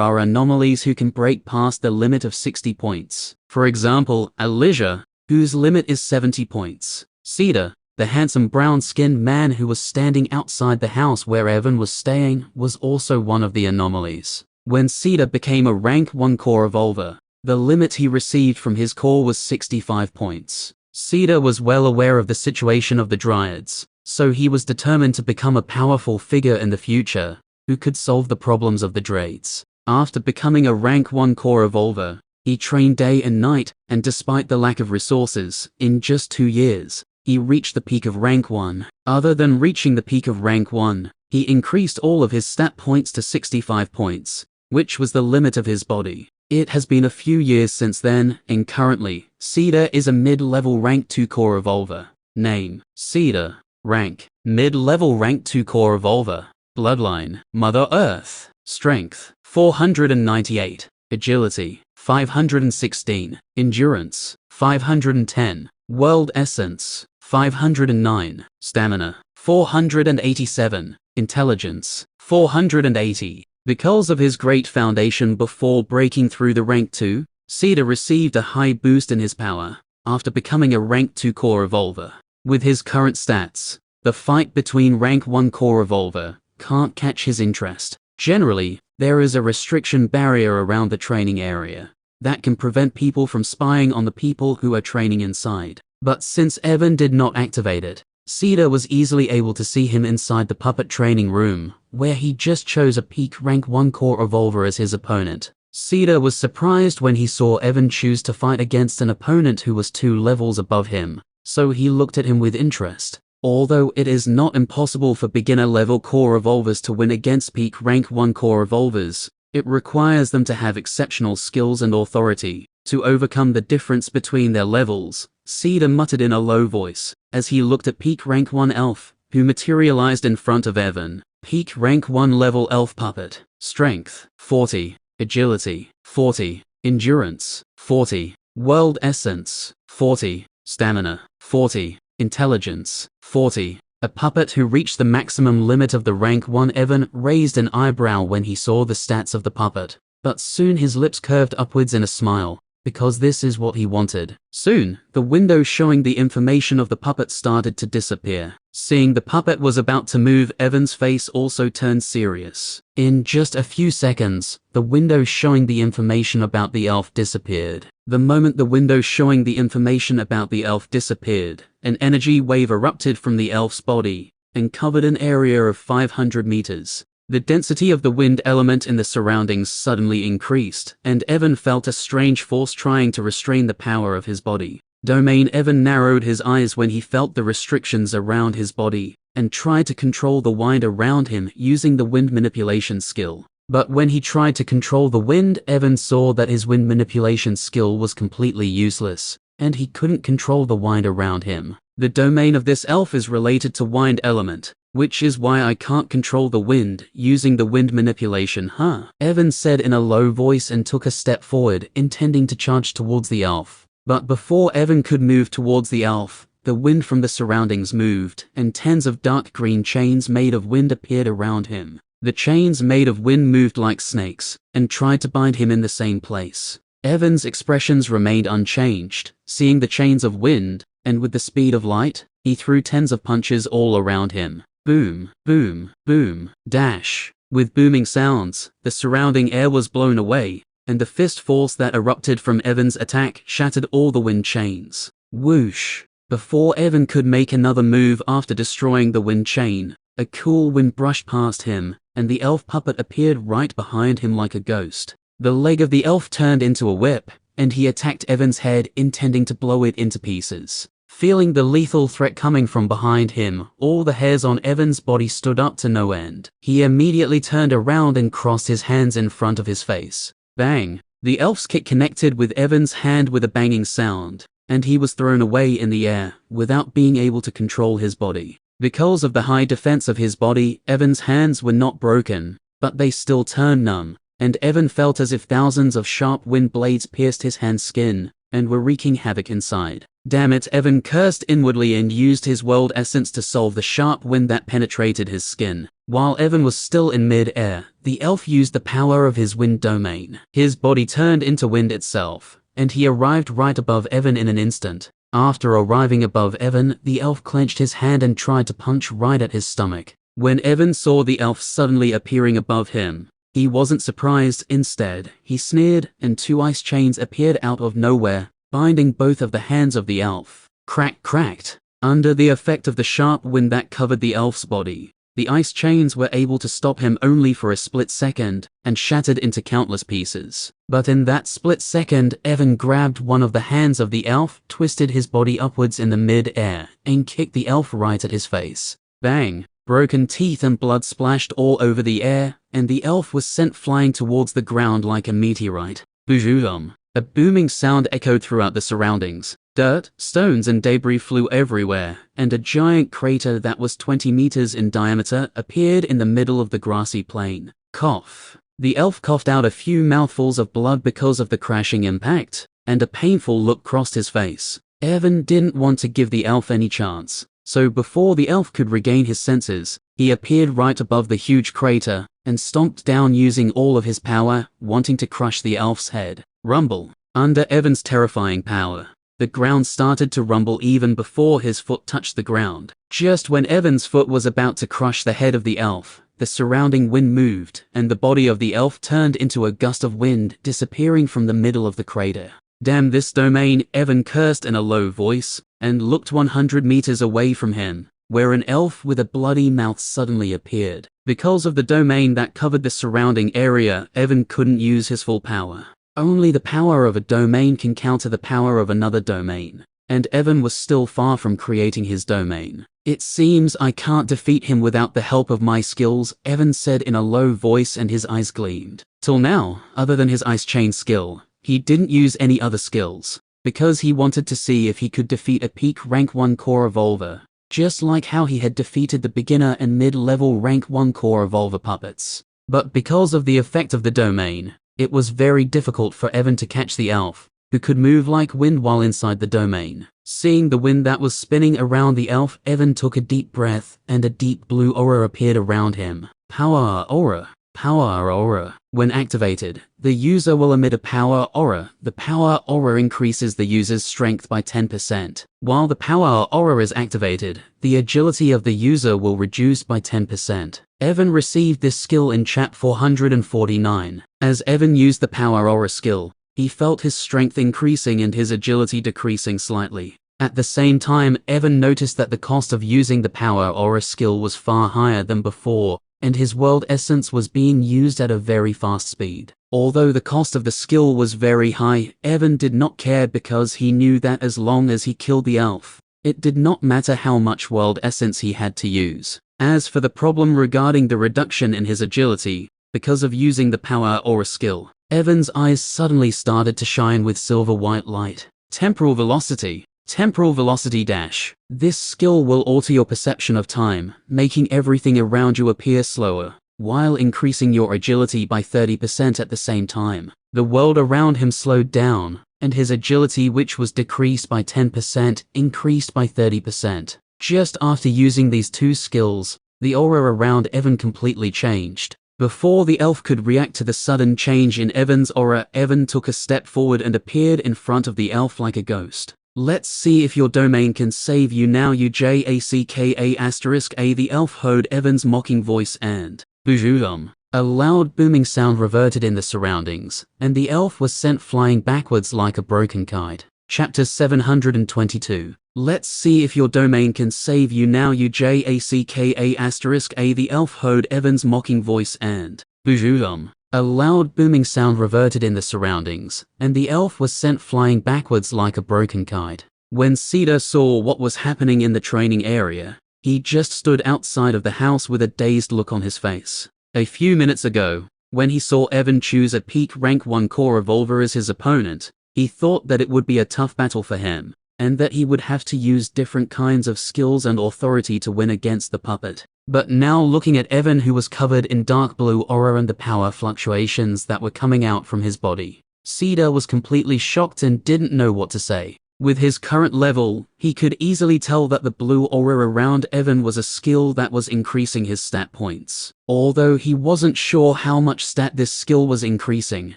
A: are anomalies who can break past the limit of 60 points. For example, Elijah, whose limit is 70 points. Cedar, the handsome brown-skinned man who was standing outside the house where Evan was staying, was also one of the anomalies. When Cedar became a rank 1 core evolver, the limit he received from his core was 65 points. Cedar was well aware of the situation of the Dryads, so he was determined to become a powerful figure in the future who could solve the problems of the Dryads. After becoming a rank 1 core evolver, he trained day and night, and despite the lack of resources, in just 2 years, he reached the peak of rank 1. Other than reaching the peak of rank 1, he increased all of his stat points to 65 points, which was the limit of his body. It has been a few years since then, and currently, Cedar is a mid-level rank 2 core evolver. Name: Cedar. Rank: mid-level rank 2 core evolver. Bloodline: Mother Earth. Strength: 498. Agility: 516. Endurance: 510. World Essence: 509. Stamina: 487. Intelligence: 480. Because of his great foundation before breaking through the rank 2, Cedar received a high boost in his power after becoming a rank 2 core evolver. With his current stats, the fight between rank 1 core evolver can't catch his interest. Generally, there is a restriction barrier around the training area that can prevent people from spying on the people who are training inside. But since Evan did not activate it, Cedar was easily able to see him inside the puppet training room, where he just chose a peak rank 1 core evolver as his opponent. Cedar was surprised when he saw Evan choose to fight against an opponent who was 2 levels above him, so he looked at him with interest. Although it is not impossible for beginner-level core evolvers to win against peak rank 1 core evolvers, it requires them to have exceptional skills and authority to overcome the difference between their levels. Cedar muttered in a low voice as he looked at peak rank 1 elf, who materialized in front of Evan. Peak rank 1 level elf puppet. Strength: 40. Agility: 40. Endurance: 40. World Essence: 40. Stamina: 40. Intelligence: 40. A puppet who reached the maximum limit of the rank 1 Evan raised an eyebrow when he saw the stats of the puppet, but soon his lips curved upwards in a smile, because this is what he wanted. Soon, the window showing the information of the puppet started to disappear. Seeing the puppet was about to move, Evan's face also turned serious. In just a few seconds, the window showing the information about the elf disappeared. The moment the window showing the information about the elf disappeared, an energy wave erupted from the elf's body and covered an area of 500 meters. The density of the wind element in the surroundings suddenly increased, and Evan felt a strange force trying to restrain the power of his body. domain. Evan narrowed his eyes when he felt the restrictions around his body, and tried to control the wind around him using the wind manipulation skill. But when he tried to control the wind, Evan saw that his wind manipulation skill was completely useless, and he couldn't control the wind around him. The domain of this elf is related to wind element, which is why I can't control the wind using the wind manipulation, huh? Evan said in a low voice and took a step forward, intending to charge towards the elf. But before Evan could move towards the elf, the wind from the surroundings moved, and tens of dark green chains made of wind appeared around him. The chains made of wind moved like snakes, and tried to bind him in the same place. Evan's expressions remained unchanged, seeing the chains of wind, and with the speed of light, he threw tens of punches all around him. Boom, boom, boom, dash. With booming sounds, the surrounding air was blown away, and the fist force that erupted from Evan's attack shattered all the wind chains. Whoosh! Before Evan could make another move after destroying the wind chain, a cool wind brushed past him, and the elf puppet appeared right behind him like a ghost. The leg of the elf turned into a whip, and he attacked Evan's head, intending to blow it into pieces. Feeling the lethal threat coming from behind him, all the hairs on Evan's body stood up to no end. He immediately turned around and crossed his hands in front of his face. Bang! The elf's kick connected with Evan's hand with a banging sound, and he was thrown away in the air, without being able to control his body. Because of the high defense of his body, Evan's hands were not broken, but they still turned numb, and Evan felt as if thousands of sharp wind blades pierced his hand's skin, and were wreaking havoc inside. Damn it, Evan cursed inwardly and used his world essence to solve the sharp wind that penetrated his skin. While Evan was still in mid-air, the elf used the power of his wind domain. His body turned into wind itself, and he arrived right above Evan in an instant. After arriving above Evan, the elf clenched his hand and tried to punch right at his stomach. When Evan saw the elf suddenly appearing above him, he wasn't surprised. Instead, he sneered, and two ice chains appeared out of nowhere, binding both of the hands of the elf. Crack, cracked. Under the effect of the sharp wind that covered the elf's body, the ice chains were able to stop him only for a split second, and shattered into countless pieces. But in that split second, Evan grabbed one of the hands of the elf, twisted his body upwards in the mid-air, and kicked the elf right at his face. Bang! Broken teeth and blood splashed all over the air, and the elf was sent flying towards the ground like a meteorite. Boom! A booming sound echoed throughout the surroundings. Dirt, stones and debris flew everywhere, and a giant crater that was 20 meters in diameter appeared in the middle of the grassy plain. Cough. The elf coughed out a few mouthfuls of blood because of the crashing impact, and a painful look crossed his face. Evan didn't want to give the elf any chance, so before the elf could regain his senses, he appeared right above the huge crater, and stomped down using all of his power, wanting to crush the elf's head. Rumble. Under Evan's terrifying power, the ground started to rumble even before his foot touched the ground. Just when Evan's foot was about to crush the head of the elf, the surrounding wind moved, and the body of the elf turned into a gust of wind, disappearing from the middle of the crater. Damn this domain, Evan cursed in a low voice, and looked 100 meters away from him, where an elf with a bloody mouth suddenly appeared. Because of the domain that covered the surrounding area, Evan couldn't use his full power. Only the power of a domain can counter the power of another domain, and Evan was still far from creating his domain. It seems I can't defeat him without the help of my skills, Evan said in a low voice, and his eyes gleamed. Till now, other than his ice chain skill, he didn't use any other skills, because he wanted to see if he could defeat a peak rank 1 core evolver, just like how he had defeated the beginner and mid-level rank 1 core evolver puppets. But because of the effect of the domain, it was very difficult for Evan to catch the elf, who could move like wind while inside the domain. Seeing the wind that was spinning around the elf, Evan took a deep breath, and a deep blue aura appeared around him. Power aura. Power aura. When activated, the user will emit a power aura. The power aura increases the user's strength by 10%. While the power aura is activated, the agility of the user will reduce by 10%. Evan received this skill in Chap 449. As Evan used the power aura skill, he felt his strength increasing and his agility decreasing slightly. At the same time, Evan noticed that the cost of using the power aura skill was far higher than before, and his world essence was being used at a very fast speed. Although the cost of the skill was very high, Evan did not care because he knew that as long as he killed the elf, it did not matter how much world essence he had to use. As for the problem regarding the reduction in his agility, because of using the power aura skill, Evan's eyes suddenly started to shine with silver-white light. Temporal velocity. Temporal velocity dash. This skill will alter your perception of time, making everything around you appear slower, while increasing your agility by 30% at the same time. The world around him slowed down, and his agility, which was decreased by 10%, increased by 30%. Just after using these two skills, the aura around Evan completely changed. Before the elf could react to the sudden change in Evan's aura, Evan took a step forward and appeared in front of the elf like a ghost. Let's see if your domain can save you now, you JACKA*A. The elf heard Evan's mocking voice and boom. A loud booming sound reverted in the surroundings, and the elf was sent flying backwards like a broken kite. Chapter 722. Let's see if your domain can save you now, you JACKA*A. The elf heard Evan's mocking voice and boom. A loud booming sound reverted in the surroundings, and the elf was sent flying backwards like a broken kite. When Cedar saw what was happening in the training area, he just stood outside of the house with a dazed look on his face. A few minutes ago, when he saw Evan choose a peak rank 1 core revolver as his opponent, he thought that it would be a tough battle for him, and that he would have to use different kinds of skills and authority to win against the puppet. But now, looking at Evan, who was covered in dark blue aura and the power fluctuations that were coming out from his body, Cedar was completely shocked and didn't know what to say. With his current level, he could easily tell that the blue aura around Evan was a skill that was increasing his stat points. Although he wasn't sure how much stat this skill was increasing,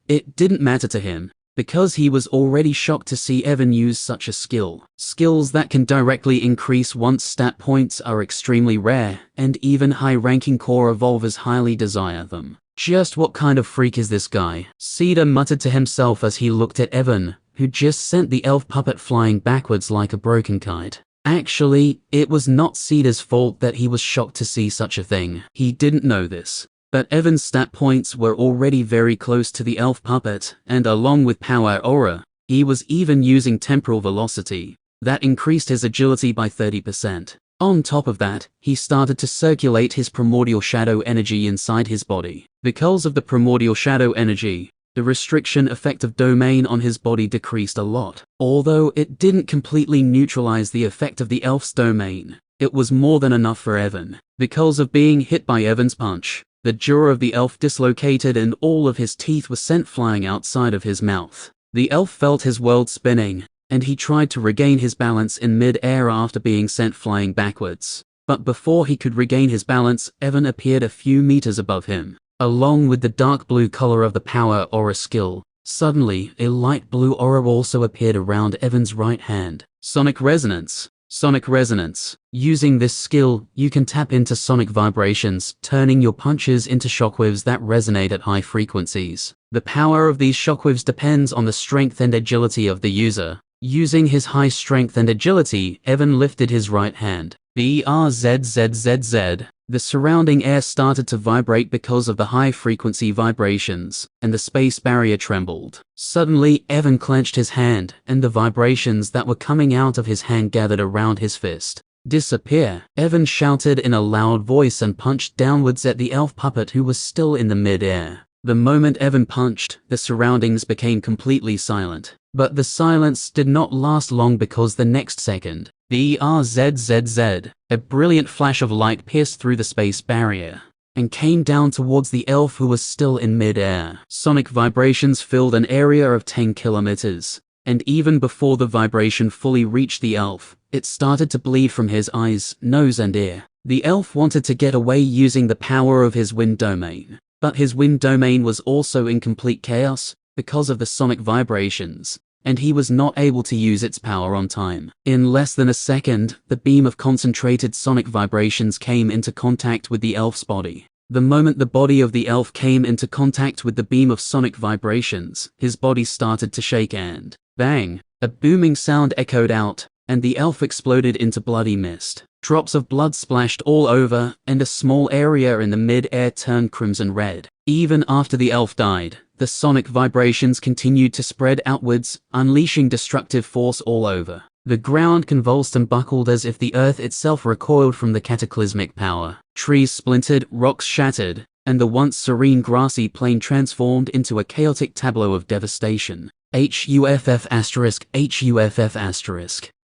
A: it didn't matter to him, because he was already shocked to see Evan use such a skill. Skills that can directly increase one's stat points are extremely rare, and even high-ranking core revolvers highly desire them. Just what kind of freak is this guy? Cedar muttered to himself as he looked at Evan, who just sent the elf puppet flying backwards like a broken kite. Actually, it was not Cedar's fault that he was shocked to see such a thing. He didn't know this, but Evan's stat points were already very close to the elf puppet, and along with power aura, he was even using temporal velocity. That increased his agility by 30%. On top of that, he started to circulate his primordial shadow energy inside his body. Because of the primordial shadow energy, the restriction effect of domain on his body decreased a lot. Although it didn't completely neutralize the effect of the elf's domain, it was more than enough for Evan. Because of being hit by Evan's punch, the jaw of the elf dislocated and all of his teeth were sent flying outside of his mouth. The elf felt his world spinning, and he tried to regain his balance in mid-air after being sent flying backwards. But before he could regain his balance, Evan appeared a few meters above him. Along with the dark blue color of the power aura skill, suddenly a light blue aura also appeared around Evan's right hand. Sonic resonance. Sonic resonance. Using this skill, you can tap into sonic vibrations, turning your punches into shockwaves that resonate at high frequencies. The power of these shockwaves depends on the strength and agility of the user. Using his high strength and agility, Evan lifted his right hand. BRZZZZ. The surrounding air started to vibrate because of the high-frequency vibrations, and the space barrier trembled. Suddenly, Evan clenched his hand, and the vibrations that were coming out of his hand gathered around his fist. Disappear! Evan shouted in a loud voice and punched downwards at the elf puppet who was still in the mid-air. The moment Evan punched, the surroundings became completely silent. But the silence did not last long because the next second, BRZZZ, a brilliant flash of light pierced through the space barrier and came down towards the elf who was still in mid-air. Sonic vibrations filled an area of 10 kilometers, and even before the vibration fully reached the elf, it started to bleed from his eyes, nose and ear. The elf wanted to get away using the power of his wind domain, but his wind domain was also in complete chaos because of the sonic vibrations, and he was not able to use its power on time. In less than a second, the beam of concentrated sonic vibrations came into contact with the elf's body. The moment the body of the elf came into contact with the beam of sonic vibrations, his body started to shake and bang! A booming sound echoed out, and the elf exploded into bloody mist. Drops of blood splashed all over, and a small area in the mid-air turned crimson red. Even after the elf died, the sonic vibrations continued to spread outwards, unleashing destructive force all over. The ground convulsed and buckled as if the earth itself recoiled from the cataclysmic power. Trees splintered, rocks shattered, and the once serene grassy plain transformed into a chaotic tableau of devastation. HUFF***.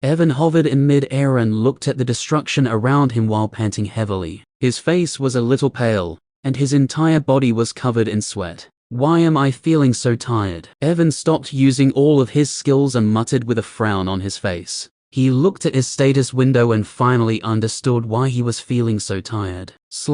A: Evan hovered in mid-air and looked at the destruction around him while panting heavily. His face was a little pale, and his entire body was covered in sweat. Why am I feeling so tired? Evan stopped using all of his skills and muttered with a frown on his face. He looked at his status window and finally understood why he was feeling so tired. /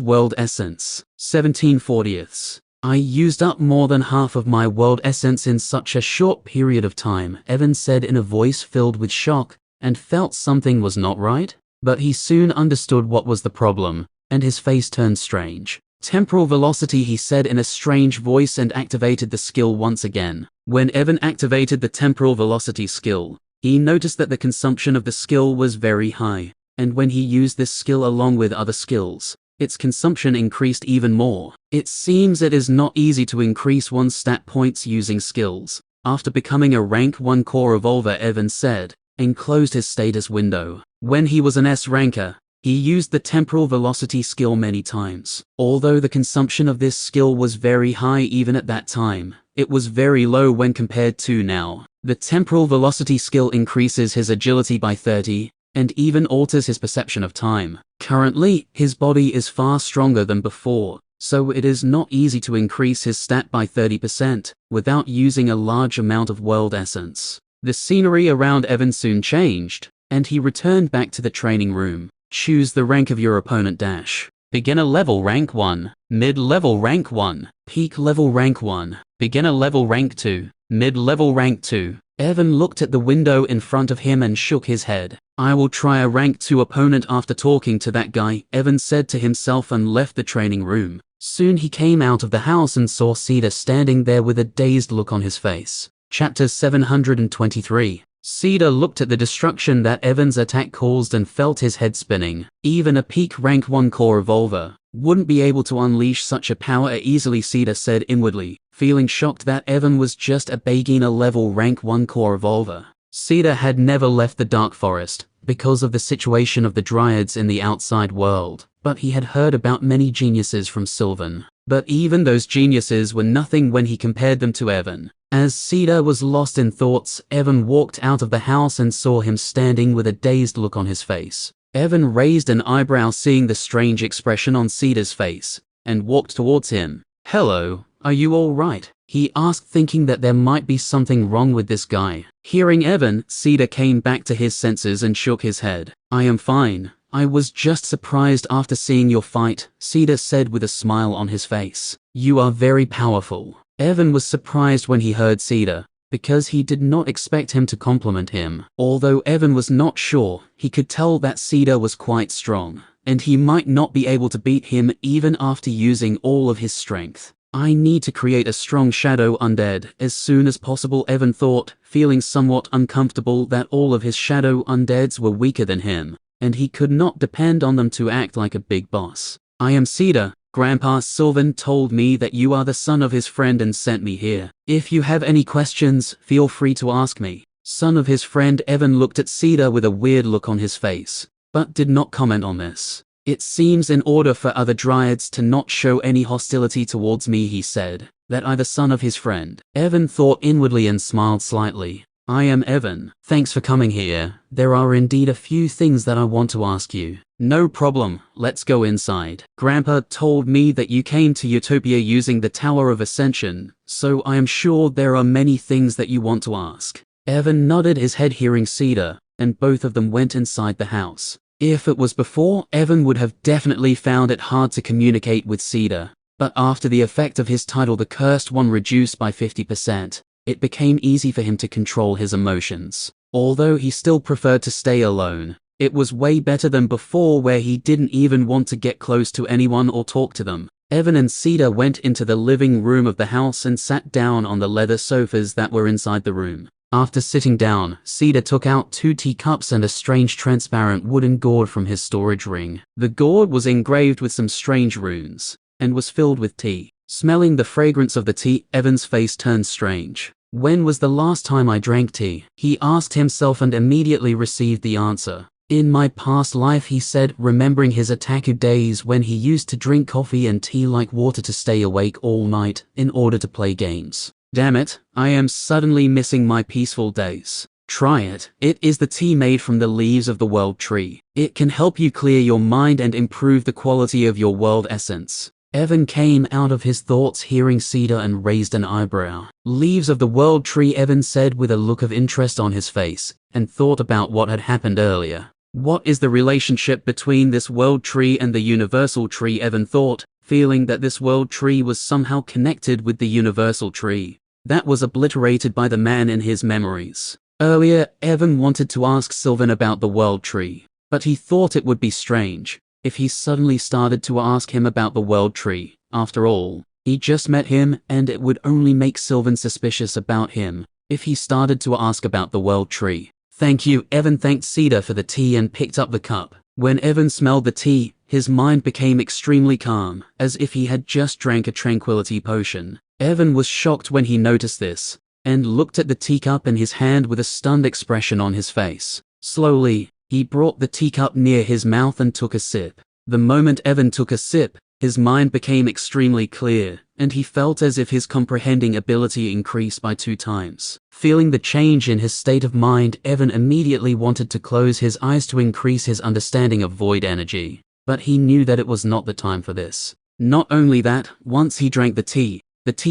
A: world essence. 17/40. I used up more than half of my world essence in such a short period of time, Evan said in a voice filled with shock, and felt something was not right. But he soon understood what was the problem, and his face turned strange. Temporal velocity, he said in a strange voice, and activated the skill once again. When Evan activated the temporal velocity skill, he noticed that the consumption of the skill was very high, and when he used this skill along with other skills, its consumption increased even more. It seems it is not easy to increase one's stat points using skills. After becoming a rank 1 core evolver, Evan said, and closed his status window. When he was an S ranker, he used the temporal velocity skill many times. Although the consumption of this skill was very high even at that time, it was very low when compared to now. The temporal velocity skill increases his agility by 30, and even alters his perception of time. Currently, his body is far stronger than before, so it is not easy to increase his stat by 30% without using a large amount of world essence. The scenery around Evan soon changed, and he returned back to the training room. Choose the rank of your opponent - Beginner level rank 1, mid-level rank 1, peak level rank 1, beginner level rank 2, mid-level rank 2. Evan looked at the window in front of him and shook his head. I will try a rank 2 opponent after talking to that guy, Evan said to himself and left the training room. Soon he came out of the house and saw Cedar standing there with a dazed look on his face. Chapter 723. Cedar looked at the destruction that Evan's attack caused and felt his head spinning. Even a peak rank 1 core evolver wouldn't be able to unleash such a power easily, Cedar said inwardly, feeling shocked that Evan was just a beginner level rank 1 core evolver. Cedar had never left the Dark Forest because of the situation of the Dryads in the outside world, but he had heard about many geniuses from Sylvan. But even those geniuses were nothing when he compared them to Evan. As Cedar was lost in thoughts, Evan walked out of the house and saw him standing with a dazed look on his face. Evan raised an eyebrow seeing the strange expression on Cedar's face, and walked towards him. Hello, are you all right? He asked, thinking that there might be something wrong with this guy. Hearing Evan, Cedar came back to his senses and shook his head. I am fine. I was just surprised after seeing your fight, Cedar said with a smile on his face. You are very powerful. Evan was surprised when he heard Cedar, because he did not expect him to compliment him. Although Evan was not sure, he could tell that Cedar was quite strong, and he might not be able to beat him even after using all of his strength. I need to create a strong shadow undead as soon as possible, Evan thought, feeling somewhat uncomfortable that all of his shadow undeads were weaker than him, and he could not depend on them to act like a big boss. I am Cedar. Grandpa Sylvan told me that you are the son of his friend and sent me here. If you have any questions, feel free to ask me. Son of his friend. Evan looked at Cedar with a weird look on his face, but did not comment on this. It seems in order for other Dryads to not show any hostility towards me, he said, that I the son of his friend. Evan thought inwardly and smiled slightly. I am Evan. Thanks for coming here. There are indeed a few things that I want to ask you. No problem, let's go inside. Grandpa told me that you came to Utopia using the Tower of Ascension, so I am sure there are many things that you want to ask. Evan nodded his head hearing Cedar, and both of them went inside the house. If it was before, Evan would have definitely found it hard to communicate with Cedar, but after the effect of his title, the Cursed One, reduced by 50%, it became easy for him to control his emotions. Although he still preferred to stay alone, it was way better than before where he didn't even want to get close to anyone or talk to them. Evan and Cedar went into the living room of the house and sat down on the leather sofas that were inside the room. After sitting down, Cedar took out 2 teacups and a strange transparent wooden gourd from his storage ring. The gourd was engraved with some strange runes, and was filled with tea. Smelling the fragrance of the tea, Evan's face turned strange. When was the last time I drank tea? He asked himself and immediately received the answer. In my past life, he said, remembering his otaku days when he used to drink coffee and tea like water to stay awake all night in order to play games. Damn it, I am suddenly missing my peaceful days. Try it. It is the tea made from the leaves of the world tree. It can help you clear your mind and improve the quality of your world essence. Evan came out of his thoughts hearing Cedar and raised an eyebrow. Leaves of the world tree, Evan said with a look of interest on his face, and thought about what had happened earlier. What is the relationship between this world tree and the universal tree? Evan thought, feeling that this world tree was somehow connected with the universal tree. That was obliterated by the man in his memories. Earlier, Evan wanted to ask Sylvan about the world tree, but he thought it would be strange if he suddenly started to ask him about the world tree. After all, he just met him, and it would only make Sylvan suspicious about him if he started to ask about the world tree. Thank you. Evan thanked Cedar for the tea and picked up the cup. When Evan smelled the tea, his mind became extremely calm, as if he had just drank a tranquility potion. Evan was shocked when he noticed this, and looked at the teacup in his hand with a stunned expression on his face. Slowly, he brought the teacup near his mouth and took a sip. The moment Evan took a sip, his mind became extremely clear, and he felt as if his comprehending ability increased by 2 times. Feeling the change in his state of mind, Evan immediately wanted to close his eyes to increase his understanding of void energy. But he knew that it was not the time for this. Not only that, once he drank the tea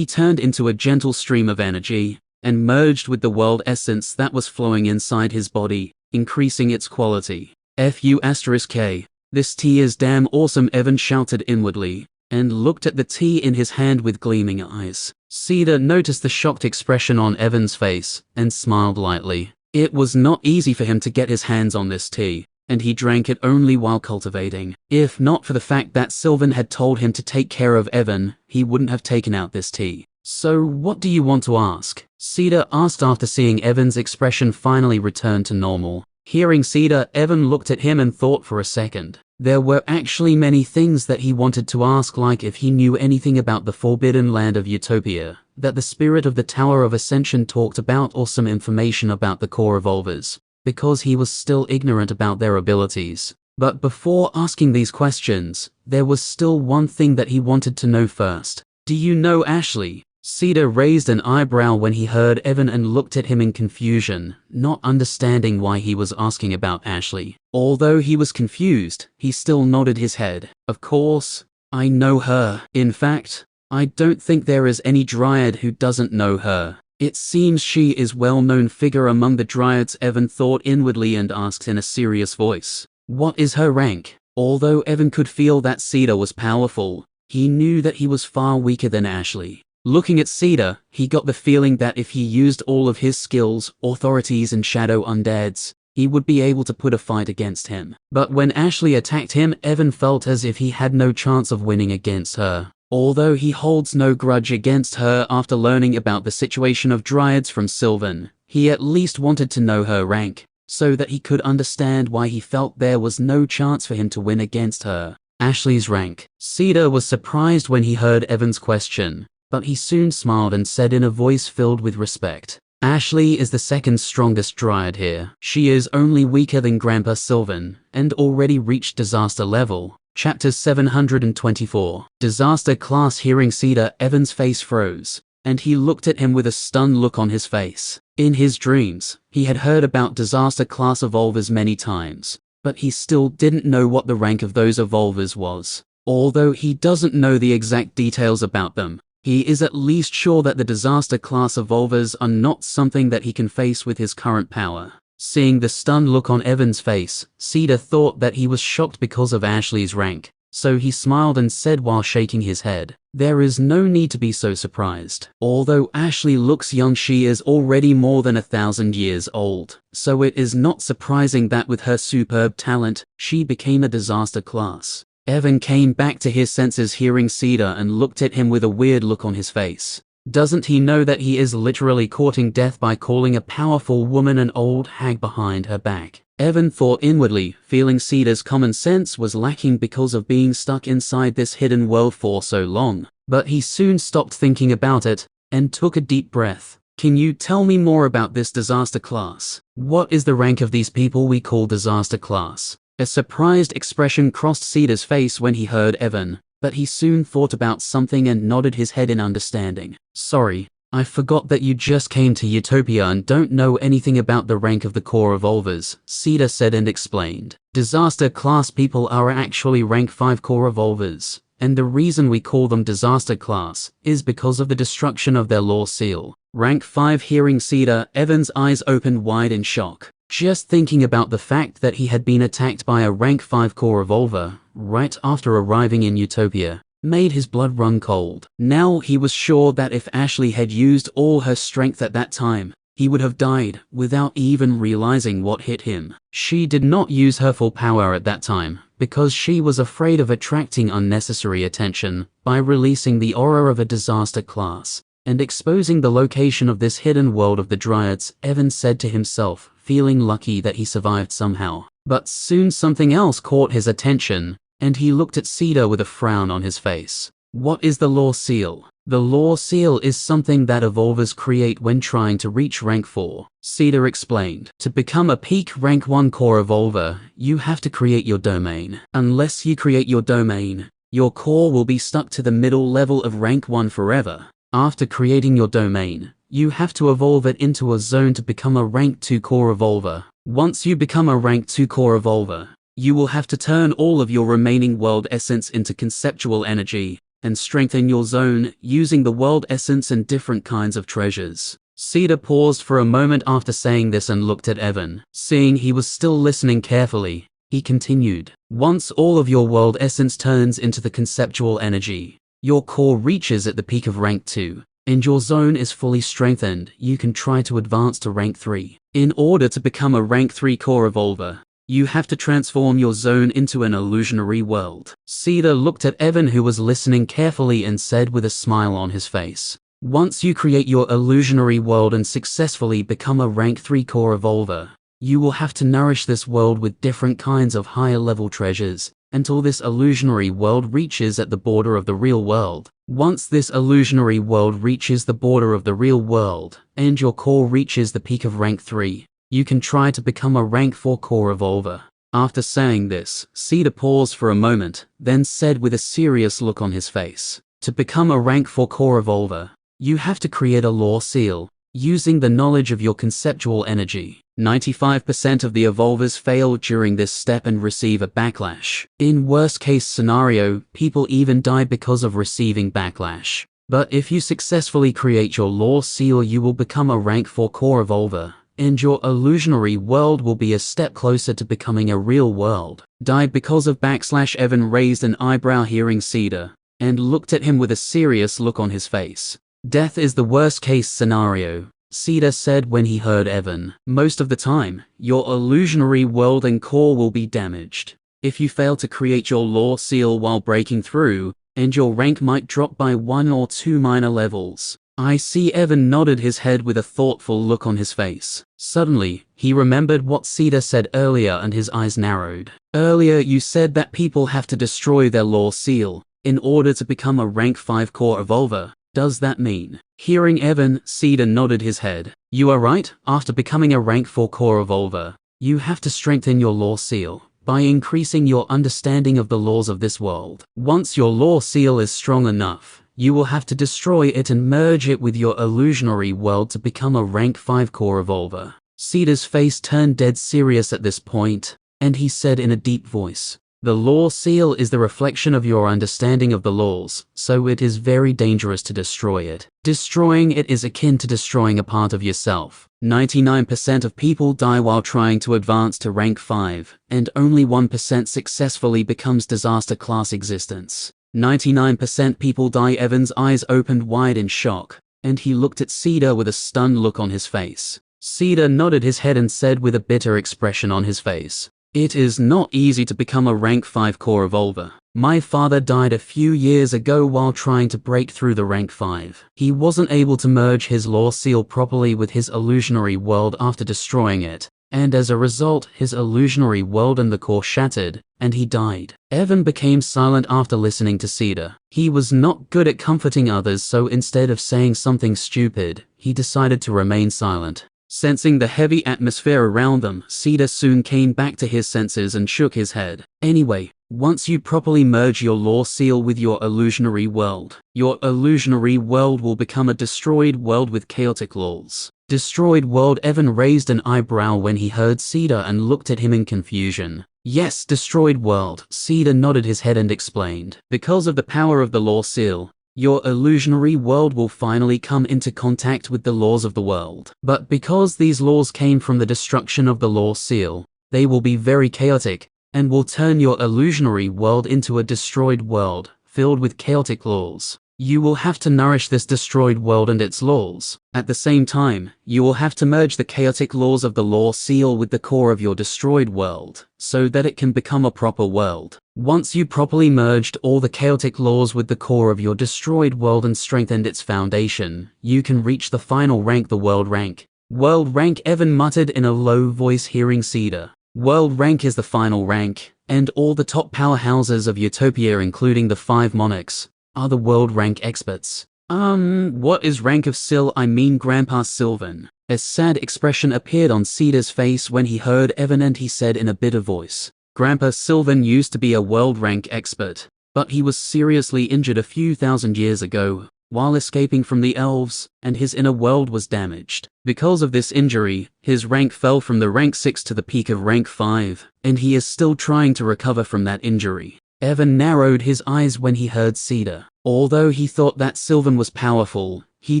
A: turned into a gentle stream of energy, and merged with the world essence that was flowing inside his body, increasing its quality. F***K. This tea is damn awesome, Evan shouted inwardly, and looked at the tea in his hand with gleaming eyes. Cedar noticed the shocked expression on Evan's face, and smiled lightly. It was not easy for him to get his hands on this tea, and he drank it only while cultivating. If not for the fact that Sylvan had told him to take care of Evan, he wouldn't have taken out this tea. So what do you want to ask? Cedar asked after seeing Evan's expression finally return to normal. Hearing Cedar, Evan looked at him and thought for a second. There were actually many things that he wanted to ask, like if he knew anything about the forbidden land of Utopia that the spirit of the Tower of Ascension talked about, or some information about the core evolvers, because he was still ignorant about their abilities. But before asking these questions, there was still one thing that he wanted to know first. Do you know Ashley? Cedar raised an eyebrow when he heard Evan and looked at him in confusion, not understanding why he was asking about Ashley. Although he was confused, he still nodded his head. Of course, I know her. In fact, I don't think there is any dryad who doesn't know her. It seems she is a well-known figure among the dryads, Evan thought inwardly and asked in a serious voice. What is her rank? Although Evan could feel that Cedar was powerful, he knew that he was far weaker than Ashley. Looking at Cedar, he got the feeling that if he used all of his skills, authorities and shadow undeads, he would be able to put a fight against him. But when Ashley attacked him, Evan felt as if he had no chance of winning against her. Although he holds no grudge against her after learning about the situation of dryads from Sylvan, he at least wanted to know her rank, so that he could understand why he felt there was no chance for him to win against her. Ashley's rank. Cedar was surprised when he heard Evan's question, but he soon smiled and said in a voice filled with respect, Ashley is the second strongest dryad here. She is only weaker than Grandpa Sylvan, and already reached disaster level. Chapter 724. Disaster class. Hearing Cedar, Evan's face froze, and he looked at him with a stunned look on his face. In his dreams, he had heard about disaster class evolvers many times, but he still didn't know what the rank of those evolvers was. Although he doesn't know the exact details about them, he is at least sure that the disaster class evolvers are not something that he can face with his current power. Seeing the stunned look on Evan's face, Cedar thought that he was shocked because of Ashley's rank, so he smiled and said while shaking his head, there is no need to be so surprised. Although Ashley looks young, she is already more than 1,000 years old, so it is not surprising that with her superb talent, she became a disaster class. Evan came back to his senses hearing Cedar and looked at him with a weird look on his face. Doesn't he know that he is literally courting death by calling a powerful woman an old hag behind her back? Evan thought inwardly, feeling Cedar's common sense was lacking because of being stuck inside this hidden world for so long. But he soon stopped thinking about it, and took a deep breath. Can you tell me more about this disaster class? What is the rank of these people we call disaster class? A surprised expression crossed Cedar's face when he heard Evan, but he soon thought about something and nodded his head in understanding. Sorry, I forgot that you just came to Utopia and don't know anything about the rank of the core evolvers, Cedar said and explained. Disaster class people are actually rank 5 core evolvers, and the reason we call them disaster class is because of the destruction of their lore seal. Rank 5. Hearing Cedar, Evan's eyes opened wide in shock. Just thinking about the fact that he had been attacked by a rank 5 core evolver right after arriving in Utopia made his blood run cold. Now he was sure that if Ashley had used all her strength at that time, he would have died without even realizing what hit him. She did not use her full power at that time because she was afraid of attracting unnecessary attention by releasing the aura of a disaster class and exposing the location of this hidden world of the Dryads. Evan said to himself, feeling lucky that he survived somehow. But soon something else caught his attention, and he looked at Cedar with a frown on his face. What is the lore seal? The lore seal is something that evolvers create when trying to reach rank 4. Cedar explained. To become a peak rank 1 core evolver, you have to create your domain. Unless you create your domain, your core will be stuck to the middle level of rank 1 forever. After creating your domain, you have to evolve it into a zone to become a rank 2 core evolver. Once you become a rank 2 core evolver, you will have to turn all of your remaining world essence into conceptual energy and strengthen your zone using the world essence and different kinds of treasures. Cedar paused for a moment after saying this and looked at Evan. Seeing he was still listening carefully, he continued. Once all of your world essence turns into the conceptual energy, your core reaches at the peak of rank 2, and your zone is fully strengthened. You can try to advance to rank 3. In order to become a rank 3 core evolver, you have to transform your zone into an illusionary world. Cedar looked at Evan, who was listening carefully, and said with a smile on his face, once you create your illusionary world and successfully become a rank 3 core evolver, you will have to nourish this world with different kinds of higher level treasures until this illusionary world reaches at the border of the real world. Once this illusionary world reaches the border of the real world and your core reaches the peak of rank 3, you can try to become a rank 4 core evolver. After saying this, Cedar paused for a moment, then said with a serious look on his face, to become a rank 4 core evolver, you have to create a lore seal, using the knowledge of your conceptual energy. 95% of the evolvers fail during this step and receive a backlash. In worst case scenario, people even die because of receiving backlash. But if you successfully create your lore seal, you will become a rank 4 core evolver, and your illusionary world will be a step closer to becoming a real world. Died because of backslash. Evan raised an eyebrow hearing Cedar, and looked at him with a serious look on his face. Death is the worst case scenario, Cedar said when he heard Evan. Most of the time, your illusionary world and core will be damaged. If you fail to create your lore seal while breaking through, and your rank might drop by 1 or 2 minor levels. I see. Evan nodded his head with a thoughtful look on his face. Suddenly, he remembered what Cedar said earlier and his eyes narrowed. Earlier you said that people have to destroy their lore seal in order to become a rank 5 core evolver. Does that mean? Hearing Evan, Cedar nodded his head. You are right. After becoming a rank 4 core evolver, you have to strengthen your lore seal by increasing your understanding of the laws of this world. Once your lore seal is strong enough, you will have to destroy it and merge it with your illusionary world to become a rank 5 core evolver. Cedar's face turned dead serious at this point, and he said in a deep voice, the lore seal is the reflection of your understanding of the laws, so it is very dangerous to destroy it. Destroying it is akin to destroying a part of yourself. 99% of people die while trying to advance to rank 5, and only 1% successfully becomes disaster class existence. 99% people die. Evan's eyes opened wide in shock, and he looked at Cedar with a stunned look on his face. Cedar nodded his head and said with a bitter expression on his face, it is not easy to become a rank 5 core evolver. My father died a few years ago while trying to break through the rank 5. He wasn't able to merge his lore seal properly with his illusionary world after destroying it, and as a result, his illusionary world and the core shattered, and he died. Evan became silent after listening to Cedar. He was not good at comforting others, so instead of saying something stupid, he decided to remain silent. Sensing the heavy atmosphere around them, Cedar soon came back to his senses and shook his head. Anyway, once you properly merge your lore seal with your illusionary world will become a destroyed world with chaotic laws. Destroyed world. Evan raised an eyebrow when he heard Cedar and looked at him in confusion. Yes, destroyed world. Cedar nodded his head and explained. Because of the power of the lore seal, your illusionary world will finally come into contact with the laws of the world. But because these laws came from the destruction of the lore seal, they will be very chaotic, and will turn your illusionary world into a destroyed world, filled with chaotic laws. You will have to nourish this destroyed world and its laws. At the same time, you will have to merge the chaotic laws of the lore seal with the core of your destroyed world, so that it can become a proper world. Once you properly merged all the chaotic laws with the core of your destroyed world and strengthened its foundation, you can reach the final rank, the world rank. World rank, Evan muttered in a low voice, hearing Cedar. World rank is the final rank, and all the top powerhouses of Utopia, including the 5 monarchs, are the world rank experts. What is rank of Sil? I mean Grandpa Sylvan. A sad expression appeared on Cedar's face when he heard Evan, and he said in a bitter voice, Grandpa Sylvan used to be a world rank expert, but he was seriously injured a few thousand years ago while escaping from the elves, and his inner world was damaged. Because of this injury, his rank fell from the rank 6 to the peak of rank 5, and he is still trying to recover from that injury. Evan narrowed his eyes when he heard Cedar. Although he thought that Sylvan was powerful, he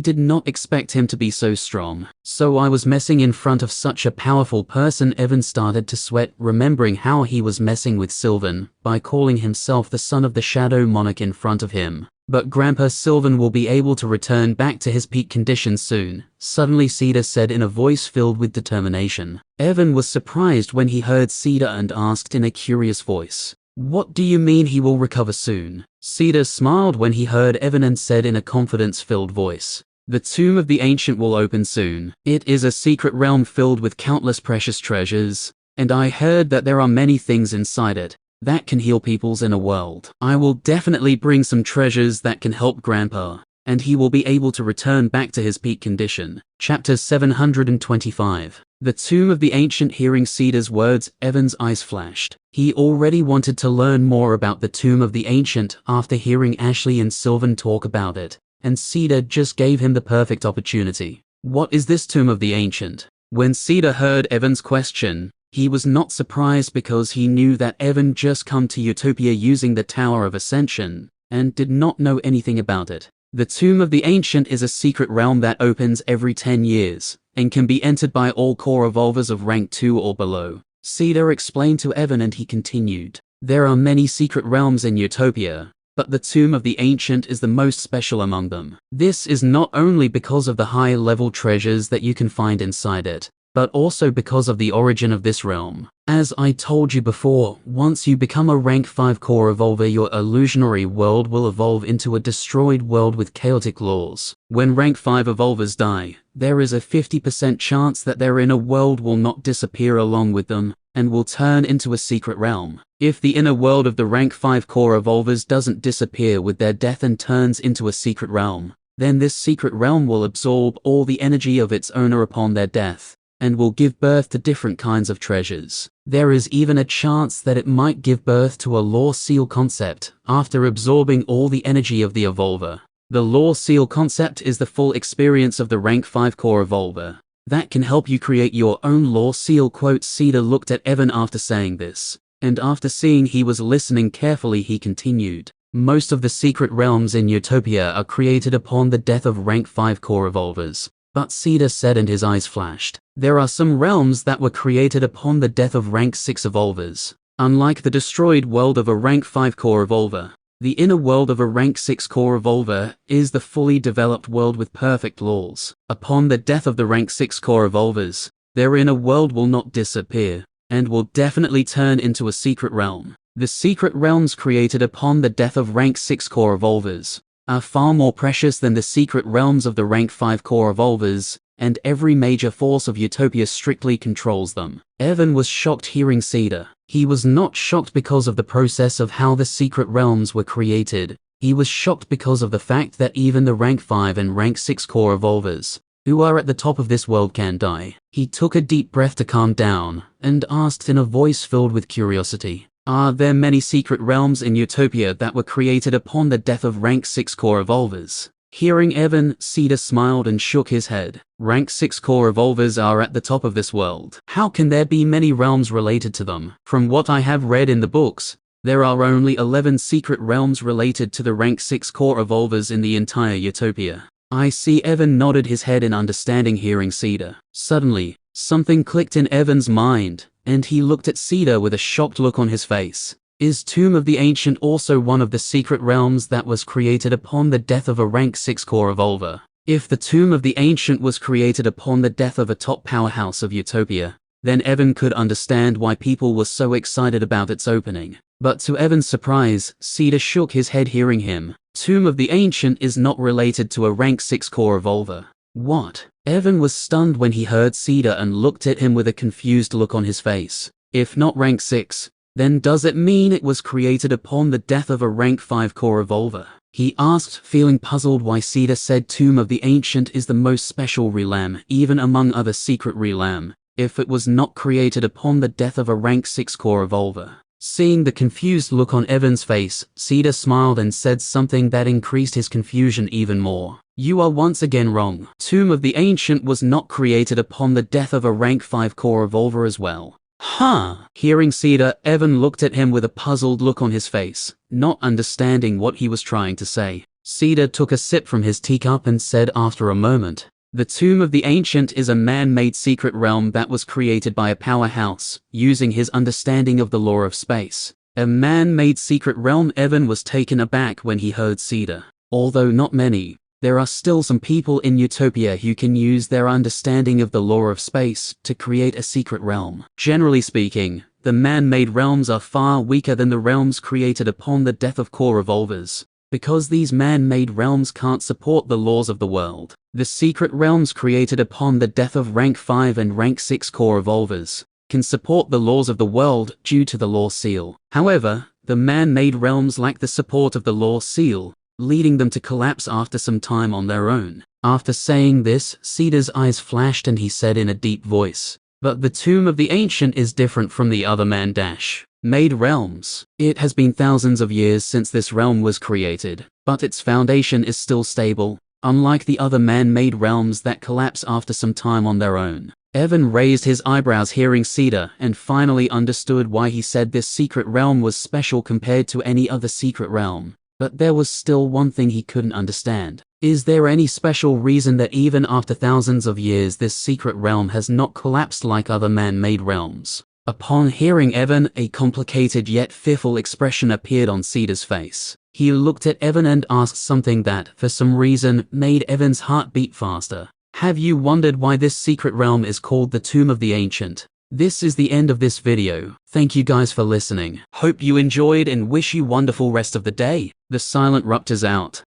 A: did not expect him to be so strong. So I was messing in front of such a powerful person. Evan started to sweat, remembering how he was messing with Sylvan by calling himself the son of the Shadow Monarch in front of him. But Grandpa Sylvan will be able to return back to his peak condition soon, suddenly Cedar said in a voice filled with determination. Evan was surprised when he heard Cedar and asked in a curious voice, What do you mean he will recover soon? Cedar smiled when he heard Evan and said in a confidence-filled voice, The tomb of the ancient will open soon. It is a secret realm filled with countless precious treasures, and I heard that there are many things inside it that can heal people's inner world. I will definitely bring some treasures that can help Grandpa, and he will be able to return back to his peak condition. Chapter 725. The Tomb of the Ancient. Hearing Cedar's words, Evan's eyes flashed. He already wanted to learn more about the Tomb of the Ancient after hearing Ashley and Sylvan talk about it, and Cedar just gave him the perfect opportunity. What is this Tomb of the Ancient? When Cedar heard Evan's question, he was not surprised because he knew that Evan just come to Utopia using the Tower of Ascension, and did not know anything about it. The Tomb of the Ancient is a secret realm that opens every 10 years, and can be entered by all core evolvers of rank 2 or below. Cedar explained to Evan, and he continued, There are many secret realms in Utopia, but the Tomb of the Ancient is the most special among them. This is not only because of the high-level treasures that you can find inside it, but also because of the origin of this realm. As I told you before, once you become a rank 5 core evolver, your illusionary world will evolve into a destroyed world with chaotic laws. When rank 5 evolvers die, there is a 50% chance that their inner world will not disappear along with them, and will turn into a secret realm. If the inner world of the rank 5 core evolvers doesn't disappear with their death and turns into a secret realm, then this secret realm will absorb all the energy of its owner upon their death, and will give birth to different kinds of treasures. There is even a chance that it might give birth to a lore seal concept after absorbing all the energy of the evolver. The lore seal concept is the full experience of the rank 5 core evolver that can help you create your own lore seal. Quote, Cedar looked at Evan after saying this, and after seeing he was listening carefully, he continued, Most of the secret realms in Utopia are created upon the death of rank 5 core evolvers. But Cedar said, and his eyes flashed, There are some realms that were created upon the death of rank 6 evolvers. Unlike the destroyed world of a rank 5 core evolver, the inner world of a rank 6 core evolver is the fully developed world with perfect laws. Upon the death of the rank 6 core evolvers, their inner world will not disappear, and will definitely turn into a secret realm. The secret realms created upon the death of rank 6 core evolvers are far more precious than the secret realms of the rank 5 core evolvers, and every major force of Utopia strictly controls them. Evan was shocked hearing Cedar. He was not shocked because of the process of how the secret realms were created. He was shocked because of the fact that even the rank 5 and rank 6 core evolvers, who are at the top of this world, can die. He took a deep breath to calm down, and asked in a voice filled with curiosity, "Are there many secret realms in Utopia that were created upon the death of rank 6 core evolvers?" Hearing Evan, Cedar smiled and shook his head. "Rank 6 core evolvers are at the top of this world. How can there be many realms related to them? From what I have read in the books, there are only 11 secret realms related to the rank 6 core evolvers in the entire Utopia." I see. Evan nodded his head in understanding, hearing Cedar. Suddenly, something clicked in Evan's mind, and he looked at Cedar with a shocked look on his face. Is Tomb of the Ancient also one of the secret realms that was created upon the death of a rank 6 core evolver? If the Tomb of the Ancient was created upon the death of a top powerhouse of Utopia, then Evan could understand why people were so excited about its opening. But to Evan's surprise, Cedar shook his head hearing him. Tomb of the Ancient is not related to a rank 6 core evolver. What? Evan was stunned when he heard Cedar and looked at him with a confused look on his face. If not rank 6, then does it mean it was created upon the death of a rank 5 core evolver? He asked, feeling puzzled why Cedar said Tomb of the Ancient is the most special realm, even among other secret realm, if it was not created upon the death of a rank 6 core evolver. Seeing the confused look on Evan's face, Cedar smiled and said something that increased his confusion even more. "You are once again wrong. Tomb of the Ancient was not created upon the death of a rank 5 core evolver as well." Huh? Hearing Cedar, Evan looked at him with a puzzled look on his face, not understanding what he was trying to say. Cedar took a sip from his teacup and said after a moment, "The Tomb of the Ancient is a man-made secret realm that was created by a powerhouse, using his understanding of the law of space." A man-made secret realm? Evan was taken aback when he heard Cedar. Although not many, there are still some people in Utopia who can use their understanding of the law of space to create a secret realm. Generally speaking, the man-made realms are far weaker than the realms created upon the death of core evolvers, because these man-made realms can't support the laws of the world. The secret realms created upon the death of rank 5 and rank 6 core evolvers can support the laws of the world due to the law seal. However, the man-made realms lack the support of the law seal, leading them to collapse after some time on their own. After saying this, Cedar's eyes flashed and he said in a deep voice, "But the Tomb of the Ancient is different from the other man-made realms. It has been thousands of years since this realm was created, but its foundation is still stable, unlike the other man-made realms that collapse after some time on their own." Evan raised his eyebrows hearing Cedar and finally understood why he said this secret realm was special compared to any other secret realm. But there was still one thing he couldn't understand. Is there any special reason that even after thousands of years this secret realm has not collapsed like other man-made realms? Upon hearing Evan, a complicated yet fearful expression appeared on Cedar's face. He looked at Evan and asked something that, for some reason, made Evan's heart beat faster. Have you wondered why this secret realm is called the Tomb of the Ancient? This is the end of this video. Thank you guys for listening. Hope you enjoyed and wish you wonderful rest of the day. The Silent Ruptors out.